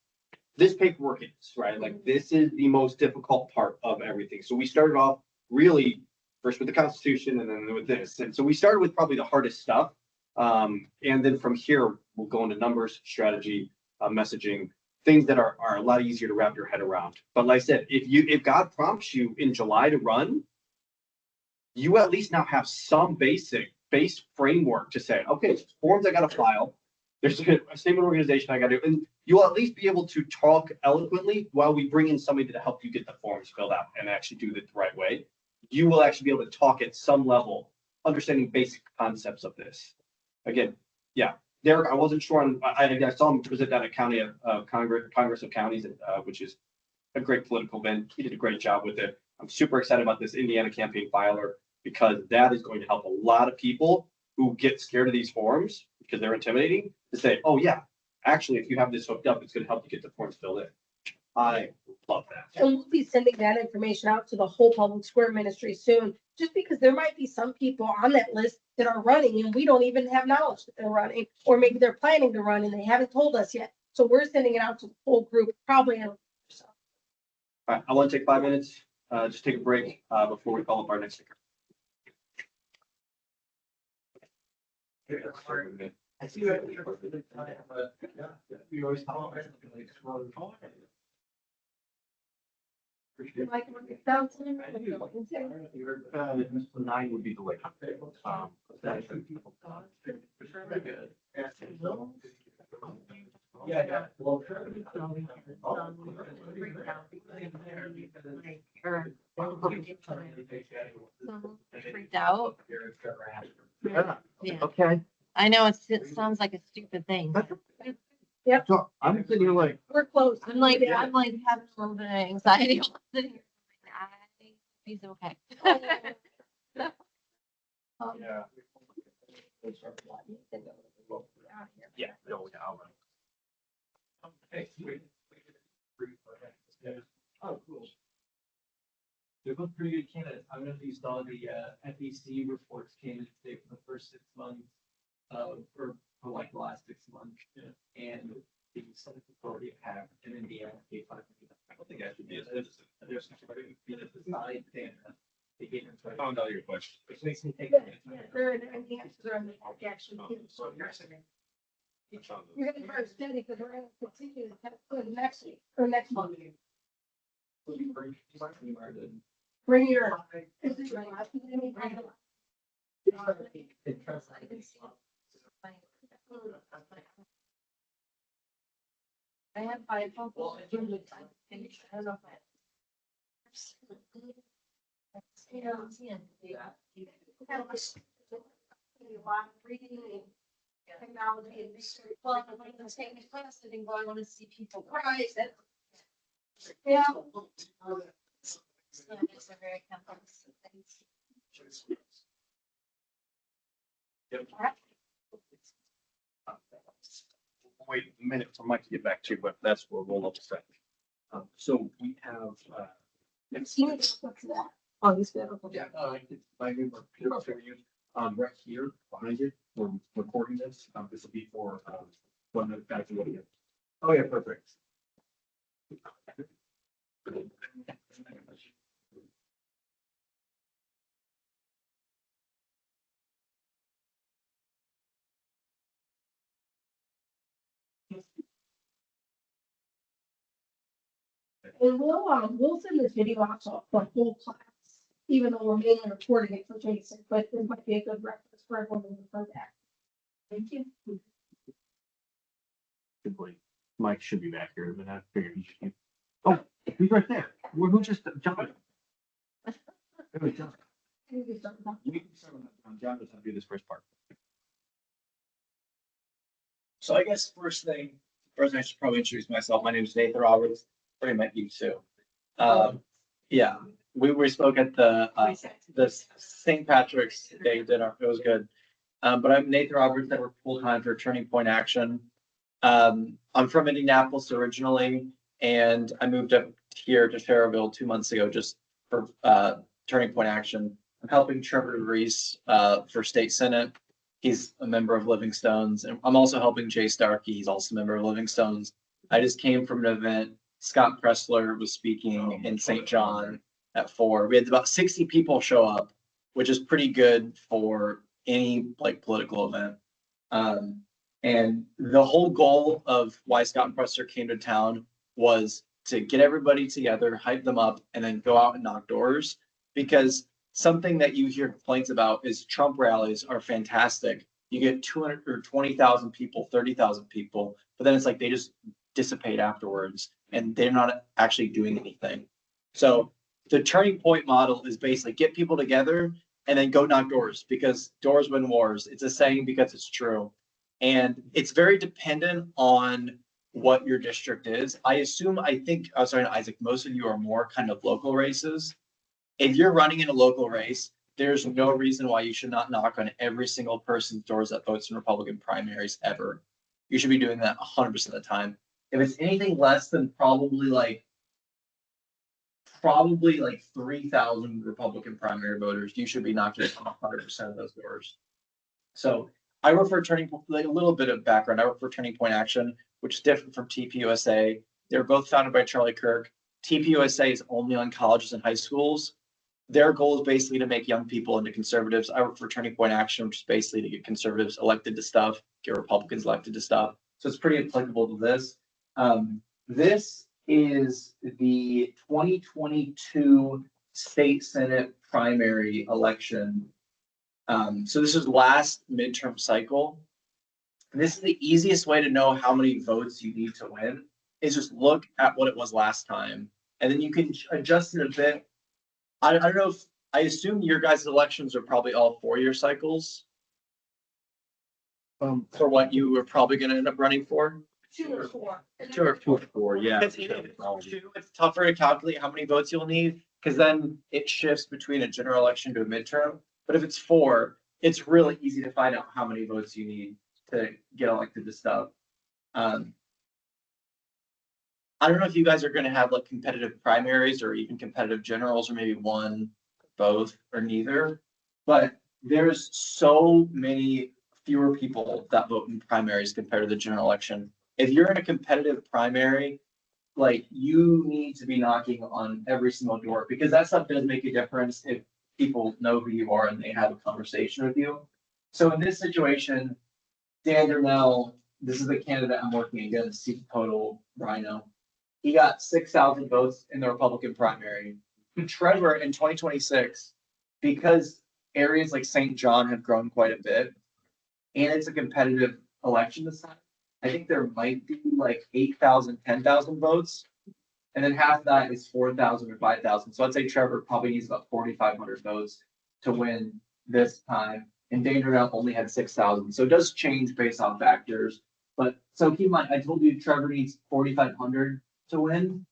This paperwork is, right? Like this is the most difficult part of everything. So we started off really first with the Constitution and then with this. And so we started with probably the hardest stuff. And then from here, we'll go into numbers, strategy, messaging, things that are a lot easier to wrap your head around. But like I said, if God prompts you in July to run, you at least now have some base framework to say, okay, forms I got to file. There's a statement of organization I got to do, and you'll at least be able to talk eloquently while we bring in somebody to help you get the forms filled out and actually do it the right way. You will actually be able to talk at some level, understanding basic concepts of this. Again, yeah, Derek, I wasn't sure on, I saw him present that at Congress of Counties, which is a great political event. He did a great job with it. I'm super excited about this Indiana campaign filer because that is going to help a lot of people who get scared of these forms because they're intimidating to say, oh yeah, actually, if you have this hooked up, it's going to help you get the forms filled in. I love that. And we'll be sending that information out to the whole public square ministry soon, just because there might be some people on that list that are running and we don't even have knowledge that they're running, or maybe they're planning to run and they haven't told us yet. So we're sending it out to the whole group, probably. All right, I want to take 5 minutes, just take a break before we call up our next speaker. I see that. We always talk about Like, when it's down to them, Mr. 9 would be the way. Yeah. Well, Freaked out. Yeah. Okay. I know it sounds like a stupid thing. So I'm sitting here like, we're close. I'm like having a little bit of anxiety. He's okay. yeah. Yeah, no, Oh, cool. They're both pretty good candidates. I don't know if you saw the FEC reports came in today for the first 6 months, for like the last 6 months. And the Senate authority have in Indiana paid $5 million. I don't think I should be a citizen. There's somebody who the side thing. They gave them. Oh, no, your question. Which makes me think. They're in enhanced, they're on the actually. You're gonna start steady because we're gonna continue to go next week or next month. Bring your. Is it your last name? I have five people. I don't know if I. A lot of reading and technology and research. Well, when I'm taking a class, I think, well, I want to see people cry. Yeah. So it's a very complex thing. Wait a minute for Mike to get back to you, but that's where we'll look at. So we have, What's that? Oh, he's good. Okay. my new computer for you, right here behind you, we're recording this, this will be for, one minute back to what you. Oh, yeah, perfect. And we'll send this video out to the whole class, even though we're mainly recording it for 26, but this might be a good reference for everyone to refer back. Thank you. Good boy. Mike should be back here, but I figured he should. Oh, he's right there. Who just jumped? There we go. You can start with that. John, let's do this first part. So I guess first I should probably introduce myself. My name is Nathan Roberts. Pretty met you too. Yeah, we spoke at the St. Patrick's Day dinner. It was good. But I'm Nathan Roberts. I work full time for Turning Point Action. I'm from Indianapolis originally, and I moved up here to Fairville 2 months ago just for Turning Point Action. I'm helping Trevor Reese for state senate. He's a member of Living Stones, and I'm also helping Jay Starkey. He's also a member of Living Stones. I just came from an event. Scott Pressler was speaking in St. John at 4. We had about 60 people show up, which is pretty good for any like political event. And the whole goal of why Scott and Pressler came to town was to get everybody together, hype them up, and then go out and knock doors. Because something that you hear complaints about is Trump rallies are fantastic. You get 200 or 20,000 people, 30,000 people, but then it's like they just dissipate afterwards and they're not actually doing anything. So the turning point model is basically get people together and then go knock doors, because doors win wars. It's a saying because it's true. And it's very dependent on what your district is. I think, Isaac, most of you are more kind of local races. If you're running in a local race, there's no reason why you should not knock on every single person's doors that votes in Republican primaries ever. You should be doing that 100% of the time. If it's anything less than probably like 3,000 Republican primary voters, you should be knocking on 100% of those doors. So I work for Turning Point, like a little bit of background. I work for Turning Point Action, which is different from TPUSA. They're both founded by Charlie Kirk. TPUSA is only on colleges and high schools. Their goal is basically to make young people into conservatives. I work for Turning Point Action, which is basically to get conservatives elected to stuff, get Republicans elected to stuff. So it's pretty applicable to this. This is the 2022 state senate primary election. So this is last midterm cycle. And this is the easiest way to know how many votes you need to win, is just look at what it was last time. And then you can adjust it a bit. I don't know if, I assume your guys' elections are probably all 4-year cycles. For what you were probably going to end up running for. 2 or 4. 2 or 4, yeah. It's tougher to calculate how many votes you'll need, because then it shifts between a general election to a midterm. But if it's 4, it's really easy to find out how many votes you need to get elected to stuff. I don't know if you guys are going to have like competitive primaries or even competitive generals, or maybe one, both, or neither. But there's so many fewer people that vote in primaries compared to the general election. If you're in a competitive primary, like you need to be knocking on every single door, because that stuff does make a difference if people know who you are and they have a conversation with you. So in this situation, Dan Darnell, this is the candidate I'm working against, Steve Total Rhino. He got 6,000 votes in the Republican primary. Trevor in 2026, because areas like St. John have grown quite a bit, and it's a competitive election this time, I think there might be like 8,000, 10,000 votes. And then half that is 4,000 or 5,000. So I'd say Trevor probably needs about 4,500 votes to win this time. And Dangermount only had 6,000. So it does change based on factors. But so keep in mind, I told you Trevor needs 4,500 to win.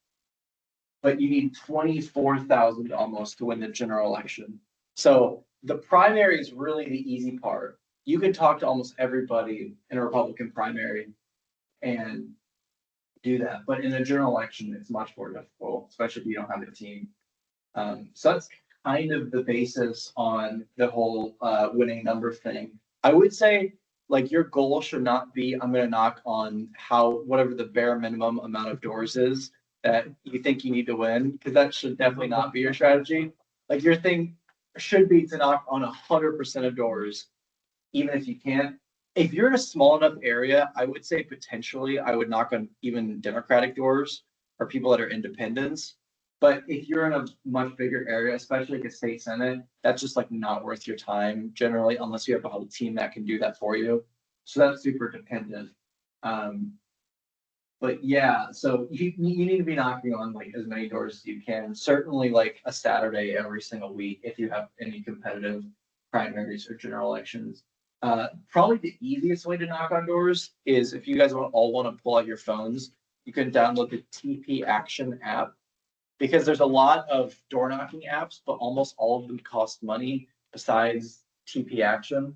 But you need 24,000 almost to win the general election. So the primary is really the easy part. You can talk to almost everybody in a Republican primary and do that. But in a general election, it's much more difficult, especially if you don't have a team. So that's kind of the basis on the whole winning number thing. I would say like your goal should not be, I'm gonna knock on whatever the bare minimum amount of doors is that you think you need to win, because that should definitely not be your strategy. Like your thing should be to knock on 100% of doors, even if you can't. If you're in a small enough area, I would say potentially I would knock on even Democratic doors or people that are independents. But if you're in a much bigger area, especially like a state senate, that's just like not worth your time generally, unless you have a whole team that can do that for you. So that's super dependent. But yeah, so you need to be knocking on like as many doors as you can. Certainly like a Saturday every single week if you have any competitive primaries or general elections. Probably the easiest way to knock on doors is if you guys all want to pull out your phones, you can download the TP Action app, because there's a lot of door knocking apps, but almost all of them cost money besides TP Action.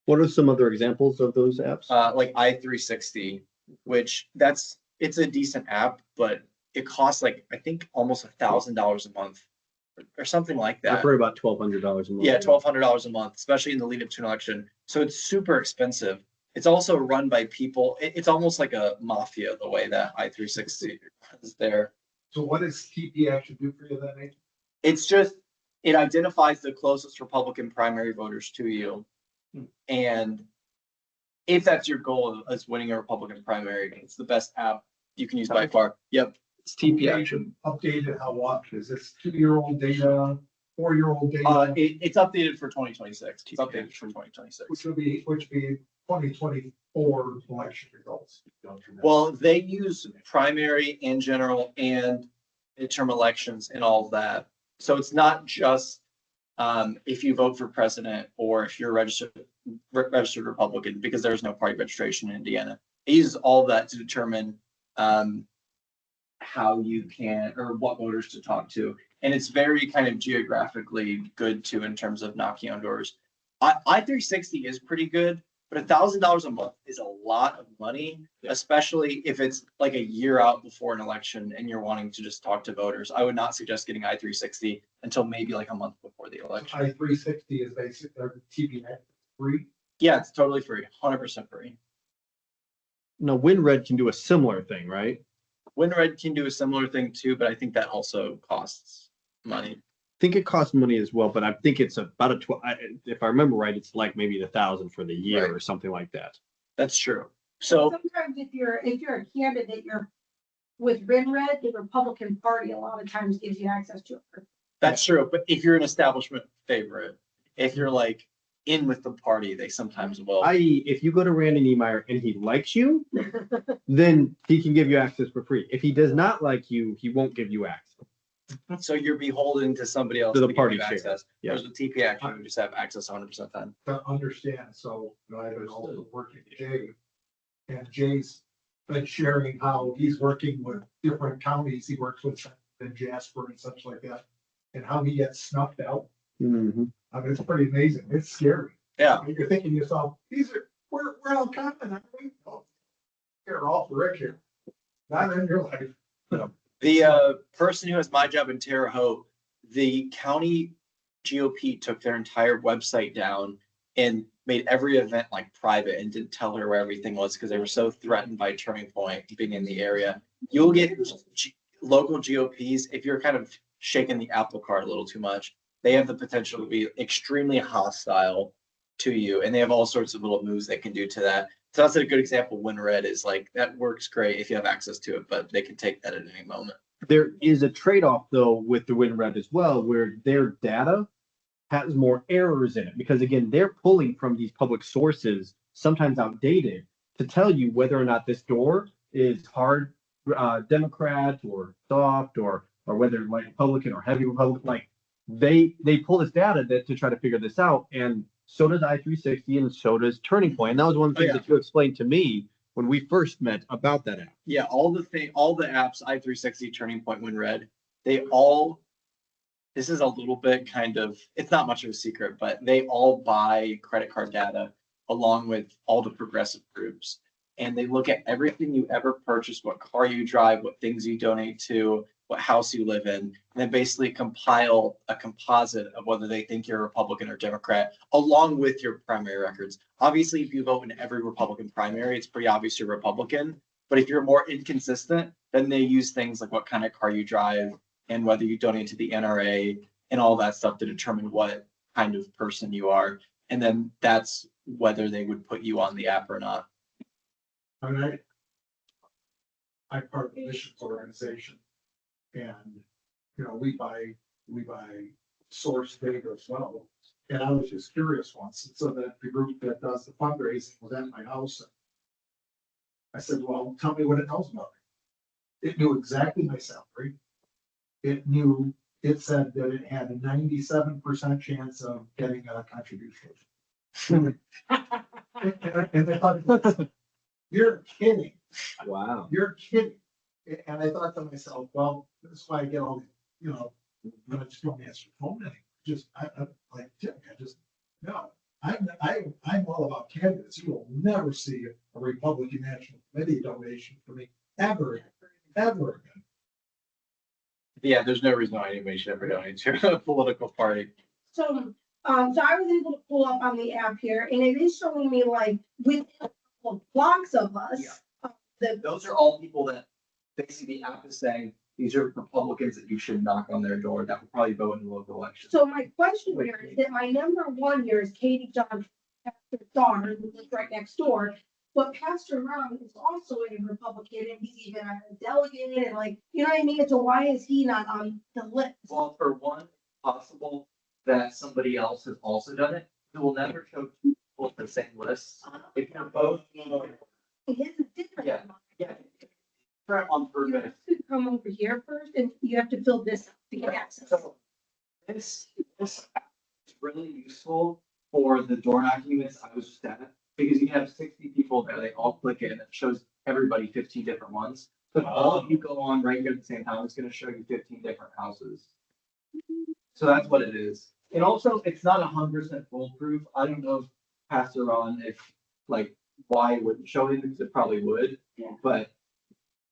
What are some other examples of those apps? Like i360, which it's a decent app, but it costs like, I think almost $1,000 a month or something like that. For about $1,200 a month. Yeah, $1,200 a month, especially in the lead up to an election. So it's super expensive. It's also run by people. It's almost like a mafia the way that i360 is there. So what does TP Action do for you then, Nate? It's just, it identifies the closest Republican primary voters to you. And if that's your goal is winning a Republican primary, it's the best app you can use by far. Yep. It's TP Action. Updated how often? Is this 2-year-old data, 4-year-old data? It's updated for 2026. It's updated for 2026. Which would be 2024 election results. Well, they use primary and general and midterm elections and all of that. So it's not just if you vote for president or if you're a registered Republican, because there's no party registration in Indiana. It uses all of that to determine how you can, or what voters to talk to. And it's very kind of geographically good too in terms of knocking on doors. I360 is pretty good, but $1,000 a month is a lot of money, especially if it's like a year out before an election and you're wanting to just talk to voters. I would not suggest getting I360 until maybe like a month before the election. I360 is basically TP free. Yeah, it's totally free, 100% free. Now, WinRed can do a similar thing, right? WinRed can do a similar thing too, but I think that also costs money. I think it costs money as well, but I think it's about if I remember right, it's like maybe 1,000 for the year Right. or something like that. That's true. So Sometimes if you're a candidate, you're with WinRed, the Republican Party a lot of times gives you access to it. that's true. But if you're an establishment favorite, if you're like in with the party, they sometimes will. I.e., if you go to Randy Niemeyer and he likes you, then he can give you access for free. If he does not like you, he won't give you access. So you're beholden to somebody else To the give party you chair. access. Yeah. Whereas with TP Action, you just have access 100% of the time. To understand, so I've been also working with Jay. And Jay's been sharing how he's working with different counties. He works with in Jasper and such like that. And how he gets snuffed out. Mhm. I mean, it's pretty amazing. It's scary. Yeah. You're thinking to yourself, we're all confident. You're all for Rick here. Not in your life. The person who has my job in Terre Haute, the county GOP took their entire website down and made every event like private and didn't tell her where everything was because they were so threatened by Turning Point being in the area. You'll get local GOPs, if you're kind of shaking the apple cart a little too much, they have the potential to be extremely hostile to you, and they have all sorts of little moves they can do to that. So that's a good example. WinRed is like, that works great if you have access to it, but they can take that at any moment. There is a trade-off though with the WinRed as well, where their data has more errors in it because again, they're pulling from these public sources, sometimes outdated. to tell you whether or not this door is hard Democrat or soft or whether like Republican or heavy Republican. Like they pull this data to try to figure this out, and so does I-360 and so does Turning Point. And that was one of the things that you explained to me when we first met about that app. Yeah, all the apps, I-360, Turning Point, WinRed, they all, this is a little bit kind of, it's not much of a secret, but they all buy credit card data along with all the progressive groups. And they look at everything you ever purchased, what car you drive, what things you donate to, what house you live in, and then basically compile a composite of whether they think you're a Republican or Democrat, along with your primary records. Obviously, if you vote in every Republican primary, it's pretty obvious you're Republican. But if you're more inconsistent, then they use things like what kind of car you drive and whether you donate to the NRA and all that stuff to determine what kind of person you are. And then that's whether they would put you on the app or not. I mean, I'm part of the missions organization, and, you know, we buy source data as well. And I was just curious once, so that the group that does the fundraising was at my house. And I said, well, tell me what it knows about me. It knew exactly my salary. It said that it had a 97% chance of getting a contribution. And I thought, you're kidding. Wow. You're kidding. And I thought to myself, well, that's why I get all, you know, but I just don't answer the phone anymore. Just, I'm like, no. I'm all about candidates. You will never see a Republican National Committee donation for me ever again. Yeah, there's no reason why anybody should ever donate to a political party. So, so I was able to pull up on the app here, and it is showing me like within a couple of blocks of us. Those are all people that basically the app is saying these are Republicans that you should knock on their door that will probably vote in the local election. So my question here is that my number one here is Katie John, Pastor's daughter, who lives right next door. But Pastor Ron is also a Republican, and he's even a delegate, and like, you know what I mean? So why is he not on the list? Well, for one, possible that somebody else has also done it. It will never show two people on the same list. If you're both, His is different. Yeah. than mine. yeah, turn on You purpose. have to come over here first, and you have to fill this out to get access. So this app is really useful for the door knocking units I was just at, because you have 60 people there, they all click in, it shows everybody 15 different ones. So if all of you go on right here at the same time, it's gonna show you 15 different houses. So that's what it is. And also, it's not 100% foolproof. I don't know if Pastor Ron, if like why it wouldn't show him, because it probably would. Yeah. But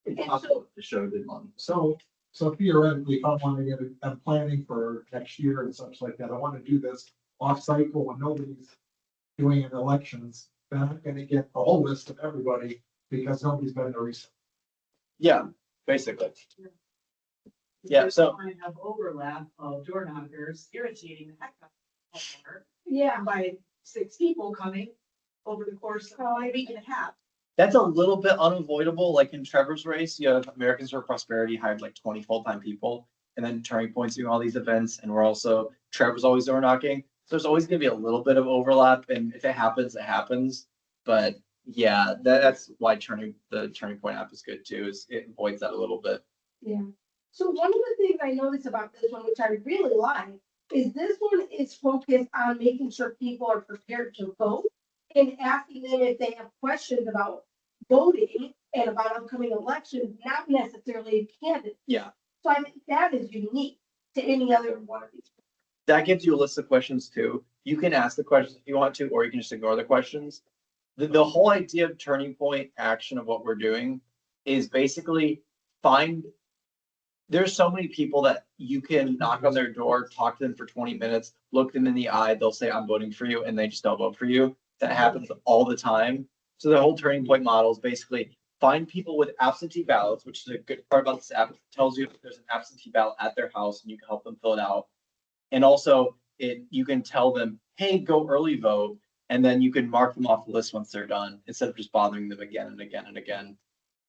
it's And possible to show good one. So theoretically, if I want to I'm planning for next year and such like that, I want to do this off cycle when nobody's doing elections, then I'm gonna get a whole list of everybody because nobody's been to research. Yeah, basically. Yeah, so I have overlap of door knockers irritating the heck out of the homeowner Yeah. by 6 people coming over the course of a week and a half. that's a little bit unavoidable. Like in Trevor's race, you have Americans for Prosperity hired like 20 full-time people, and then Turning Point's doing all these events, and we're also, Trevor's always door knocking. So there's always gonna be a little bit of overlap, and if it happens, it happens. But yeah, that's why the Turning Point app is good too, is it avoids that a little bit. Yeah. So one of the things I noticed about this one, which I really like, is this one is focused on making sure people are prepared to vote and asking them if they have questions about voting and about upcoming elections, not necessarily candidates. Yeah. So I think that is unique to any other one of these. That gives you a list of questions too. You can ask the questions if you want to, or you can just ignore the questions. The whole idea of Turning Point action of what we're doing is basically there's so many people that you can knock on their door, talk to them for 20 minutes, look them in the eye, they'll say, I'm voting for you, and they just don't vote for you. That happens all the time. So the whole Turning Point model is basically find people with absentee ballots, which is a good part about this app. It tells you if there's an absentee ballot at their house and you can help them fill it out. And also you can tell them, hey, go early vote. And then you can mark them off the list once they're done, instead of just bothering them again and again and again.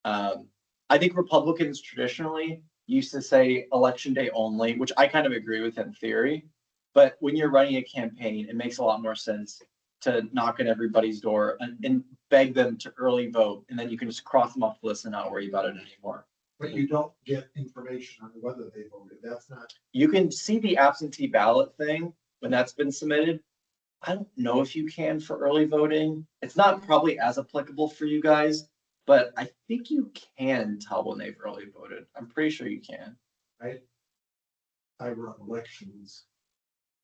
I think Republicans traditionally used to say election day only, which I kind of agree with in theory. But when you're running a campaign, it makes a lot more sense to knock on everybody's door. And beg them to early vote, and then you can just cross them off the list and not worry about it anymore. But you don't get information on whether they voted. That's not, You can see the absentee ballot thing when that's been submitted. I don't know if you can for early voting. It's not probably as applicable for you guys, but I think you can tell when they've early voted. I'm pretty sure you can. I run elections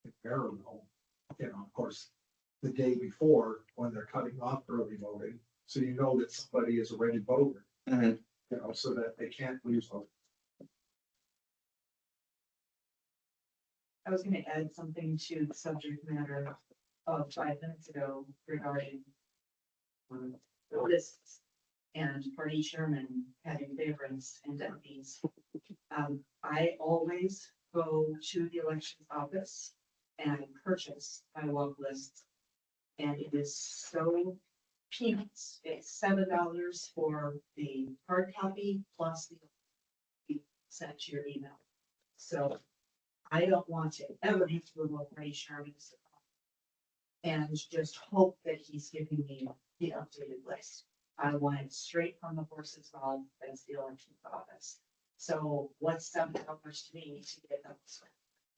in Maryville, of course, the day before when they're cutting off early voting. So you know that somebody is a ready voter, Mhm. so that they can't lose vote. I was gonna add something to the subject matter of 5 minutes ago regarding lists and party chairman having favorites and deputies. I always go to the elections office and purchase my log lists. And it is so peanuts. It's $7 for the hard copy plus the sent to your email. So I don't want to ever have to go to a party chairman and just hope that he's giving me the updated list. I want it straight from the horse's mouth, that's the elections office. So what's $7 to me to get those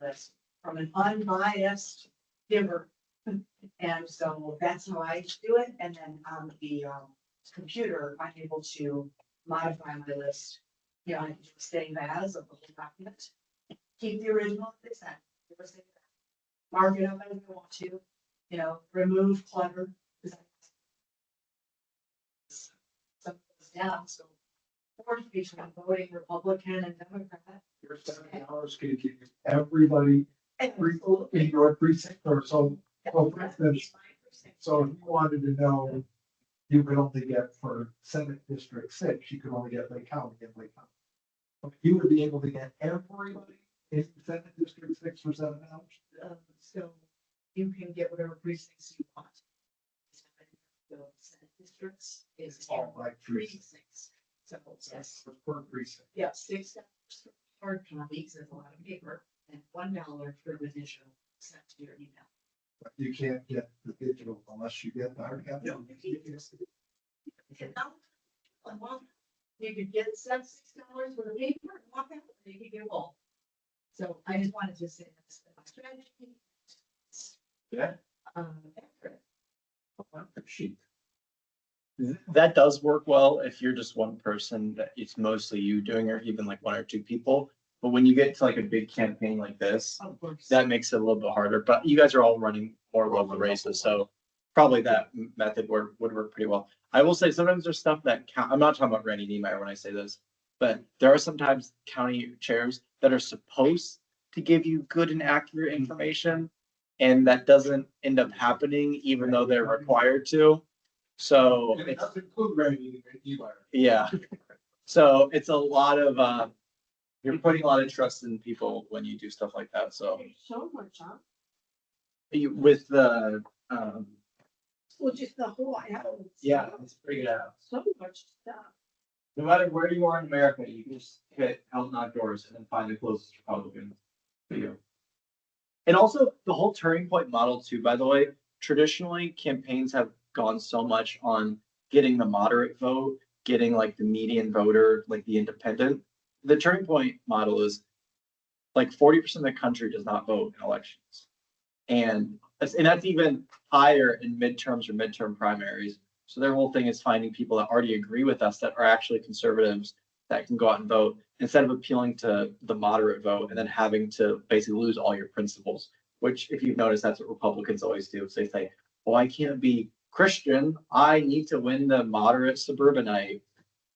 lists from an unbiased giver? And so that's how I do it. And then on the computer, I'm able to modify my list. You know, I can just save as of the whole document. Keep the original if they sent. Mark it up as I want to, remove clutter. Some goes down, so force between voting Republican and Democrat. Your $7 can give you everybody, in your precinct or so. So for instance, so if you wanted to know, you could only get for Senate District 6, you could only get Lake County and Lake County. But you would be able to get everybody in Senate District 6 for $7. So you can get whatever precincts you want. The Senate districts is All like precincts. So that's per precinct. yeah, $6 for hard copies, there's a lot of paper, and $1 for the initial sent to your email. But you can't get the digital unless you get the hard copy. You could get $6 for the paper and walk out, or you could get both. So I just wanted to say that's the strategy. Yeah. Accurate. Sheet. That does work well if you're just one person, that it's mostly you doing, or even like one or two people. But when you get to like a big campaign like this, Of course. that makes it a little bit harder. But you guys are all running more local races, so probably that method would work pretty well. I will say sometimes there's stuff that I'm not talking about Randy Niemeyer when I say this, but there are sometimes county chairs that are supposed to give you good and accurate information, and that doesn't end up happening even though they're required to. So And it doesn't include Randy Niemeyer. yeah, so it's a lot of you're putting a lot of trust in people when you do stuff like that. So So much, huh? with the Well, just the whole, yeah, it's pretty good app. so much stuff. No matter where you are in America, you can just hit help knock doors and then find the closest Republican for you. And also the whole turning point model too, by the way, traditionally campaigns have gone so much on getting the moderate vote, getting like the median voter, like the independent. The turning point model is like 40% of the country does not vote in elections. And that's even higher in midterms or midterm primaries. So their whole thing is finding people that already agree with us that are actually conservatives that can go out and vote instead of appealing to the moderate vote and then having to basically lose all your principles, which if you've noticed, that's what Republicans always do. So they say, well, I can't be Christian. I need to win the moderate suburbanite.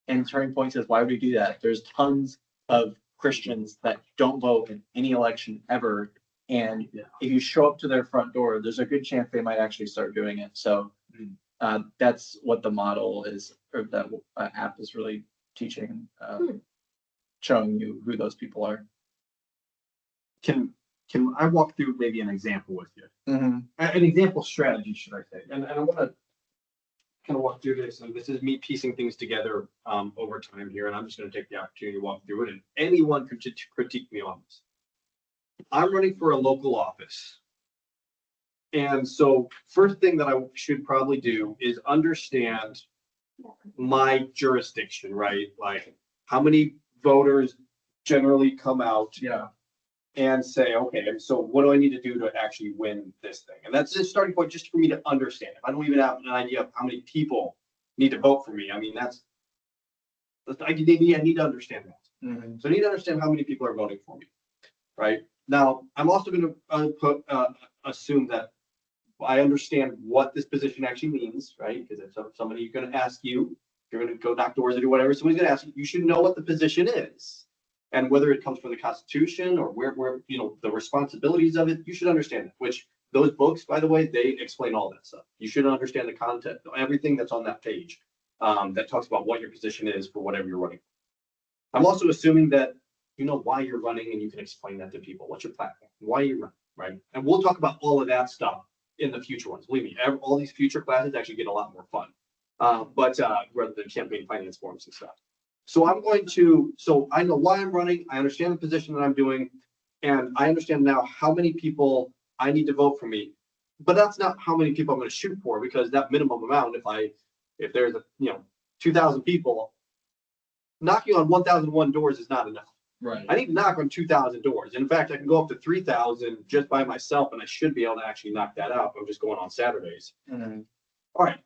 And Turning Point says, why would we do that? There's tons of Christians that don't vote in any election ever. And if you show up to their front door, there's a good chance they might actually start doing it. So that's what the model is, or that app is really teaching, showing you who those people are. Can I walk through maybe an example with you? Mm-hmm. An example strategy, should I say? And I want to kind of walk through this, and this is me piecing things together over time here, and I'm just going to take the opportunity to walk through it, and anyone could critique me on this. I'm running for a local office. And so first thing that I should probably do is understand my jurisdiction, right? Like how many voters generally come out Yeah. and say, okay, and so what do I need to do to actually win this thing? And that's the starting point just for me to understand. If I don't even have an idea of how many people need to vote for me, I mean, I need to understand that. Mhm. So I need to understand how many people are voting for me, right? Now, I'm also going to assume that I understand what this position actually means, right? Because if somebody's going to ask you, you're going to go knock doors or do whatever, somebody's going to ask you, you should know what the position is. And whether it comes from the Constitution or where, you know, the responsibilities of it, you should understand it, which those books, by the way, they explain all that stuff. You should understand the content, everything that's on that page, that talks about what your position is for whatever you're running. I'm also assuming that you know why you're running and you can explain that to people. What's your platform? Why you run, right? And we'll talk about all of that stuff in the future ones. Believe me, all these future classes actually get a lot more fun. But rather than campaign finance forms and stuff. So so I know why I'm running. I understand the position that I'm doing. And I understand now how many people I need to vote for me. But that's not how many people I'm going to shoot for, because that minimum amount, if there's 2,000 people, knocking on 1,001 doors is not enough. Right. I need to knock on 2,000 doors. In fact, I can go up to 3,000 just by myself, and I should be able to actually knock that out. I'm just going on Saturdays. Mhm. All right.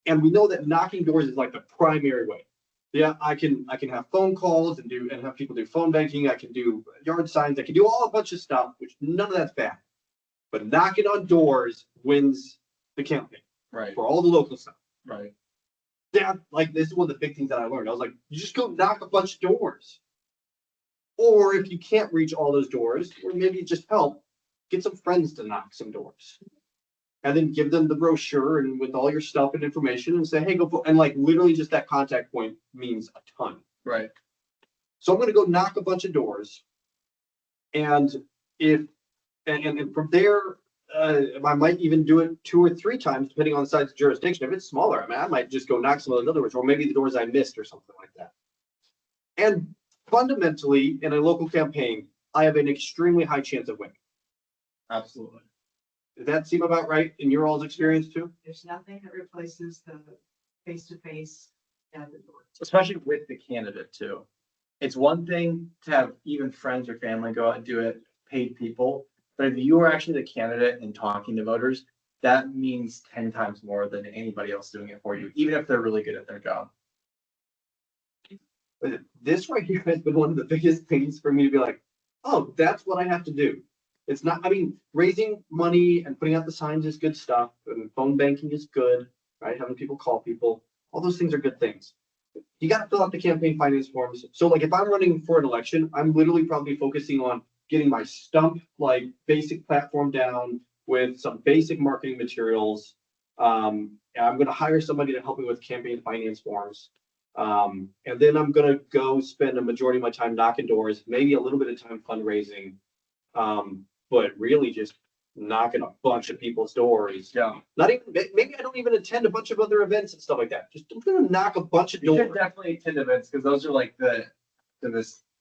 And we know that knocking doors is like the primary way. Yeah, I can have phone calls and have people do phone banking. I can do yard signs. I can do a bunch of stuff, which none of that's bad. But knocking on doors wins the campaign Right. for all the local stuff. Right. Yeah, like this is one of the big things that I learned. I was like, you just go knock a bunch of doors. Or if you can't reach all those doors, or maybe just help, get some friends to knock some doors. And then give them the brochure and with all your stuff and information and say, hey, go vote. And like literally just that contact point means a ton. Right. So I'm gonna go knock a bunch of doors. And and from there, I might even do it 2 or 3 times, depending on the size of jurisdiction. If it's smaller, I mean, I might just go knock some of those other doors, or maybe the doors I missed or something like that. And fundamentally, in a local campaign, I have an extremely high chance of winning. Absolutely. Does that seem about right in your all's experience too? There's nothing that replaces the face-to-face at the door. Especially with the candidate too. It's one thing to have even friends or family go out and do it, paid people, but if you are actually the candidate and talking to voters, that means 10 times more than anybody else doing it for you, even if they're really good at their job. But this right here has been one of the biggest things for me to be like, oh, that's what I have to do. It's not, I mean, raising money and putting out the signs is good stuff, and phone banking is good, right? Having people call people, all those things are good things. You got to fill out the campaign finance forms. So like if I'm running for an election, I'm literally probably focusing on getting my stump, like basic platform down with some basic marketing materials. And I'm going to hire somebody to help me with campaign finance forms. And then I'm going to go spend a majority of my time knocking doors, maybe a little bit of time fundraising. But really just knocking a bunch of people's doors. Yeah. Not even, maybe I don't even attend a bunch of other events and stuff like that. Just I'm gonna knock a bunch of You should doors. definitely attend events because those are like the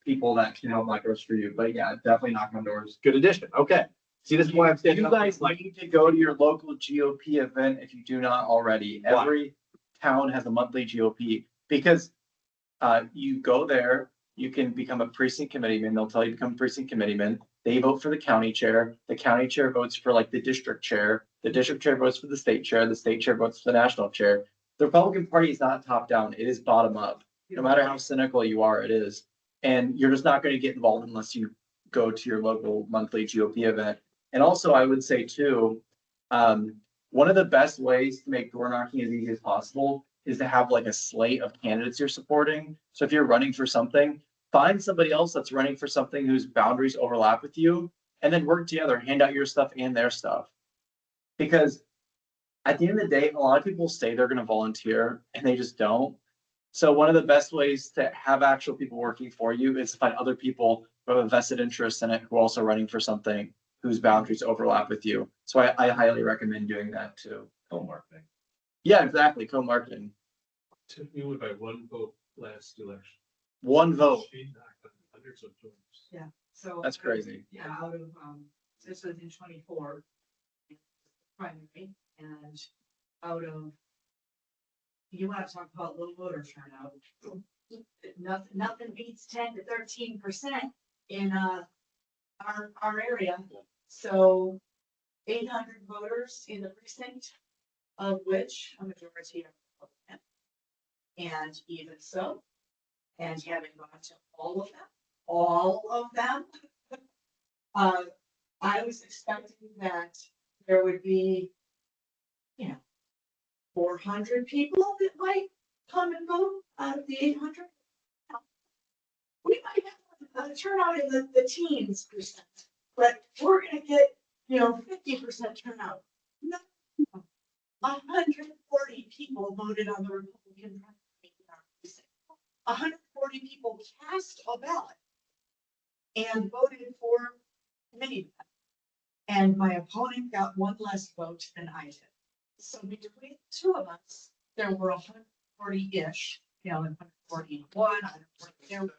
people that can help knock doors for you. But yeah, definitely knock on doors. Good addition. Okay. See, this is why I'm standing You up. guys need to go to your local GOP event if you do not already. Why? Every town has a monthly GOP because you go there, you can become a precinct committeeman. They'll tell you to become a precinct committeeman. They vote for the county chair. The county chair votes for like the district chair. The district chair votes for the state chair. The state chair votes for the national chair. The Republican Party is not top down. It is bottom up. No matter how cynical you are, it is. And you're just not going to get involved unless you go to your local monthly GOP event. And also, I would say too, one of the best ways to make door knocking as easy as possible is to have like a slate of candidates you're supporting. So if you're running for something, find somebody else that's running for something whose boundaries overlap with you, and then work together, hand out your stuff and their stuff. Because at the end of the day, a lot of people say they're going to volunteer and they just don't. So one of the best ways to have actual people working for you is to find other people who have a vested interest in it, who are also running for something whose boundaries overlap with you. So I highly recommend doing that too. Co-marketing. Yeah, exactly. Co-marketing. Tiffany won by 1 vote last election. 1 vote. She knocked on hundreds of doors. Yeah, so. That's crazy. Yeah, out of, this was in 24. primary, and out of, you want to talk about low voter turnout. Nothing beats 10 to 13% in our area. So 800 voters in the precinct, of which a majority are Republican. And even so, and having gone to all of them, I was expecting that there would be, 400 people that might come and vote out of the 800. We might have a turnout in the teens percent, but we're gonna get, 50% turnout. No, 140 people voted on the Republican primary in our precinct. 140 people cast a ballot and voted for me. And my opponent got one less vote than I did. So between the two of us, there were 140-ish, 141, 142,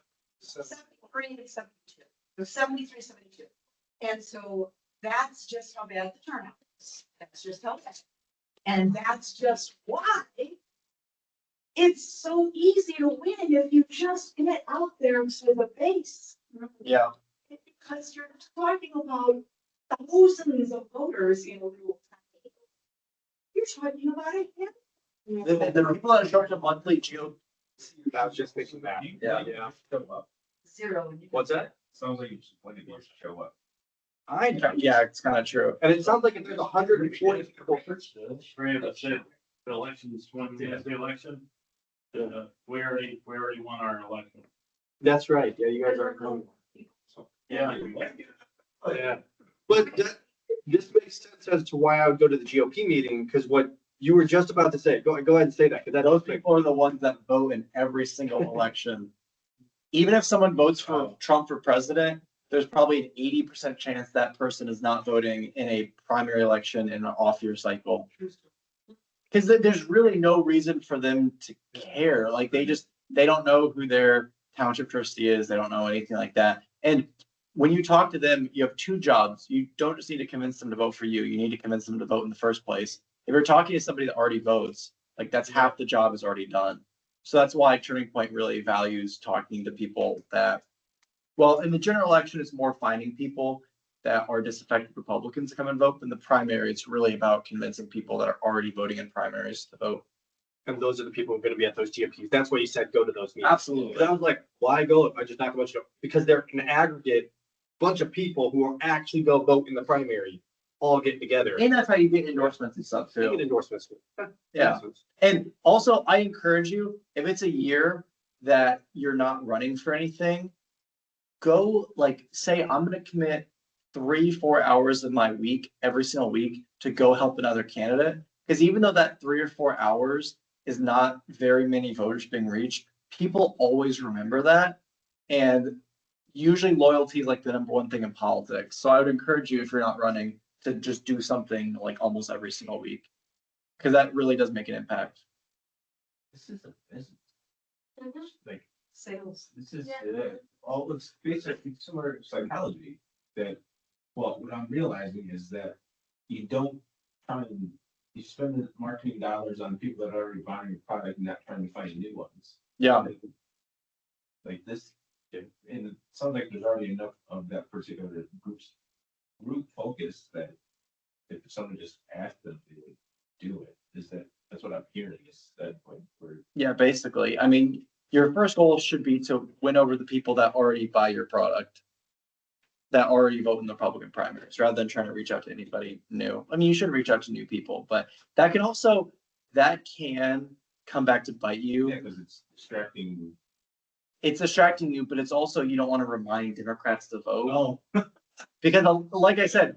73 and 72. It was 73, 72. And so that's just how bad the turnout is. That's just how bad. And that's just why it's so easy to win if you just get out there with a base. Yeah. Because you're talking about thousands of voters in a rural county. You're talking about a handful. The people that show up to monthly GOP. I was just thinking that. Yeah. Zero. What's that? Sounds like you just wanted to show up. Yeah, it's kind of true. And it sounds like if there's 140 people. Right, that's it. The election's Wednesday, the election. We already won our election. That's right. Yeah, you guys are going. Yeah. Yeah. But this makes sense as to why I would go to the GOP meeting, because what you were just about to say, go ahead and say that, because Those people are the ones that vote in every single election. Even if someone votes for Trump for president, there's probably an 80% chance that person is not voting in a primary election in an off-year cycle. Because there's really no reason for them to care. Like they don't know who their township trustee is. They don't know anything like that. And when you talk to them, you have two jobs. You don't just need to convince them to vote for you. You need to convince them to vote in the first place. If you're talking to somebody that already votes, like that's half the job is already done. So that's why Turning Point really values talking to people that, well, in the general election, it's more finding people that are disaffected Republicans to come and vote. In the primary, it's really about convincing people that are already voting in primaries to vote. and those are the people who are going to be at those GOPs. That's why you said go to those meetings. Absolutely. But I was like, why go if I just knock a bunch of, because they're an aggregate bunch of people who are actually go vote in the primary, all get together. And that's how you get endorsements and stuff They too. get endorsements. Yeah. And also, I encourage you, if it's a year that you're not running for anything, go like say, I'm going to commit 3-4 hours of my week every single week to go help another candidate. Because even though that 3 or 4 hours is not very many voters being reached, people always remember that. And usually loyalty is like the number one thing in politics. So I would encourage you, if you're not running, to just do something like almost every single week. Because that really does make an impact. This is a business. Like, Sales. this is, all it's basically consumer psychology that, well, what I'm realizing is that you don't try and, you spend the marketing dollars on people that are already buying your product and not trying to find new ones. Yeah. Like this, and it sounds like there's already enough of that particular group focus that if someone just asked them, they would do it. That's what I'm hearing is that point where. Yeah, basically. I mean, your first goal should be to win over the people that already buy your product, that already vote in the Republican primaries, rather than trying to reach out to anybody new. I mean, you should reach out to new people, but that can come back to bite you. Yeah, because it's distracting. It's distracting you, but it's also, you don't want to remind Democrats to vote. No. Because like I said,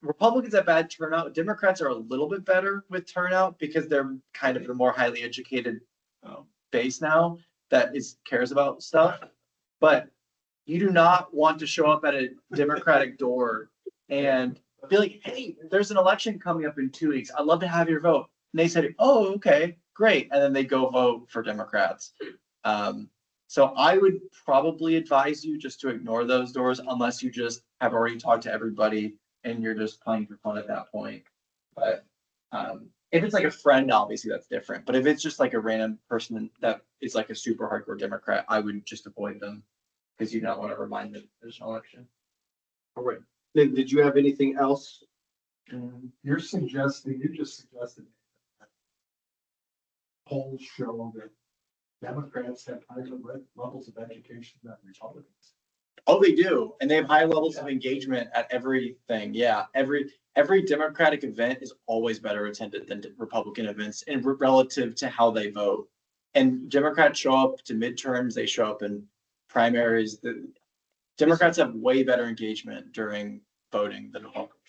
Republicans have bad turnout. Democrats are a little bit better with turnout because they're kind of the more highly educated base now that cares about stuff. But you do not want to show up at a Democratic door and be like, hey, there's an election coming up in 2 weeks. I'd love to have your vote. And they said, oh, okay, great. And then they go vote for Democrats. So I would probably advise you just to ignore those doors unless you just have already talked to everybody and you're just playing for fun at that point. But, if it's like a friend, obviously that's different. But if it's just like a random person that is like a super hardcore Democrat, I would just avoid them. Because you don't want to remind them there's an election. All right. Then did you have anything else? You just suggested that polls show that Democrats have higher levels of education than Republicans. Oh, they do. And they have high levels of engagement at everything. Yeah. Every Democratic event is always better attended than Republican events and relative to how they vote. And Democrats show up to midterms, they show up in primaries. The Democrats have way better engagement during voting than Republicans.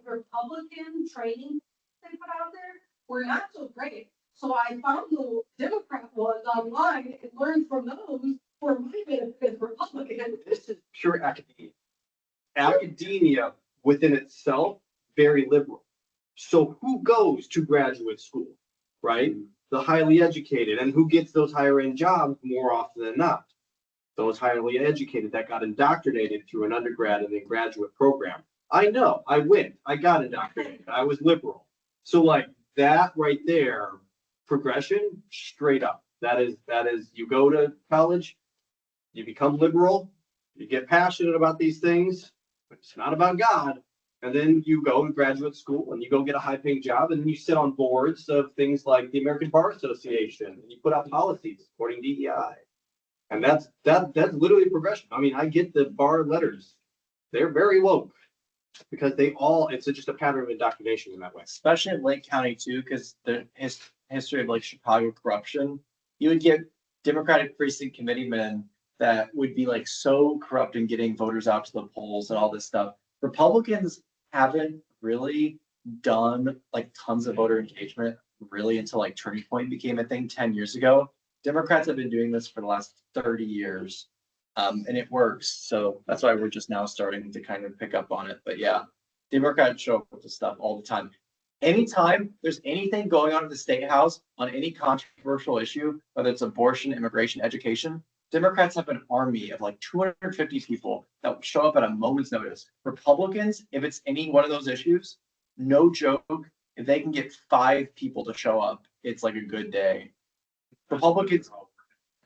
Republican training they put out there were not so great. So I found the Democrat ones online and learned from those for my benefit as Republican. This is pure academia. Academia within itself, very liberal. So who goes to graduate school, right? The highly educated. And who gets those higher end jobs more often than not? Those highly educated that got indoctrinated through an undergrad and then graduate program. I know, I went, I got indoctrinated, I was liberal. So like that right there, progression straight up. That is, you go to college, you become liberal, you get passionate about these things, but it's not about God. And then you go to graduate school and you go get a high paying job and then you sit on boards of things like the American Bar Association and you put out policies supporting DEI. And that's literally progression. I mean, I get the bar letters. They're very woke because it's just a pattern of indoctrination in that way. Especially in Lake County too, because the history of like Chicago corruption, you would get Democratic precinct committeemen that would be like so corrupt in getting voters out to the polls and all this stuff. Republicans haven't really done like tons of voter engagement really until like Turning Point became a thing 10 years ago. Democrats have been doing this for the last 30 years. And it works. So that's why we're just now starting to kind of pick up on it. But yeah, Democrats show up with this stuff all the time. Anytime there's anything going on in the state house on any controversial issue, whether it's abortion, immigration, education, Democrats have an army of like 250 people that will show up at a moment's notice. Republicans, if it's any one of those issues, no joke, if they can get 5 people to show up, it's like a good day. Republicans,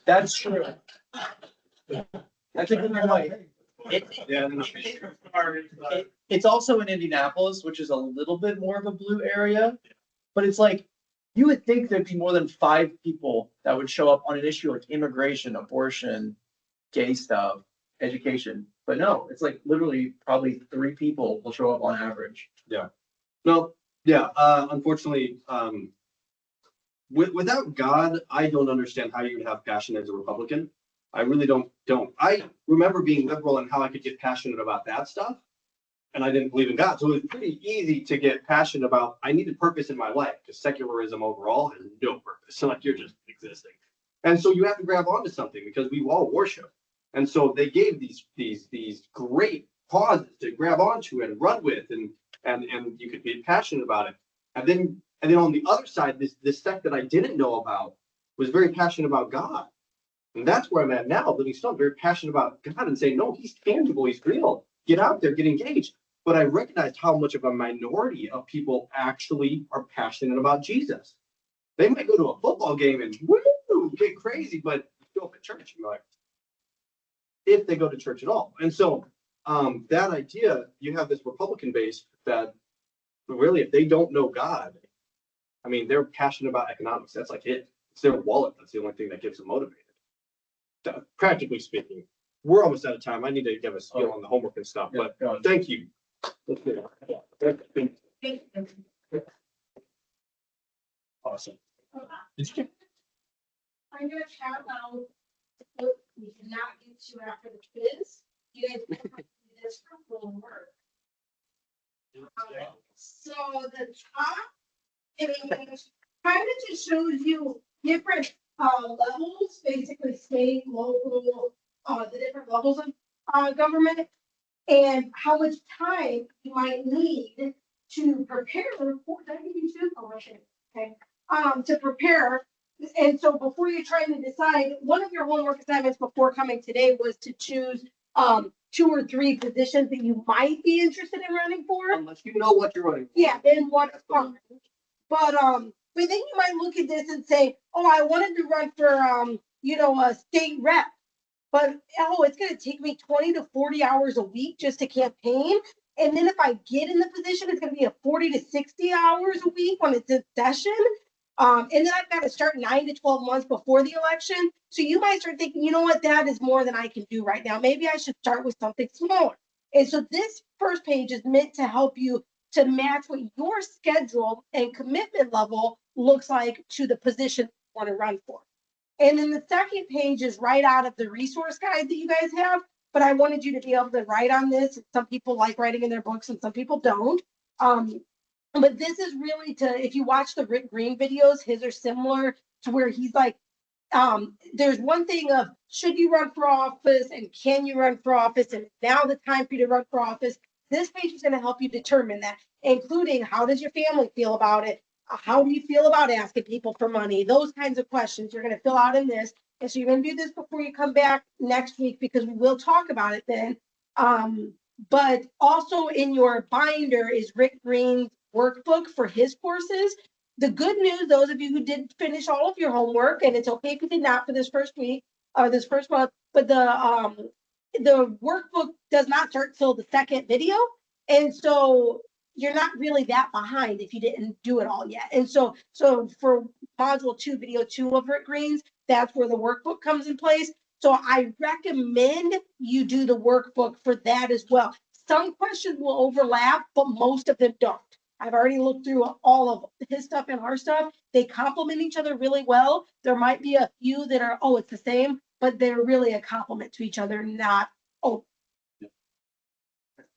that's true. That's a good point. It's also in Indianapolis, which is a little bit more of a blue area, but it's like, you would think there'd be more than 5 people that would show up on an issue like immigration, abortion, gay stuff, education. But no, it's like literally probably 3 people will show up on average. Yeah. No, yeah, unfortunately, without God, I don't understand how you would have passion as a Republican. I really don't. I remember being liberal and how I could get passionate about that stuff. And I didn't believe in God. So it was pretty easy to get passionate about, I needed purpose in my life because secularism overall has no purpose. So like you're just existing. And so you have to grab onto something because we all worship. And so they gave these great causes to grab onto and run with and you could be passionate about it. And then on the other side, this sect that I didn't know about was very passionate about God. And that's where I'm at now, living still very passionate about God and saying, no, he's tangible, he's real. Get out there, get engaged. But I recognized how much of a minority of people actually are passionate about Jesus. They might go to a football game and woo, get crazy, but show up at church, you're like, if they go to church at all. And so that idea, you have this Republican base that really, if they don't know God, I mean, they're passionate about economics. That's like it. It's their wallet. That's the only thing that gets them motivated. Practically speaking, we're almost out of time. I need to give a spiel on the homework and stuff, but thank you. Awesome. I'm gonna chat out what we cannot get to after the quiz. You guys can do this for full work. So the top image kind of just shows you different levels, basically state, local, the different levels of government and how much time you might need to prepare for, did I give you 2? Oh, okay. To prepare. And so before you're trying to decide, one of your homework assignments before coming today was to choose 2 or 3 positions that you might be interested in running for. Unless you know what you're running. for. Yeah, then one is fine. But then you might look at this and say, oh, I wanted to run for, a state rep. But, it's gonna take me 20 to 40 hours a week just to campaign. And then if I get in the position, it's gonna be a 40 to 60 hours a week when it's in session. And then I've got to start 9 to 12 months before the election. So you might start thinking, you know what, that is more than I can do right now. Maybe I should start with something smaller. And so this first page is meant to help you to match what your schedule and commitment level looks like to the position you want to run for. And then the second page is right out of the resource guide that you guys have, but I wanted you to be able to write on this. Some people like writing in their books and some people don't. But this is really if you watch the Rick Green videos, his are similar to where he's like, there's one thing of should you run for office and can you run for office? And now the time for you to run for office. This page is going to help you determine that, including how does your family feel about it? How do you feel about asking people for money? Those kinds of questions you're going to fill out in this. And so you're going to do this before you come back next week because we will talk about it then. But also in your binder is Rick Green's workbook for his courses. The good news, those of you who did finish all of your homework, and it's okay if you did not for this first week or this first month, but the workbook does not start till the second video. And so you're not really that behind if you didn't do it all yet. And so for module 2, video 2 of Rick Green's, that's where the workbook comes in place. So I recommend you do the workbook for that as well. Some questions will overlap, but most of them don't. I've already looked through all of his stuff and our stuff. They complement each other really well. There might be a few that are, it's the same, but they're really a complement to each other, not,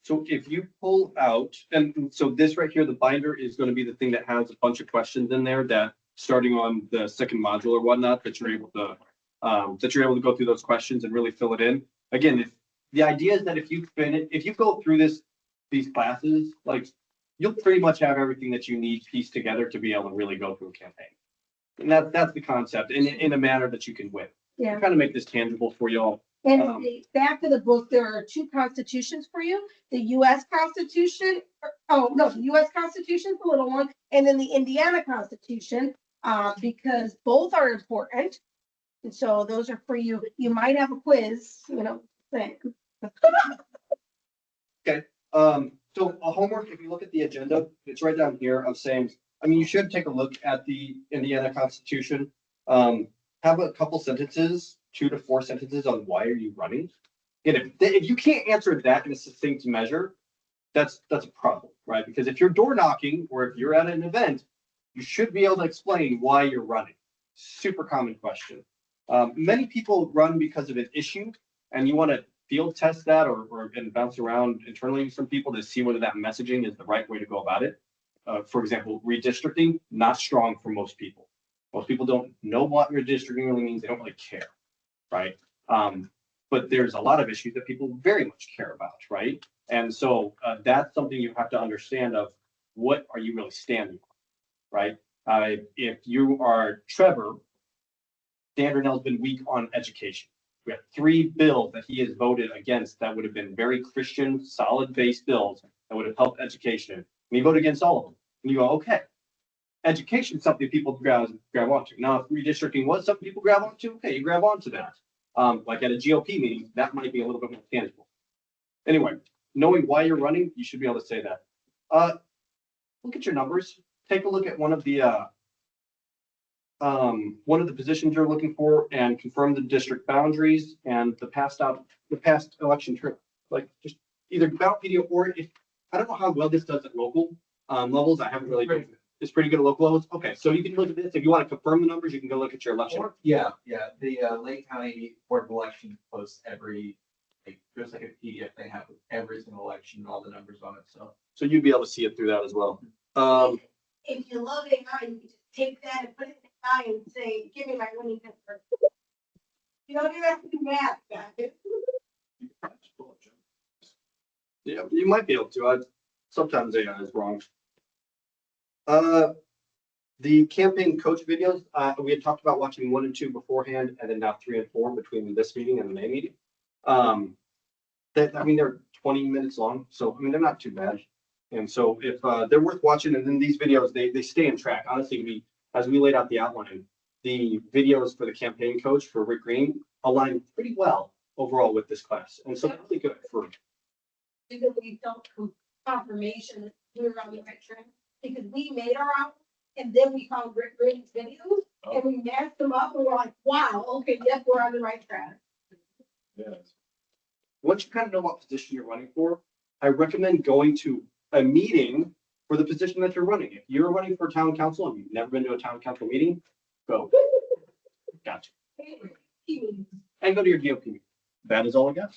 So if you pull out, and so this right here, the binder is going to be the thing that has a bunch of questions in there that starting on the second module or whatnot, that you're able to go through those questions and really fill it in. Again, if the idea is that if you go through these classes, like you'll pretty much have everything that you need pieced together to be able to really go through a campaign. And that's the concept in a manner that you can win. Yeah. Kind of make this tangible for y'all. And back of the book, there are 2 constitutions for you. The U.S. Constitution, the U.S. Constitution is the little one, and then the Indiana Constitution, because both are important. And so those are for you. You might have a quiz, thing. Okay. So a homework, if you look at the agenda, it's right down here of saying, you should take a look at the Indiana Constitution. Have a couple sentences, 2 to 4 sentences on why are you running. And if you can't answer that in a succinct measure, that's a problem, right? Because if you're door knocking or if you're at an event, you should be able to explain why you're running. Super common question. Many people run because of an issue, and you want to field test that and bounce around internally with some people to see whether that messaging is the right way to go about it. For example, redistricting, not strong for most people. Most people don't know what redistricting really means. They don't really care, right? But there's a lot of issues that people very much care about, right? And so that's something you have to understand of what are you really standing for, right? If you are Trevor, Dan Brunel's been weak on education. We have 3 bills that he has voted against that would have been very Christian, solid-based bills that would have helped education. And he voted against all of them. And you go, okay, education is something people grab onto. Now, if redistricting was something people grab onto, okay, you grab onto that. Like at a GOP meeting, that might be a little bit more tangible. Anyway, knowing why you're running, you should be able to say that. Look at your numbers. Take a look at one of the positions you're looking for and confirm the district boundaries and the past election trip. Like just either Ballotpedia or I don't know how well this does at local levels. I haven't really. It's pretty good at local levels. Okay, so you can look at this. If you want to confirm the numbers, you can go look at your election. Yeah. The Lake County Board of Elections posts there's like a PDF they have with every single election and all the numbers on it. So you'd be able to see it through that as well. If you love AI, you can just take that and put it in AI and say, give me my winning number. You don't even have to do math, guys. Yeah, you might be able to. Sometimes AI is wrong. The campaign coach videos, we had talked about watching 1 and 2 beforehand, and then now 3 and 4 between this meeting and the May meeting. I mean, they're 20 minutes long, so I mean, they're not too bad. And so if they're worth watching, and then these videos, they stay in track. Honestly, as we laid out the outline, the videos for the campaign coach for Rick Green align pretty well overall with this class. And so they're really good for. Because we felt confirmation that we were on the right track, because we made our own, and then we found Rick Green's videos, and we matched them up, and we're like, wow, okay, yep, we're on the right track. Once you kind of know what position you're running for, I recommend going to a meeting for the position that you're running. If you're running for town council and you've never been to a town council meeting, go. Gotcha. And go to your GOP meeting. That is all I got.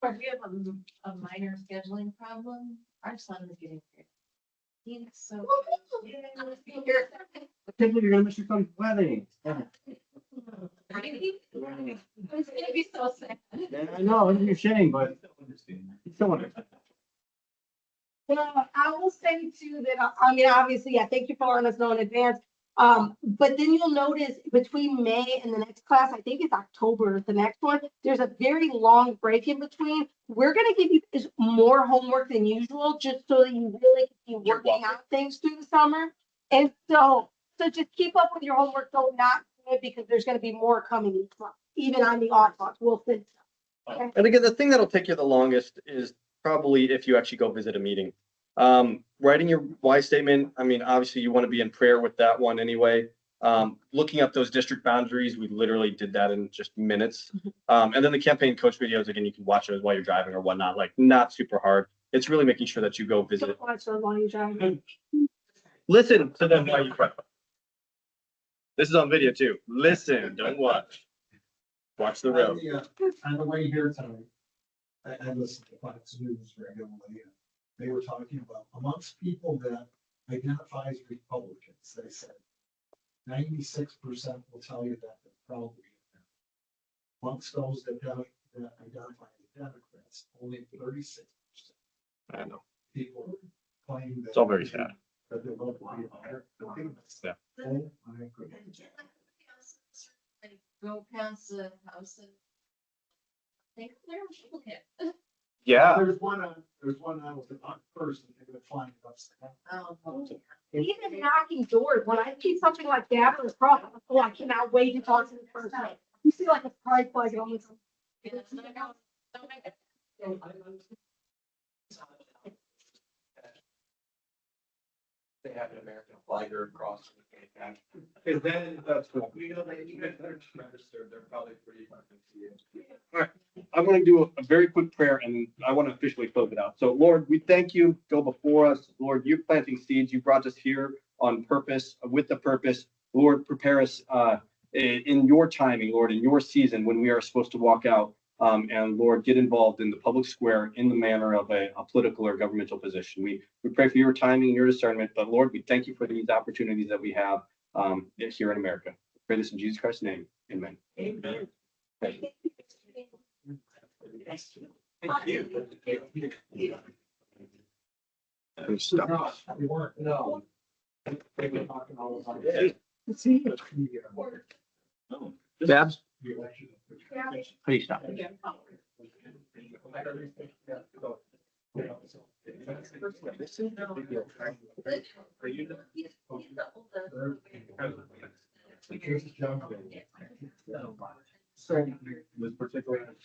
Or if you have a minor scheduling problem, our son is getting here. He's so. Typically, you're gonna miss your son's wedding. It's gonna be so sad. Yeah, I know, it's a shame, but it's so understand. Well, I will say too that, I mean, obviously, yeah, thank you for letting us know in advance. But then you'll notice between May and the next class, I think it's October, the next one, there's a very long break in between. We're gonna give you guys more homework than usual, just so that you really can be working out things through the summer. And so just keep up with your homework, though not good, because there's gonna be more coming each month, even on the odd months, we'll finish. Okay. And again, the thing that'll take you the longest is probably if you actually go visit a meeting. Writing your why statement, I mean, obviously you want to be in prayer with that one anyway. Looking up those district boundaries, we literally did that in just minutes. And then the campaign coach videos, again, you can watch those while you're driving or whatnot, like not super hard. It's really making sure that you go visit. Don't watch those while you're driving. Listen to them while you drive. This is on video too. Listen, don't watch. Watch the road. On the way here tonight, I listened to Fox News regularly. And they were talking about amongst people that identify as Republicans, they said 96% will tell you that they're probably in there. Amongst those that identify as Democrats, only 36% I know. people claim that. It's all very sad. That they're voting for Yeah. Oh, my goodness. Like, go past the house and. Think they're Republican. Yeah. There's one on the first, and they're gonna find it upside down. Oh. Even knocking doors, when I see something like that or across, oh, I cannot wait to talk to the person. You see like a pride flag on this. They have an American flag or cross. And then that's cool. You know, they even if they're registered, they're probably pretty fucking to you. All right, I'm gonna do a very quick prayer and I want to officially close it out. So Lord, we thank you, go before us. Lord, you're planting seeds. You brought us here on purpose, with the purpose. Lord, prepare us in your timing, Lord, in your season when we are supposed to walk out. And Lord, get involved in the public square in the manner of a political or governmental position. We pray for your timing and your discernment, but Lord, we thank you for these opportunities that we have here in America. We pray this in Jesus Christ's name. Amen. Amen. Thank you. Stop. You weren't, no. They were talking all about it. Babs, The election. how do you stop? Here's John. This particular.